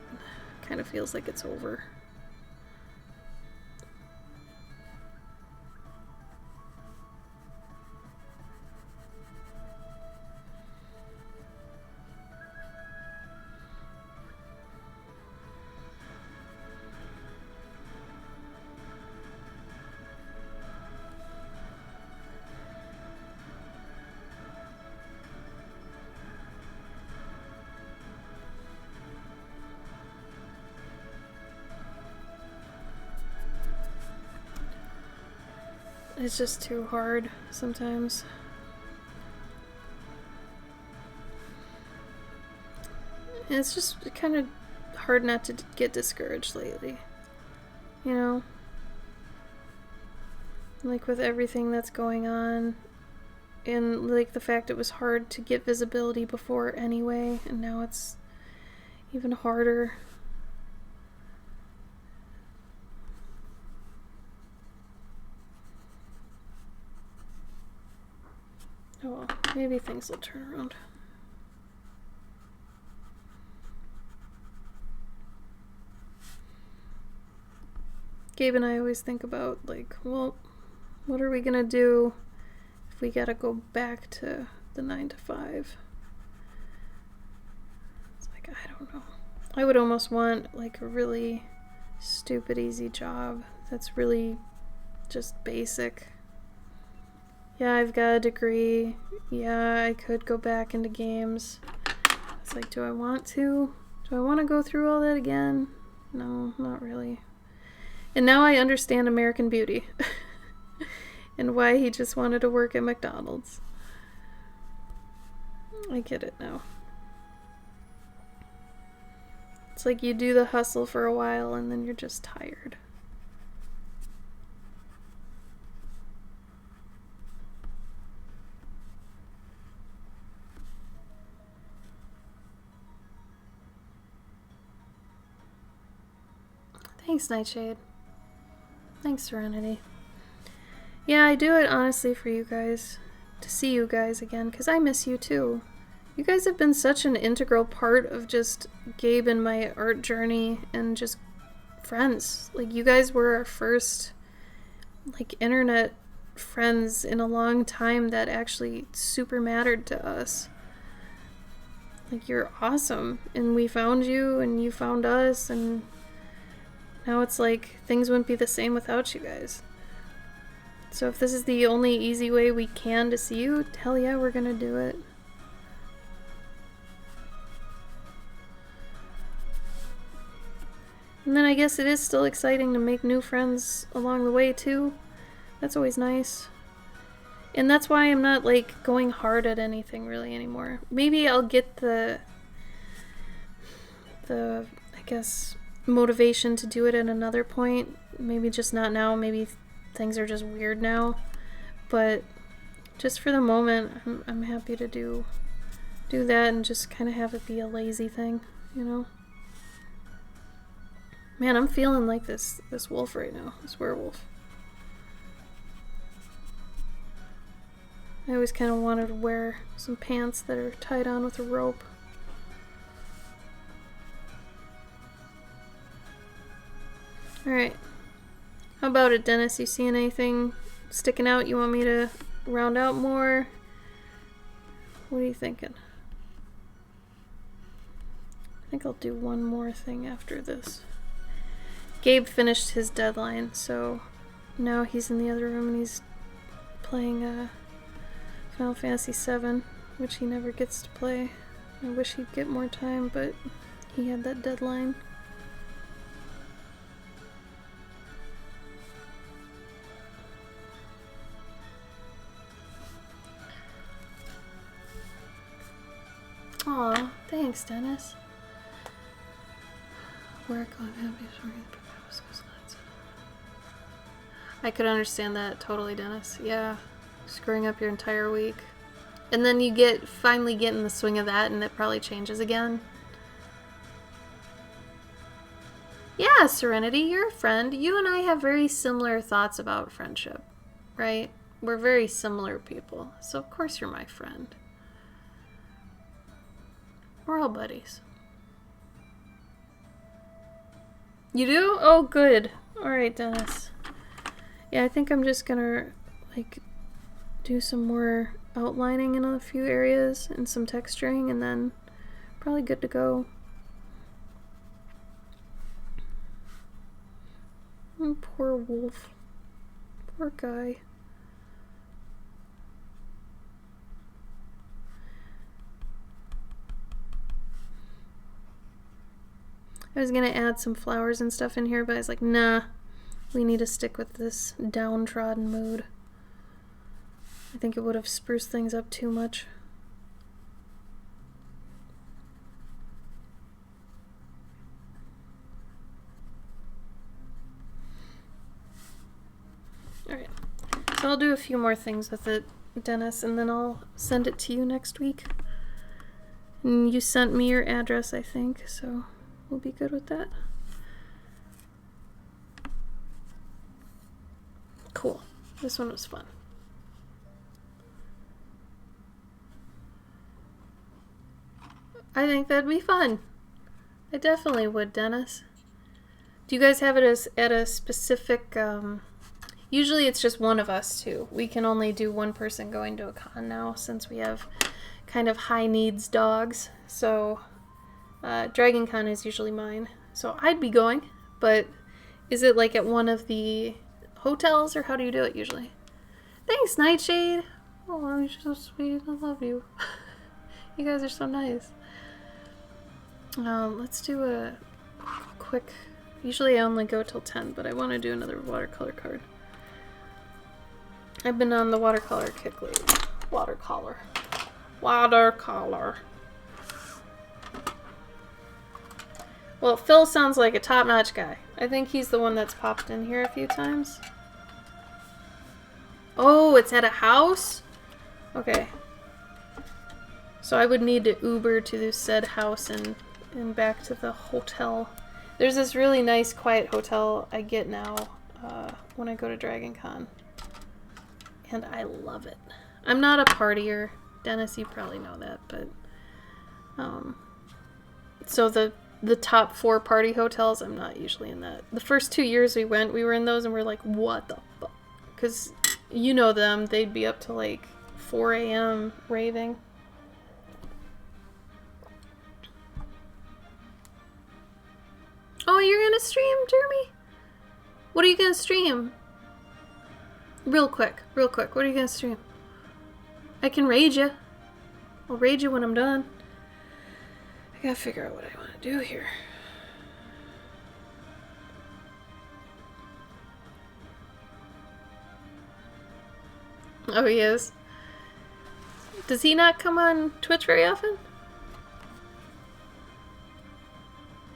Speaker 1: kind of feels like it's over. It's just too hard sometimes. And it's just kind of hard not to get discouraged lately. You know? Like with everything that's going on. And like the fact it was hard to get visibility before anyway. And now it's even harder. Oh well, maybe things will turn around. Gabe and I always think about, like, well, what are we gonna do if we gotta go back to the 9 to 5? It's like, I don't know. I would almost want, like, a really stupid, easy job that's really just basic. Yeah, I've got a degree. Yeah, I could go back into games. It's like, do I want to? Do I want to go through all that again? No, not really. And now I understand American Beauty. And why he just wanted to work at McDonald's. I get it now. It's like you do the hustle for a while and then you're just tired. Thanks, Nightshade. Thanks, Serenity. Yeah, I do it honestly for you guys. To see you guys again, because I miss you too. You guys have been such an integral part of just Gabe and my art journey and just friends. Like, you guys were our first, like, internet friends in a long time that actually super mattered to us. Like, you're awesome. And we found you and you found us, and now it's like things wouldn't be the same without you guys. So if this is the only easy way we can to see you, hell yeah, we're gonna do it. And then I guess it is still exciting to make new friends along the way too. That's always nice. And that's why I'm not like going hard at anything really anymore. Maybe I'll get the I guess motivation to do it at another point. Maybe just not now. Maybe things are just weird now. But just for the moment, I'm happy to do that and just kind of have it be a lazy thing, you know? Man, I'm feeling like this wolf right now, this werewolf. I always kind of wanted to wear some pants that are tied on with a rope. Alright. How about it, Dennis? You seeing anything sticking out you want me to round out more? What are you thinking? I think I'll do one more thing after this. Gabe finished his deadline, so now he's in the other room and he's playing Final Fantasy VII, which he never gets to play. I wish he'd get more time, but he had that deadline. Aw, thanks, Dennis. Work on happy. I could understand that totally, Dennis. Yeah, screwing up your entire week. And then you finally get in the swing of that and it probably changes again. Yeah, Serenity, you're a friend. You and I have very similar thoughts about friendship, right? We're very similar people, so of course you're my friend. We're all buddies. You do? Oh, good. Alright, Dennis. Yeah, I think I'm just gonna, like, do some more outlining in a few areas and some texturing, and then probably good to go. Oh, poor wolf. Poor guy. I was gonna add some flowers and stuff in here, but I was like, nah, we need to stick with this downtrodden mood. I think it would have spruced things up too much. Alright, so I'll do a few more things with it, Dennis, and then I'll send it to you next week. And you sent me your address, I think, so we'll be good with that. Cool. This one was fun. I think that'd be fun. I definitely would, Dennis. Do you guys have it as at a specific, usually it's just one of us two. We can only do one person going to a con now since we have kind of high needs dogs. So Dragon Con is usually mine. So I'd be going, but is it like at one of the hotels or how do you do it usually? Thanks, Nightshade. Oh, you're so sweet. I love you. You guys are so nice. Let's do a quick... Usually I only go till 10, but I want to do another watercolor card. I've been on the watercolor kick lately. Watercolor. Watercolor. Well, Phil sounds like a top-notch guy. I think he's the one that's popped in here a few times. Oh, it's at a house? Okay. So I would need to Uber to the said house and back to the hotel. There's this really nice, quiet hotel I get now when I go to Dragon Con. And I love it. I'm not a partier. Dennis, you probably know that, but... so the top 4 party hotels, I'm not usually in that. The first 2 years we went, we were in those and we're like, what the fuck? Because you know them, they'd be up to like 4 a.m. raving. Oh, you're gonna stream, Jeremy? What are you gonna stream? Real quick, what are you gonna stream? I can raid you. I'll raid you when I'm done. I gotta figure out what I want to do here. Oh, he is. Does he not come on Twitch very often?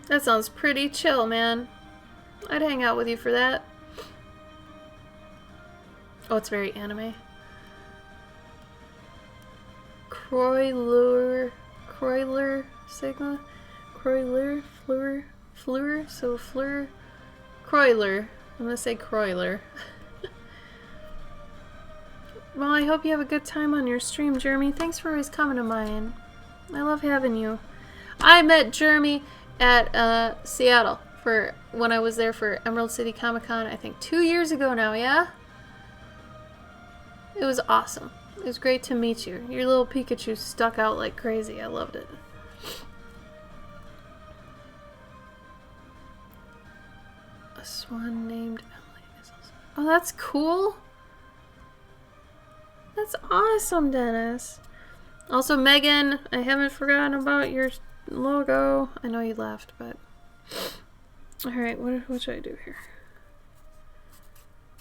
Speaker 1: That sounds pretty chill, man. I'd hang out with you for that. Oh, it's very anime. Croiler Sigma? Croiler? Fleur? So Fleur? Croiler. I'm gonna say Croiler. Well, I hope you have a good time on your stream, Jeremy. Thanks for always coming to mine. I love having you. I met Jeremy at Seattle for when I was there for Emerald City Comic Con, I think 2 years ago now, yeah? It was awesome. It was great to meet you. Your little Pikachu stuck out like crazy. I loved it. A swan named Emily. Oh, that's cool. That's awesome, Dennis. Also, Megan, I haven't forgotten about your logo. I know you left, but... Alright, what should I do here?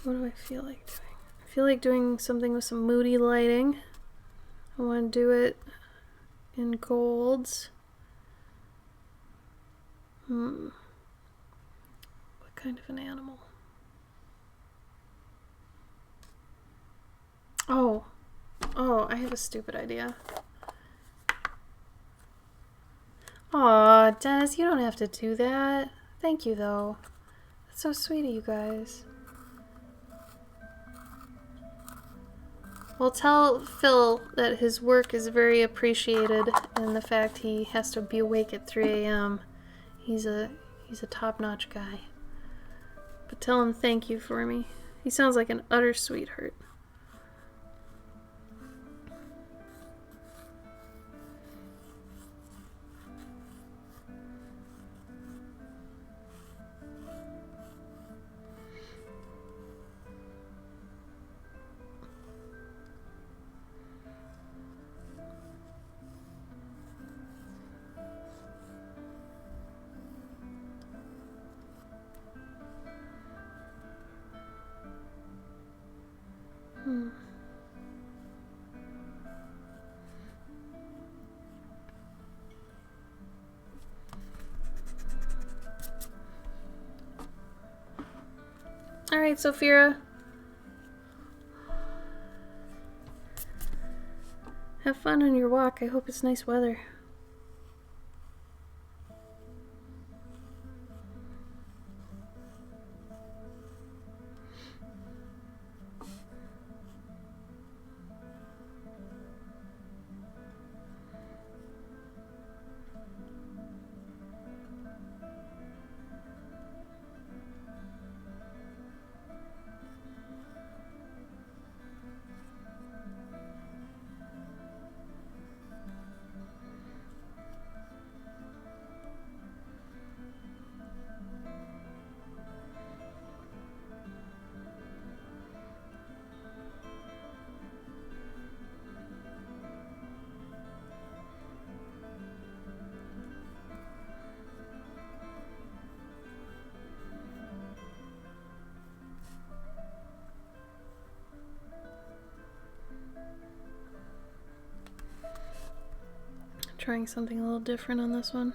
Speaker 1: What do I feel like doing? I feel like doing something with some moody lighting. I want to do it in golds. What kind of an animal? Oh, I have a stupid idea. Aw, Dennis, you don't have to do that. Thank you, though. That's so sweet of you guys. Well, tell Phil that his work is very appreciated and the fact he has to be awake at 3 a.m. He's a top-notch guy. But tell him thank you for me. He sounds like an utter sweetheart. Alright, Sophia. Have fun on your walk. I hope it's nice weather. Trying something a little different on this one.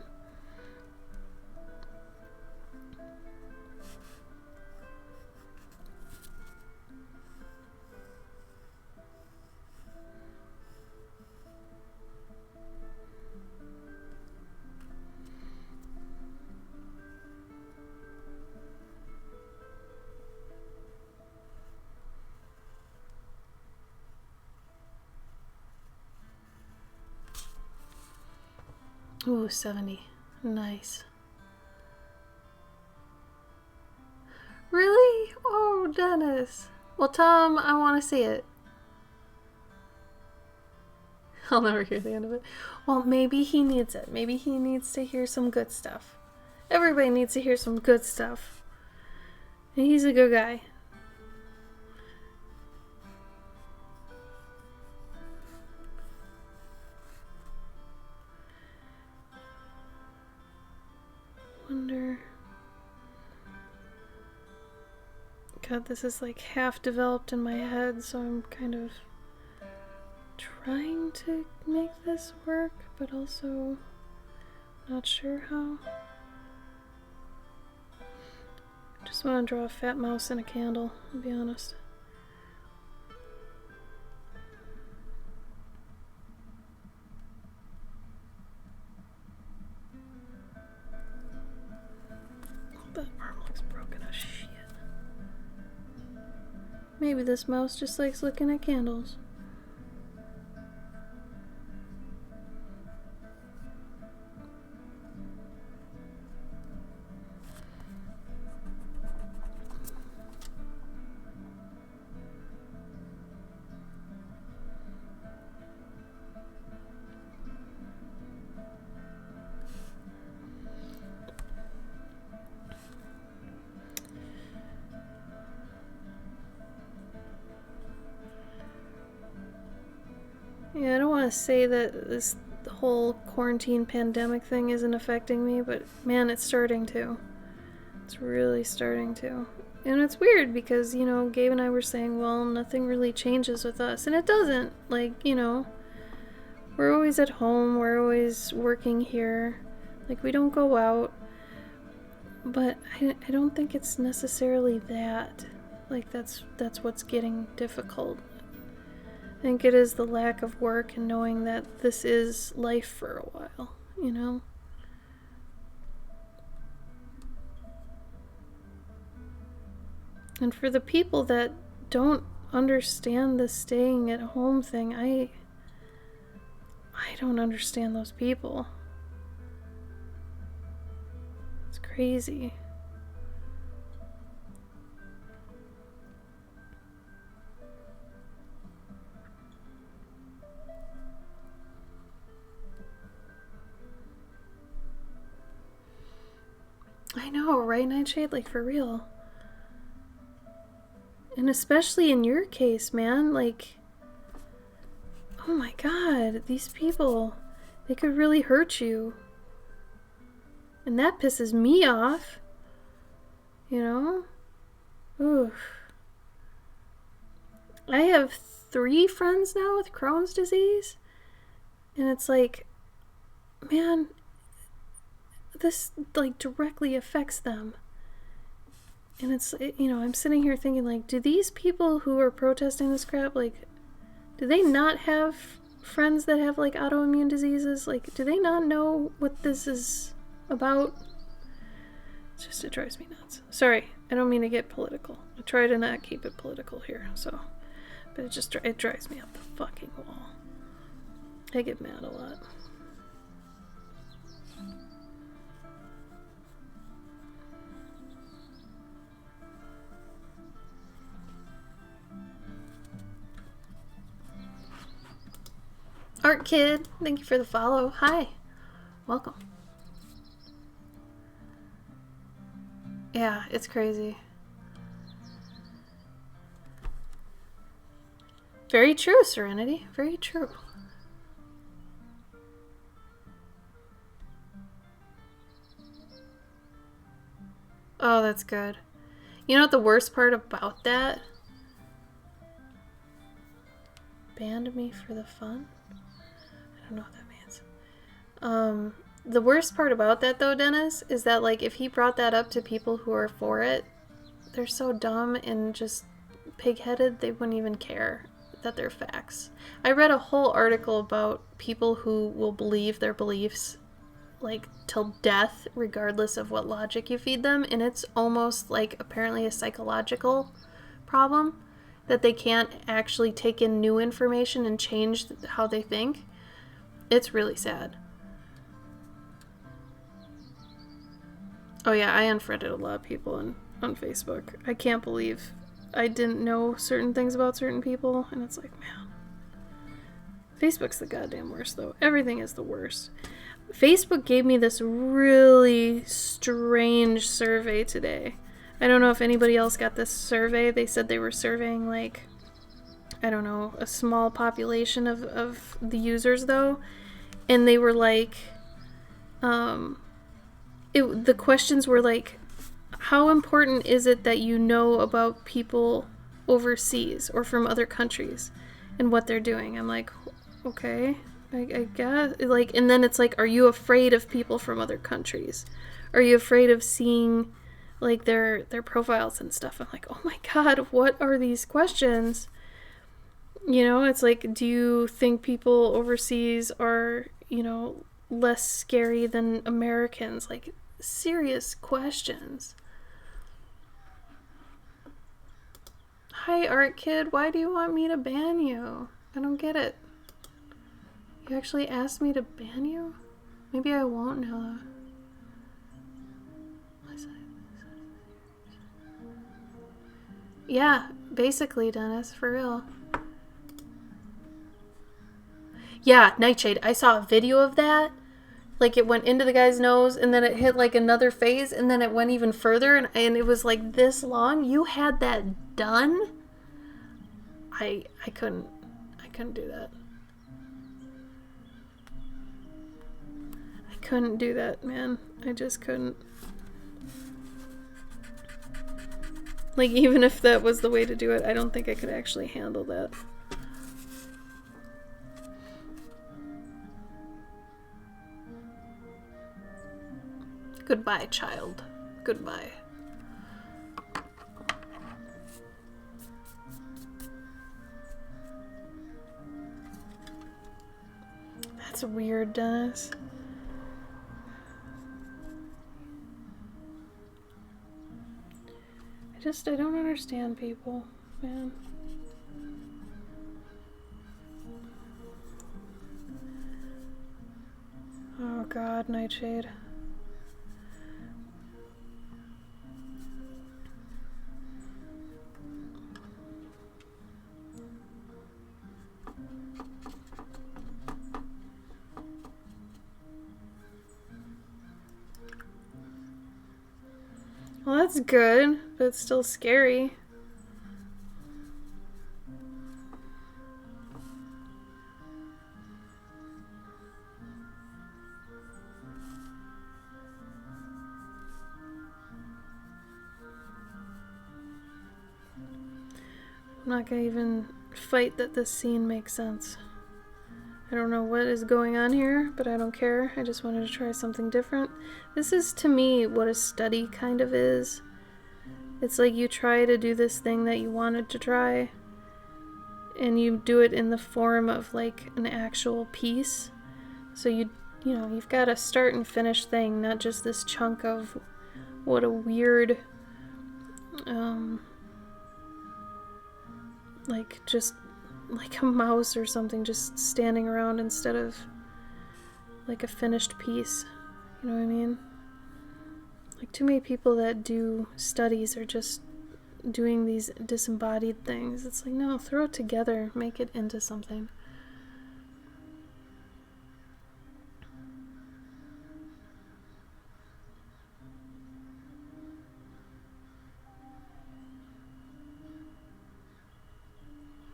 Speaker 1: Ooh, 70. Nice. Really? Oh, Dennis. Well, Tom, I want to see it. I'll never hear the end of it. Well, maybe he needs it. Maybe he needs to hear some good stuff. Everybody needs to hear some good stuff. And he's a good guy. Wonder. God, this is like half developed in my head, so I'm kind of trying to make this work, but also not sure how. Just want to draw a fat mouse and a candle, I'll be honest. That arm looks broken as shit. Maybe this mouse just likes looking at candles. Yeah, I don't want to say that this whole quarantine pandemic thing isn't affecting me, but man, it's starting to. It's really starting to. And it's weird because, you know, Gabe and I were saying, well, nothing really changes with us. And it doesn't. Like, you know, we're always at home. We're always working here. Like, we don't go out. But I don't think it's necessarily that. Like, that's what's getting difficult. I think it is the lack of work and knowing that this is life for a while, you know? And for the people that don't understand the staying at home thing, I don't understand those people. It's crazy. I know, right, Nightshade? Like, for real. And especially in your case, man, like, oh my god, these people, they could really hurt you. And that pisses me off. You know? Oof. I have 3 friends now with Crohn's disease. And it's like, man, this, like, directly affects them. And it's, you know, I'm sitting here thinking, like, do these people who are protesting this crap, like, do they not have friends that have, like, autoimmune diseases? Like, do they not know what this is about? It's just, it drives me nuts. Sorry, I don't mean to get political. I try to not keep it political here, so. But it just, it drives me up the fucking wall. I get mad a lot. Art Kid, thank you for the follow. Hi. Welcome. Yeah, it's crazy. Very true, Serenity. Very true. Oh, that's good. You know what the worst part about that? Banned me for the fun? I don't know what that means. The worst part about that, though, Dennis, is that, like, if he brought that up to people who are for it, they're so dumb and just pig-headed, they wouldn't even care that they're facts. I read a whole article about people who will believe their beliefs, like, till death, regardless of what logic you feed them, and it's almost, like, apparently a psychological problem, that they can't actually take in new information and change how they think. It's really sad. Oh yeah, I unfriended a lot of people on Facebook. I can't believe I didn't know certain things about certain people, and it's like, man. Facebook's the goddamn worst, though. Everything is the worst. Facebook gave me this really strange survey today. I don't know if anybody else got this survey. They said they were surveying, like, I don't know, a small population of the users, though. And they were like, the questions were like, how important is it that you know about people overseas or from other countries and what they're doing? I'm like, okay, I guess. Like, and then it's like, are you afraid of people from other countries? Are you afraid of seeing, like, their profiles and stuff? I'm like, oh my god, what are these questions? You know, it's like, do you think people overseas are, you know, less scary than Americans? Like, serious questions. Hi, Art Kid. Why do you want me to ban you? I don't get it. You actually asked me to ban you? Maybe I won't now. Yeah, basically, Dennis, for real. Yeah, Nightshade. I saw a video of that. Like, it went into the guy's nose, and then it hit, like, another phase, and then it went even further, and it was, like, this long. You had that done? I couldn't do that. I couldn't do that, man. I just couldn't. Like, even if that was the way to do it, I don't think I could actually handle that. Goodbye, child. Goodbye. That's weird, Dennis. I don't understand people, man. Oh God, Nightshade. Well, that's good, but it's still scary. I'm not gonna even fight that this scene makes sense. I don't know what is going on here, but I don't care. I just wanted to try something different. This is, to me, what a study kind of is. It's like you try to do this thing that you wanted to try, and you do it in the form of like an actual piece. So you know, you've got a start and finish thing, not just this chunk of what a weird, like just like a mouse or something just standing around instead of like a finished piece. You know what I mean? Like, too many people that do studies are just doing these disembodied things. It's like, no, throw it together, make it into something.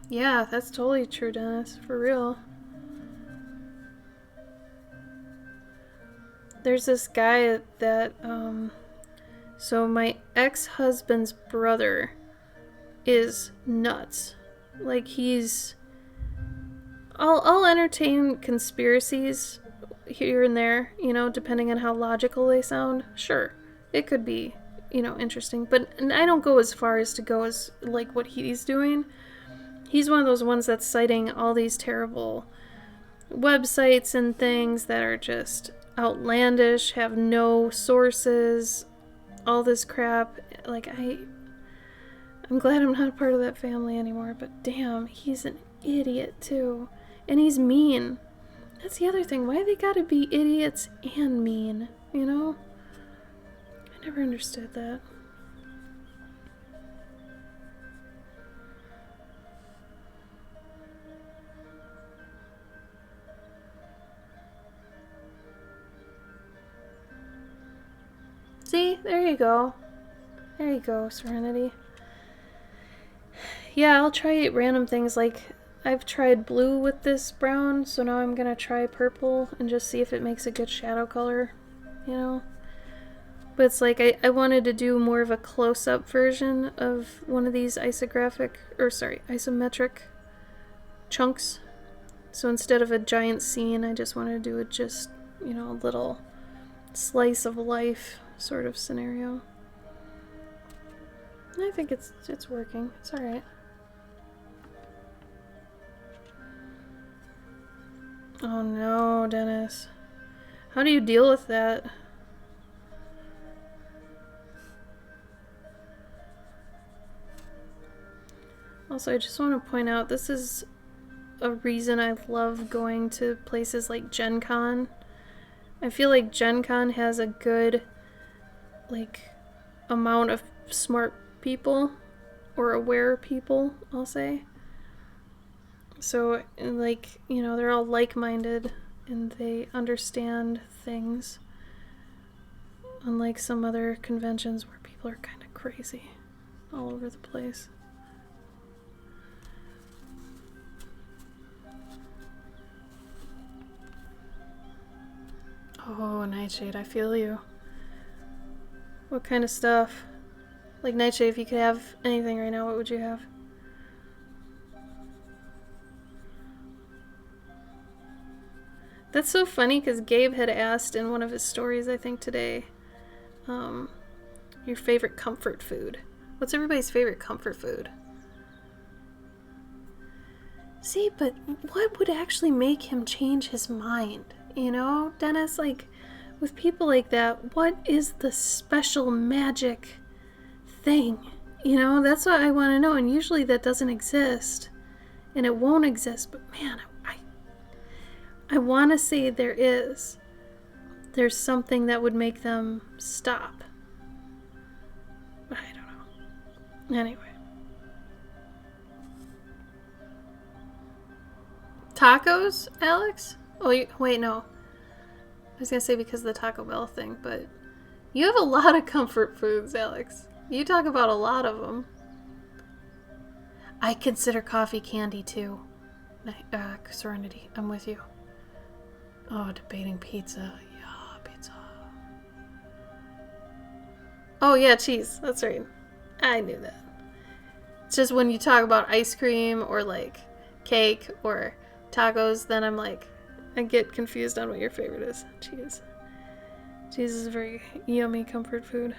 Speaker 1: Yeah, that's totally true, Dennis. For real. There's this guy that, so my ex-husband's brother is nuts. Like, I'll entertain conspiracies here and there, you know, depending on how logical they sound. Sure, it could be, you know, interesting. But I don't go as far as to go as, like, what he's doing. He's one of those ones that's citing all these terrible websites and things that are just outlandish, have no sources, all this crap. Like, I'm glad I'm not a part of that family anymore, but damn, he's an idiot too. And he's mean. That's the other thing. Why they gotta be idiots and mean, you know? I never understood that. See? There you go. There you go, Serenity. Yeah, I'll try random things, like I've tried blue with this brown, so now I'm gonna try purple and just see if it makes a good shadow color, you know? But it's like I wanted to do more of a close-up version of one of these isometric chunks. So instead of a giant scene, I just wanted to do it just, you know, a little slice of life sort of scenario. And I think it's working. It's alright. Oh no, Dennis. How do you deal with that? Also, I just want to point out, this is a reason I love going to places like Gen Con. I feel like Gen Con has a good, like, amount of smart people, or aware people, I'll say. So, like, you know, they're all like-minded, and they understand things. Unlike some other conventions where people are kind of crazy all over the place. Oh, Nightshade, I feel you. What kind of stuff? Like, Nightshade, if you could have anything right now, what would you have? That's so funny, because Gabe had asked in one of his stories, I think today, your favorite comfort food. What's everybody's favorite comfort food? See, but what would actually make him change his mind? You know, Dennis, like, with people like that, what is the special magic thing? You know, that's what I want to know, and usually that doesn't exist, and it won't exist, but man, I want to say there is. There's something that would make them stop. But I don't know. Anyway. Tacos, Alex? Oh, wait, no. I was going to say because of the Taco Bell thing, but you have a lot of comfort foods, Alex. You talk about a lot of them. I consider coffee candy, too. Serenity, I'm with you. Oh, debating pizza. Yeah, pizza. Oh, yeah, cheese. That's right. I knew that. It's just when you talk about ice cream or, like, cake or tacos, then I'm like, I get confused on what your favorite is. Cheese. Cheese is a very yummy comfort food.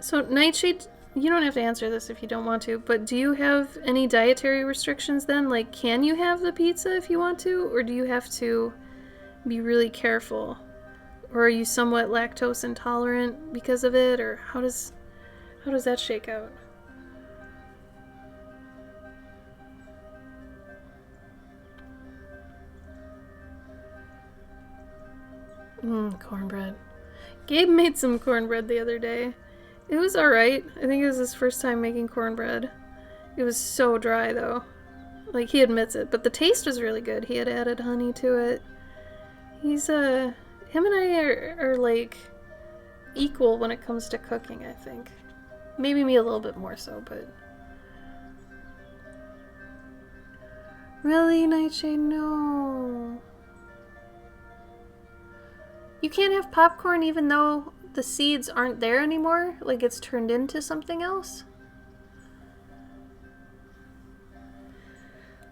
Speaker 1: So, Nightshade, you don't have to answer this if you don't want to, but do you have any dietary restrictions then? Like, can you have the pizza if you want to, or do you have to be really careful? Or are you somewhat lactose intolerant because of it, or how does that shake out? Cornbread. Gabe made some cornbread the other day. It was alright. I think it was his first time making cornbread. It was so dry, though. Like, he admits it. But the taste was really good. He had added honey to it. Him and I are like, equal when it comes to cooking, I think. Maybe me a little bit more so, but... Really, Nightshade? No. You can't have popcorn even though the seeds aren't there anymore? Like it's turned into something else?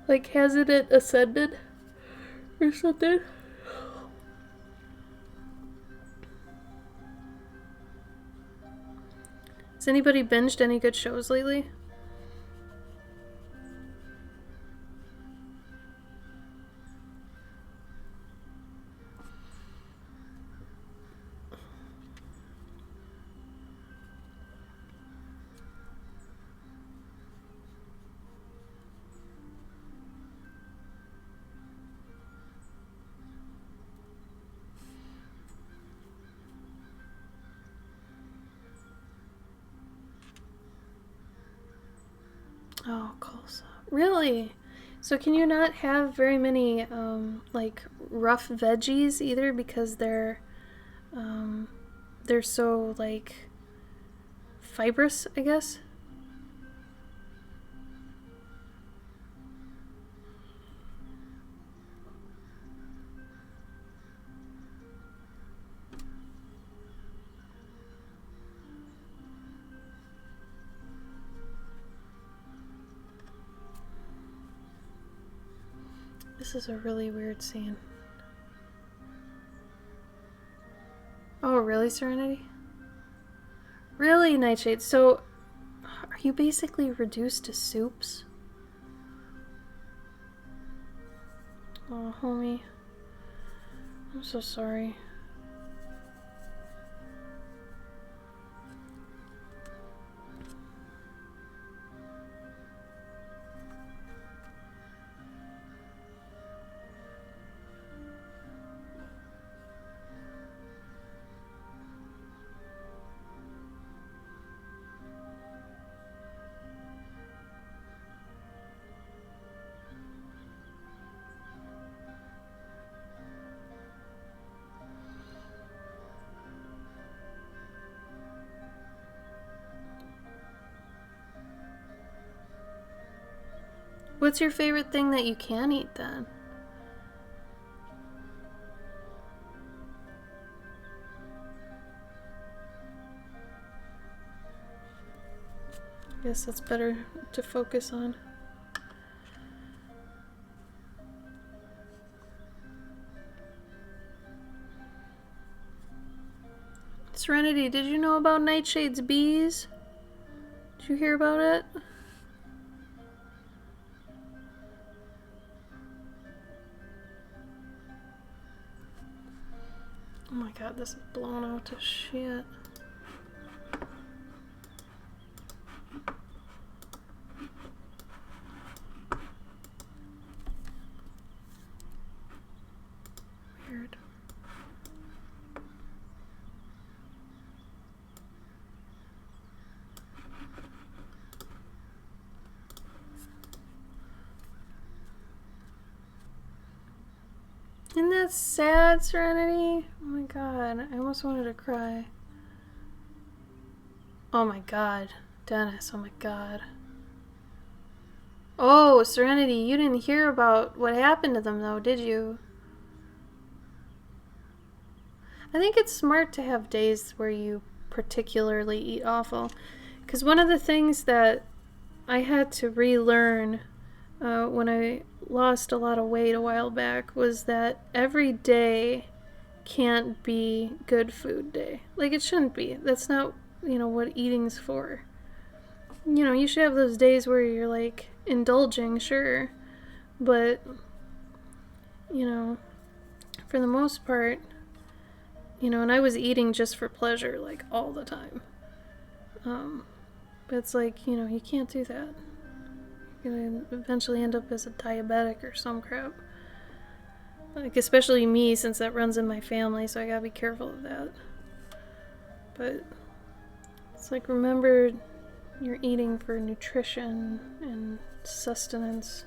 Speaker 1: Like hasn't it ascended? Or something? Has anybody binged any good shows lately? Oh, coleslaw. Really? So can you not have very many like rough veggies either because they're so like fibrous, I guess? This is a really weird scene. Oh, really, Serenity? Really, Nightshade? So, are you basically reduced to soups? Oh, homie. I'm so sorry. What's your favorite thing that you can eat then? I guess that's better to focus on. Serenity, did you know about Nightshade's bees? Did you hear about it? Oh my god, this is blown out to shit. Isn't that sad, Serenity? Oh my god, I almost wanted to cry. Oh my god, Dennis, oh my god. Oh, Serenity, you didn't hear about what happened to them though, did you? I think it's smart to have days where you particularly eat awful. Because one of the things that I had to relearn when I lost a lot of weight a while back was that every day can't be good food day. Like, it shouldn't be. That's not, what eating's for. You should have those days where you're, like, indulging, sure. But, for the most part, and I was eating just for pleasure, like, all the time. But it's like, you can't do that. You're gonna eventually end up as a diabetic or some crap. Like, especially me, since that runs in my family, so I gotta be careful of that. But it's like, remember, you're eating for nutrition and sustenance.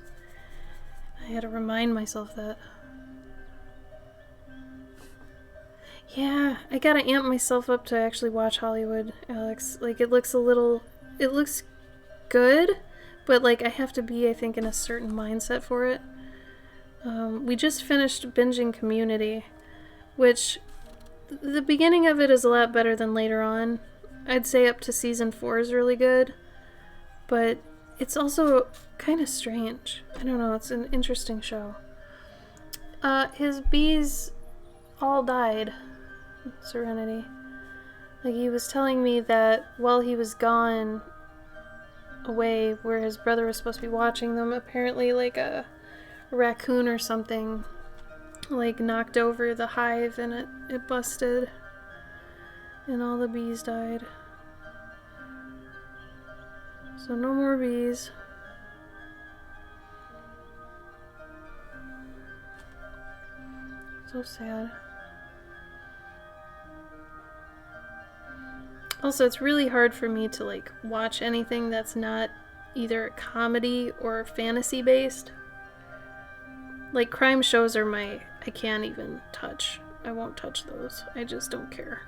Speaker 1: I had to remind myself that. Yeah, I gotta amp myself up to actually watch Hollywood, Alex. Like, it looks good, but, like, I have to be, I think, in a certain mindset for it. We just finished binging Community, which the beginning of it is a lot better than later on. I'd say up to season 4 is really good, but it's also kind of strange. I don't know, it's an interesting show. His bees all died, Serenity. Like, he was telling me that while he was gone away, where his brother was supposed to be watching them, apparently, like, a raccoon or something, like, knocked over the hive and it busted and all the bees died. So no more bees. So sad. Also, it's really hard for me to, like, watch anything that's not either comedy or fantasy based. Like, crime shows are I can't even touch. I won't touch those. I just don't care.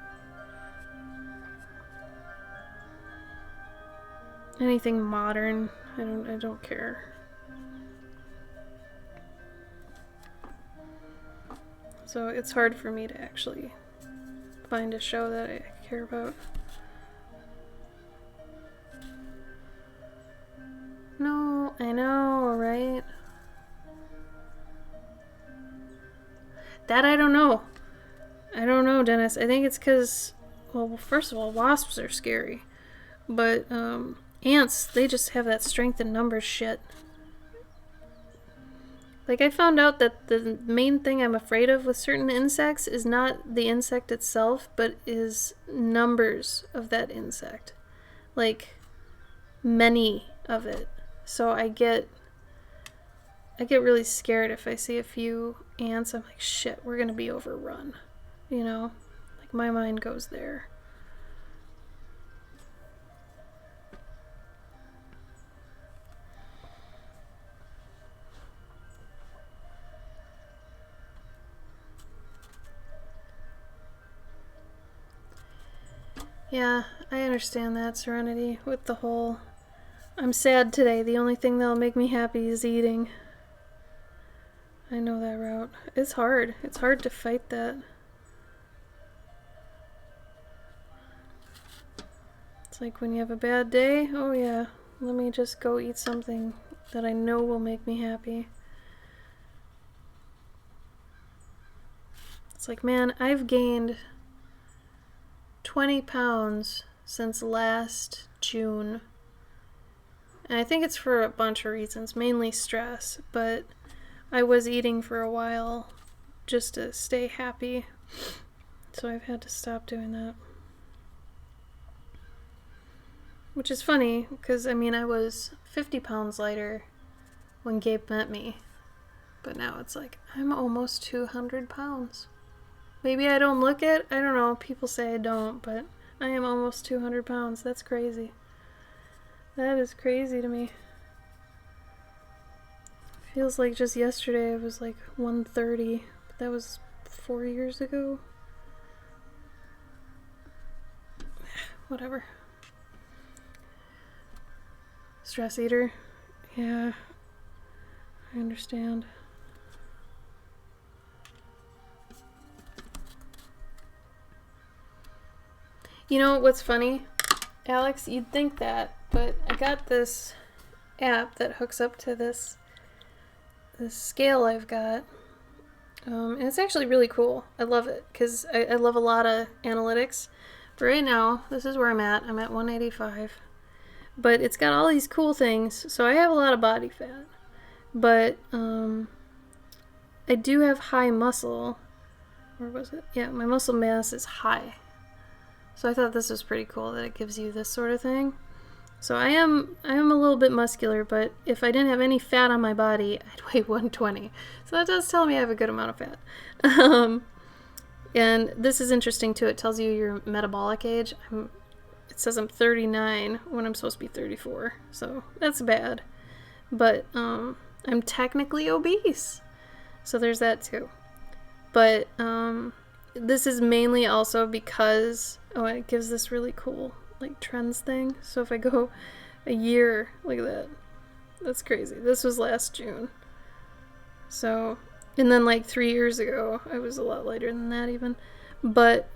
Speaker 1: Anything modern, I don't care. So it's hard for me to actually find a show that I care about. No, I know, right? That I don't know. I don't know, Dennis. I think it's because, well, first of all, wasps are scary. But, ants, they just have that strength in numbers shit. Like, I found out that the main thing I'm afraid of with certain insects is not the insect itself, but is numbers of that insect. Like, many of it. So I get really scared if I see a few ants. I'm like, shit, we're gonna be overrun. Like, my mind goes there. Yeah, I understand that, Serenity, with the whole, I'm sad today, the only thing that'll make me happy is eating. I know that route. It's hard. It's hard to fight that. It's like when you have a bad day, oh yeah, let me just go eat something that I know will make me happy. It's like, man, I've gained 20 pounds since last June. And I think it's for a bunch of reasons, mainly stress, but I was eating for a while just to stay happy. So I've had to stop doing that. Which is funny, because, I mean, I was 50 pounds lighter when Gabe met me. But now it's like, I'm almost 200 pounds. Maybe I don't look it. I don't know. People say I don't, but I am almost 200 pounds. That's crazy. That is crazy to me. Feels like just yesterday I was like 130, That was 4 years ago. Whatever. Stress eater. Yeah. I understand. You know what's funny, Alex? You'd think that, but I got this app that hooks up to this scale I've got. And it's actually really cool. I love it because I love a lot of analytics. But right now, this is where I'm at. I'm at 185. But it's got all these cool things. So I have a lot of body fat. But I do have high muscle. Where was it? Yeah, my muscle mass is high. So I thought this was pretty cool that it gives you this sort of thing. So I am a little bit muscular, but if I didn't have any fat on my body, I'd weigh 120. So that does tell me I have a good amount of fat. And this is interesting too. It tells you your metabolic age. It says I'm 39 when I'm supposed to be 34. So that's bad. But I'm technically obese. So there's that too. But this is mainly also because, it gives this really cool like trends thing. So if I go a year, look at that. That's crazy. This was last June. So, and then like 3 years ago, I was a lot lighter than that even. But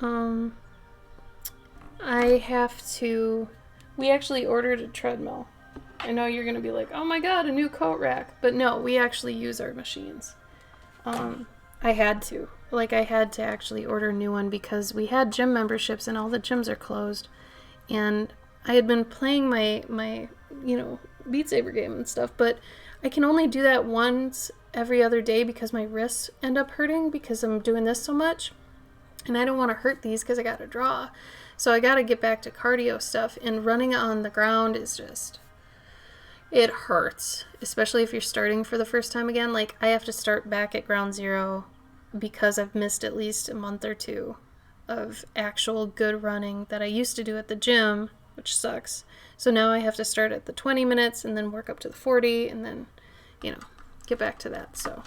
Speaker 1: we actually ordered a treadmill. I know you're going to be like, oh my god, a new coat rack. But no, we actually use our machines. I had to actually order a new one because we had gym memberships and all the gyms are closed. And I had been playing my Beat Saber game and stuff, but I can only do that once every other day because my wrists end up hurting because I'm doing this so much. And I don't want to hurt these because I got to draw. So I got to get back to cardio stuff, and running on the ground is just, it hurts, especially if you're starting for the first time again. Like, I have to start back at ground zero because I've missed at least a month or two of actual good running that I used to do at the gym, which sucks. So now I have to start at the 20 minutes and then work up to the 40 and then, get back to that. So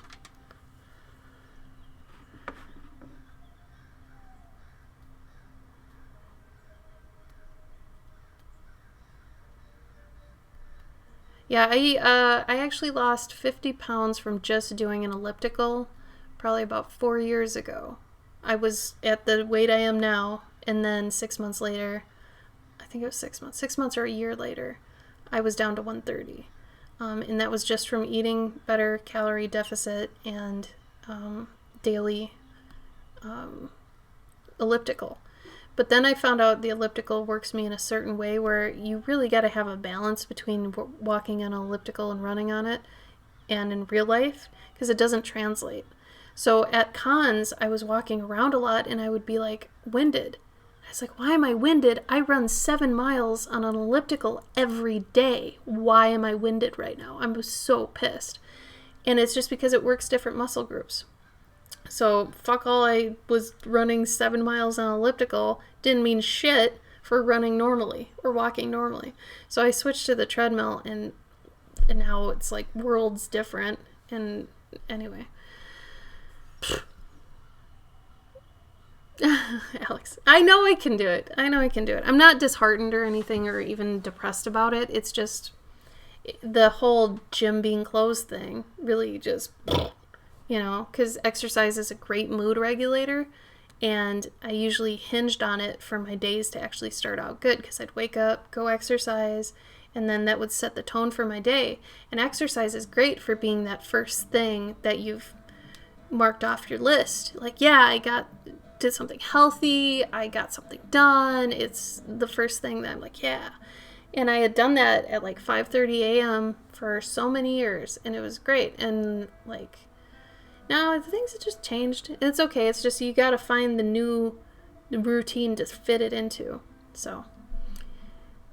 Speaker 1: yeah, I actually lost 50 pounds from just doing an elliptical probably about 4 years ago. I was at the weight I am now, and then 6 months later, I think it was 6 months or a year later, I was down to 130. And that was just from eating better, calorie deficit, and daily elliptical. But then I found out the elliptical works me in a certain way where you really got to have a balance between walking on an elliptical and running on it and in real life, because it doesn't translate. So at cons, I was walking around a lot and I would be like winded. I was like, why am I winded? I run 7 miles on an elliptical every day. Why am I winded right now? I'm so pissed. And it's just because it works different muscle groups. So fuck all I was running 7 miles on an elliptical didn't mean shit for running normally or walking normally. So I switched to the treadmill, and now it's like worlds different. And anyway. Alex, I know I can do it. I'm not disheartened or anything or even depressed about it. It's just the whole gym being closed thing really just, because exercise is a great mood regulator, and I usually hinged on it for my days to actually start out good, because I'd wake up, go exercise, and then that would set the tone for my day. And exercise is great for being that first thing that you've marked off your list. Like, yeah, did something healthy, I got something done. It's the first thing that I'm like, yeah. And I had done that at like 5:30 a.m. for so many years, and it was great. And like, now the things have just changed. It's okay. It's just you got to find the new routine to fit it into. So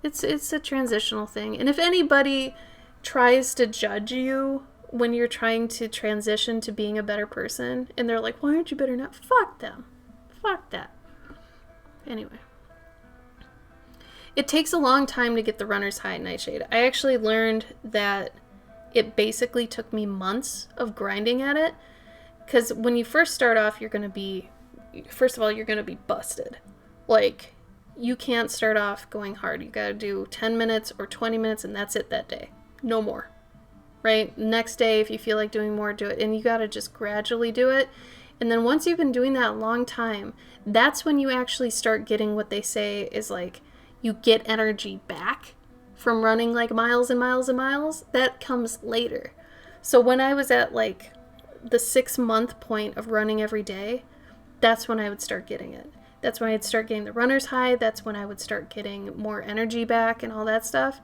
Speaker 1: it's a transitional thing. And if anybody tries to judge you when you're trying to transition to being a better person, and they're like, why aren't you better now? Fuck them. Fuck that. Anyway. It takes a long time to get the runner's high at Nightshade. I actually learned that it basically took me months of grinding at it. because when you first start off, you're going to be, first of all, you're going to be busted. Like, you can't start off going hard. You got to do 10 minutes or 20 minutes, and that's it that day. No more. Right? Next day, if you feel like doing more, do it. And you got to just gradually do it. And then once you've been doing that a long time, that's when you actually start getting what they say is like, you get energy back from running like miles and miles and miles. That comes later. So when I was at like the 6-month point of running every day, that's when I would start getting it. That's when I'd start getting the runner's high. That's when I would start getting more energy back and all that stuff.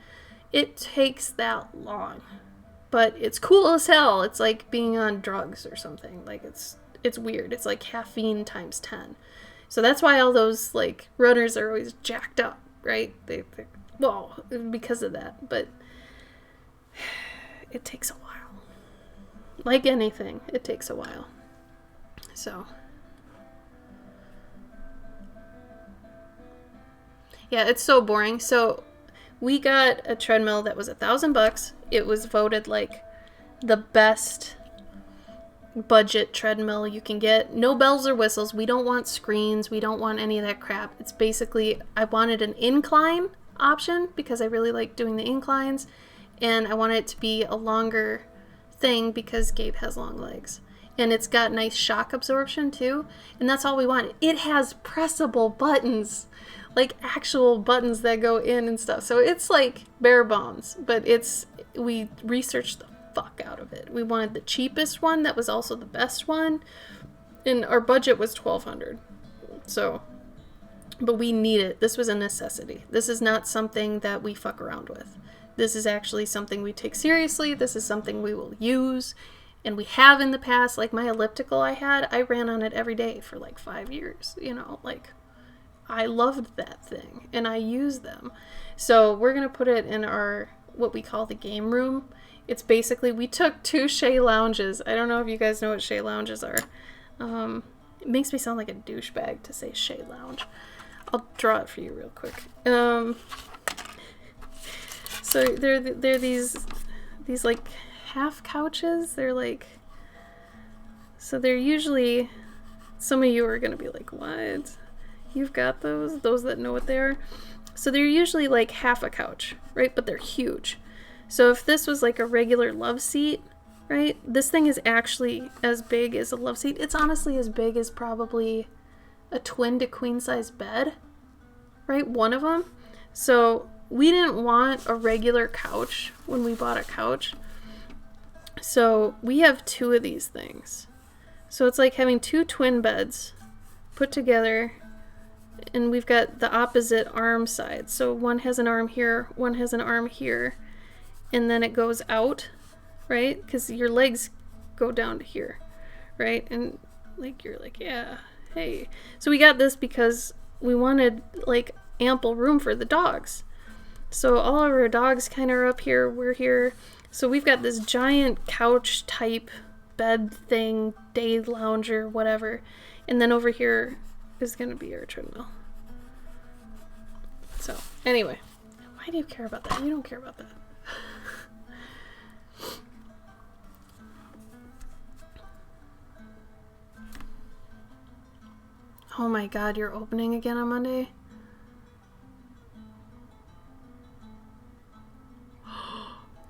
Speaker 1: It takes that long. But it's cool as hell. It's like being on drugs or something. Like it's weird. It's like caffeine times 10. So that's why all those like runners are always jacked up, right? Well, because of that. But it takes a while. Like anything, it takes a while. So yeah, it's so boring. So we got a treadmill that was $1,000. It was voted like the best budget treadmill you can get. No bells or whistles. We don't want screens. We don't want any of that crap. It's basically, I wanted an incline option because I really like doing the inclines, and I wanted it to be a longer thing because Gabe has long legs. And it's got nice shock absorption too, and that's all we wanted. It has pressable buttons, like actual buttons that go in and stuff. So it's like bare bones, but we researched the fuck out of it. We wanted the cheapest one that was also the best one, and our budget was $1,200. So, but we need it. This was a necessity. This is not something that we fuck around with. This is actually something we take seriously. This is something we will use, and we have in the past. Like my elliptical I ran on it every day for like 5 years, like I loved that thing, and I use them. So we're going to put it in our, what we call the game room. It's basically, we took 2 Shea lounges. I don't know if you guys know what Shea lounges are. It makes me sound like a douchebag to say Shea lounge. I'll draw it for you real quick. So they're these like half couches. They're like, so they're usually, some of you are going to be like, what? You've got those that know what they are. So they're usually like half a couch, right? But they're huge. So if this was like a regular love seat, right? This thing is actually as big as a love seat. It's honestly as big as probably a twin to queen size bed, right? One of them. So we didn't want a regular couch when we bought a couch. So we have 2 of these things. So it's like having 2 twin beds put together. And we've got the opposite arm sides. So one has an arm here, one has an arm here, and then it goes out, right? Because your legs go down to here, right? And like you're like, yeah, hey. So we got this because we wanted like ample room for the dogs. So all of our dogs kind of are up here, we're here. So we've got this giant couch type bed thing, day lounger, whatever. And then over here is going to be our treadmill. So, anyway. Why do you care about that? You don't care about that. Oh my god, you're opening again on Monday?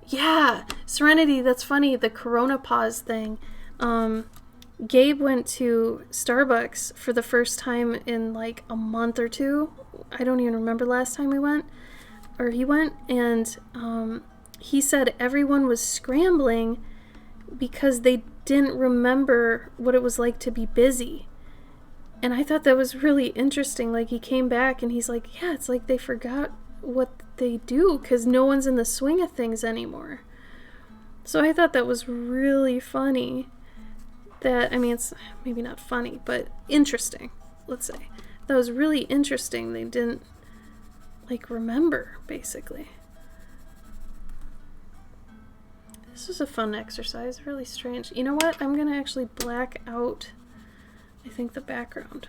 Speaker 1: Yeah! Serenity, that's funny. The Corona pause thing. Gabe went to Starbucks for the first time in like a month or 2. I don't even remember last time we went. Or he went, and he said everyone was scrambling because they didn't remember what it was like to be busy. And I thought that was really interesting. Like, he came back and he's like, yeah, it's like they forgot what they do because no one's in the swing of things anymore. So I thought that was really funny. That, I mean, it's maybe not funny, but interesting, let's say. That was really interesting. They didn't, like, remember, basically. This was a fun exercise, really strange. You know what? I'm going to actually black out, I think, the background.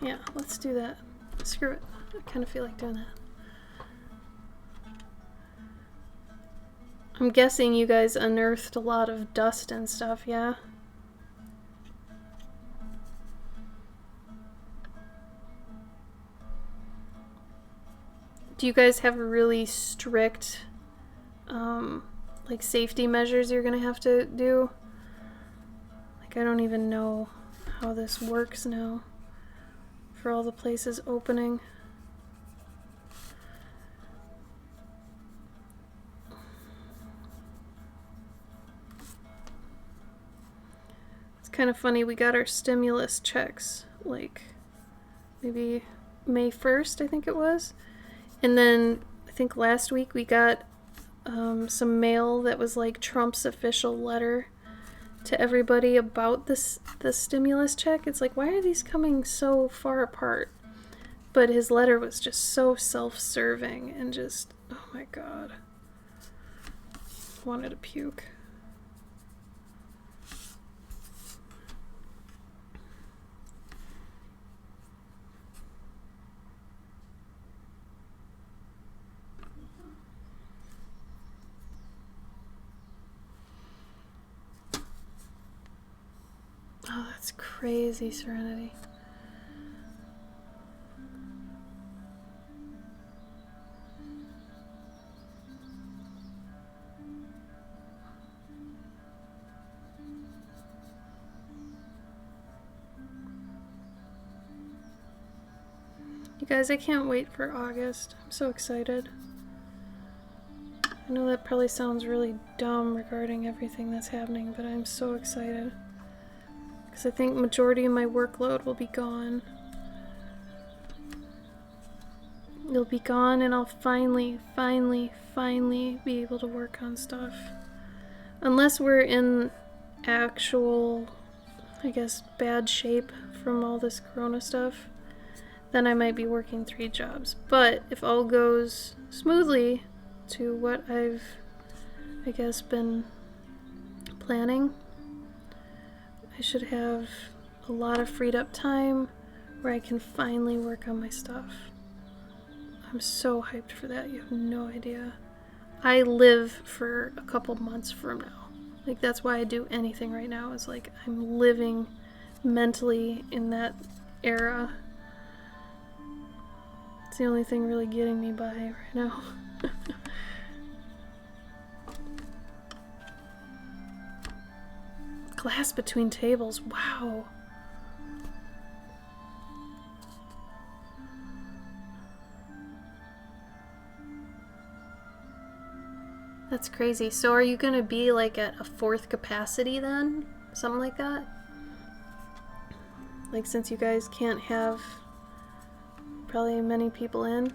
Speaker 1: Yeah, let's do that. Screw it. I kind of feel like doing that. I'm I'm guessing you guys unearthed a lot of dust and stuff, yeah? Do you guys have really strict, like, safety measures you're gonna have to do? Like, I don't even know how this works now for all the places opening. It's kind of funny, we got our stimulus checks, like, maybe May 1st, I think it was. And then I think last week we got some mail that was like Trump's official letter to everybody about the stimulus check. It's like, why are these coming so far apart? But his letter was just so self-serving and just, oh my god. Wanted to puke. Oh, that's crazy, Serenity. You guys, I can't wait for August. I'm so excited. I know that probably sounds really dumb regarding everything that's happening, but I'm so excited. Because I think majority of my workload will be gone. It'll be gone and I'll finally be able to work on stuff. Unless we're in actual, I guess, bad shape from all this corona stuff, then I might be working 3 jobs. But if all goes smoothly to what I've, I guess, been planning, I should have a lot of freed up time where I can finally work on my stuff. I'm so hyped for that, you have no idea. I live for a couple months from now. Like, that's why I do anything right now, is like, I'm living mentally in that era. It's the only thing really getting me by right now. Glass between tables, wow. That's crazy. So are you gonna be like at a 4th capacity then? Something like that? Like, since you guys can't have probably many people in?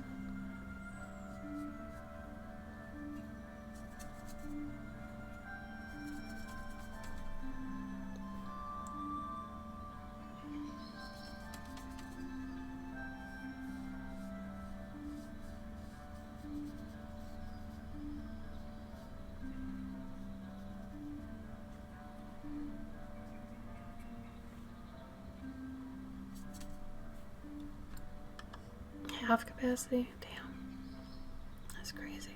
Speaker 1: Half capacity? Damn. That's crazy.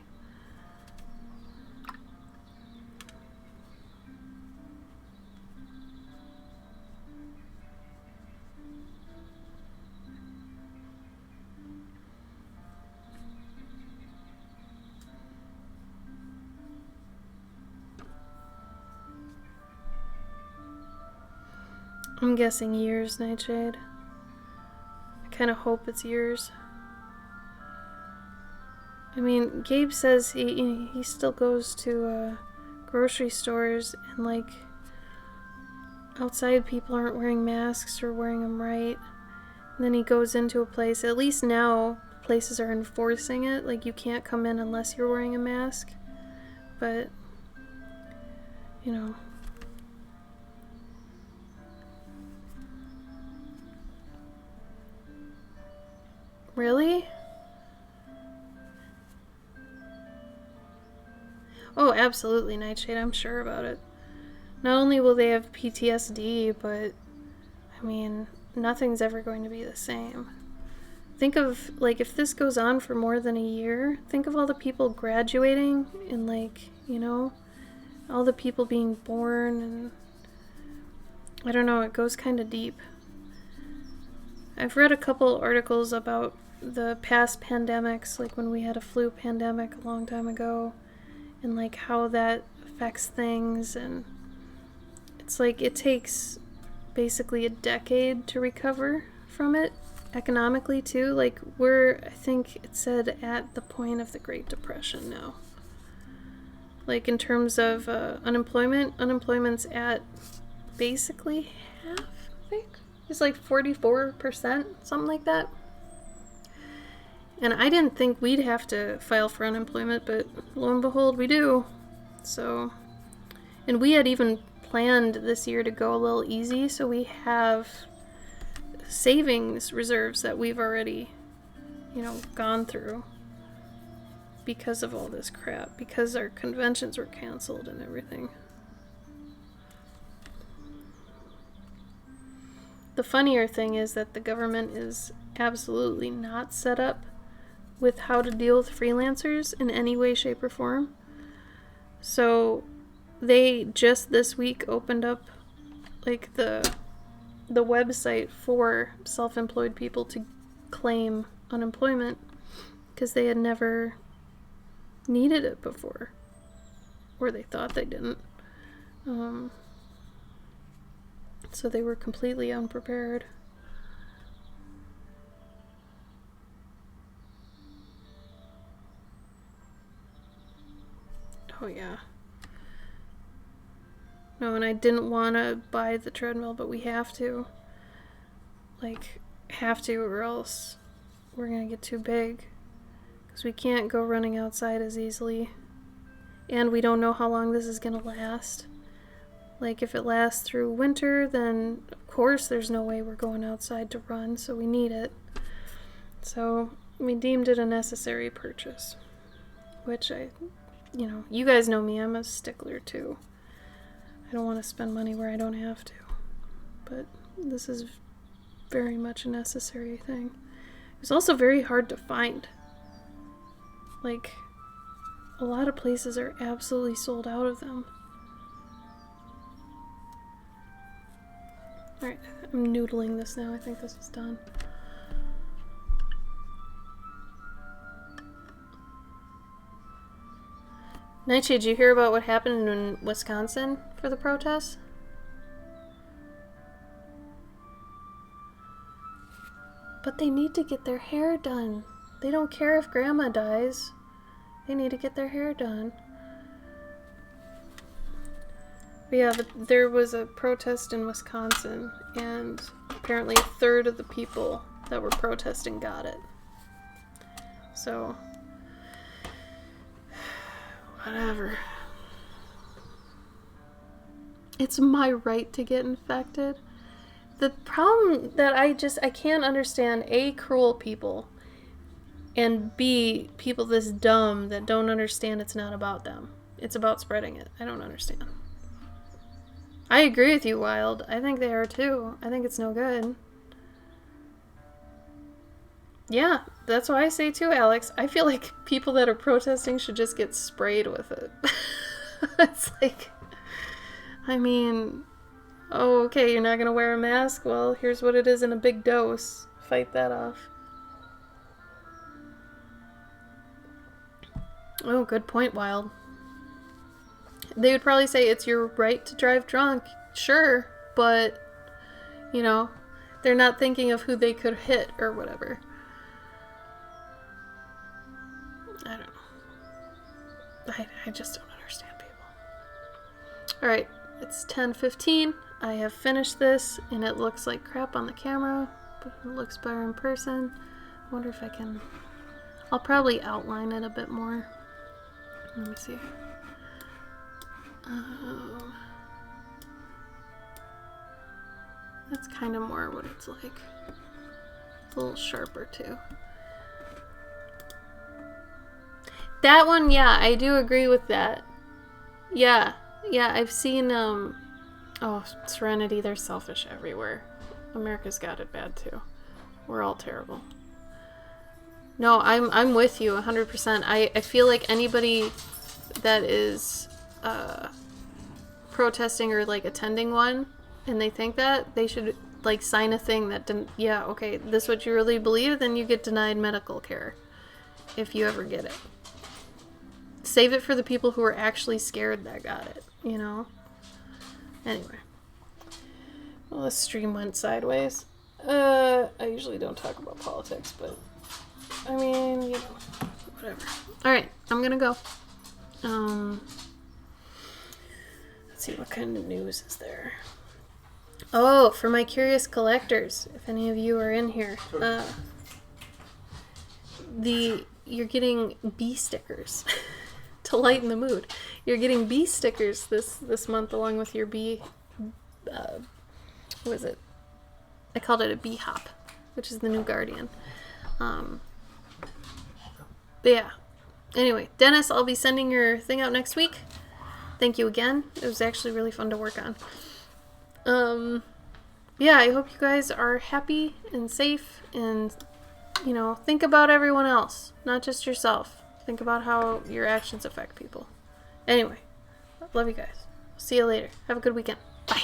Speaker 1: I'm guessing years, Nightshade. I kind of hope it's years. I mean, Gabe says he still goes to grocery stores and, like, outside people aren't wearing masks or wearing them right. And then he goes into a place, at least now places are enforcing it, like you can't come in unless you're wearing a mask. But, you know. Really? Oh, absolutely, Nightshade. I'm sure about it. Not only will they have PTSD, but, I mean, nothing's ever going to be the same. think of, like, if this goes on for more than a year, think of all the people graduating and, like, you know, all the people being born, and I don't know, it goes kind of deep. I've read a couple articles about the past pandemics, like when we had a flu pandemic a long time ago, and like how that affects things, and it's like it takes basically a decade to recover from it economically too. Like we're, I think it said, at the point of the Great Depression now. Like in terms of unemployment's at basically half, I think. It's like 44%, something like that. And I didn't think we'd have to file for unemployment, but lo and behold, we do. So, and we had even planned this year to go a little easy, so we have savings reserves that we've already, you know, gone through because of all this crap, because our conventions were canceled and everything. The funnier thing is that the government is absolutely not set up with how to deal with freelancers in any way, shape, or form. So they just this week opened up like the website for self-employed people to claim unemployment because they had never needed it before, or they thought they didn't. So they were completely unprepared. Oh yeah. No, and I didn't want to buy the treadmill, but we have to. Like, have to, or else we're gonna get too big. Because we can't go running outside as easily. And we don't know how long this is gonna last. Like, if it lasts through winter, then of course there's no way we're going outside to run, so we need it. So we deemed it a necessary purchase. Which you know, you guys know me, I'm a stickler too. I don't want to spend money where I don't have to. But this is very much a necessary thing. It was also very hard to find. Like, a lot of places are absolutely sold out of them. Alright, I'm noodling this now. I think this is done. Nightshade, did you hear about what happened in Wisconsin for the protests? But they need to get their hair done. They don't care if grandma dies. They need to get their hair done. But yeah, there was a protest in Wisconsin, and apparently a third of the people that were protesting got it. So, whatever. It's my right to get infected. The problem that I can't understand, A, cruel people, and B, people this dumb that don't understand it's not about them. It's about spreading it. I don't understand. I agree with you, Wild. I think they are too. I think it's no good. Yeah, that's what I say too, Alex. I feel like people that are protesting should just get sprayed with it. It's like, I mean, oh, okay, you're not gonna wear a mask? Well, here's what it is in a big dose. Fight that off. Oh, good point, Wild. They would probably say it's your right to drive drunk. Sure, but, you know, they're not thinking of who they could hit or whatever. I don't know. I just don't understand people. Alright, it's 10:15. I have finished this, and it looks like crap on the camera, but it looks better in person. I wonder if I can... I'll probably outline it a bit more. Let me see. That's kind of more what it's like. It's a little sharper too. That one, yeah, I do agree with that. Yeah, I've seen, oh, Serenity, they're selfish everywhere. America's got it bad too. We're all terrible. No, I'm with you 100%. I feel like anybody that is protesting or like attending one and they think that, they should like sign a thing that yeah, okay, this is what you really believe, then you get denied medical care if you ever get it. Save it for the people who are actually scared that got it, you know? Anyway. Well, this stream went sideways. I usually don't talk about politics, but I mean, you know, whatever. Alright, I'm gonna go. Let's see, what kind of news is there? Oh, for my curious collectors, if any of you are in here, you're getting bee stickers to lighten the mood. You're getting bee stickers this month along with your bee. What is it? I called it a bee hop, which is the new Guardian. But yeah. Anyway, Dennis, I'll be sending your thing out next week. Thank you again. It was actually really fun to work on. Yeah, I hope you guys are happy and safe and, you know, think about everyone else, not just yourself. Think about how your actions affect people. Anyway, love you guys. See you later. Have a good weekend. Bye.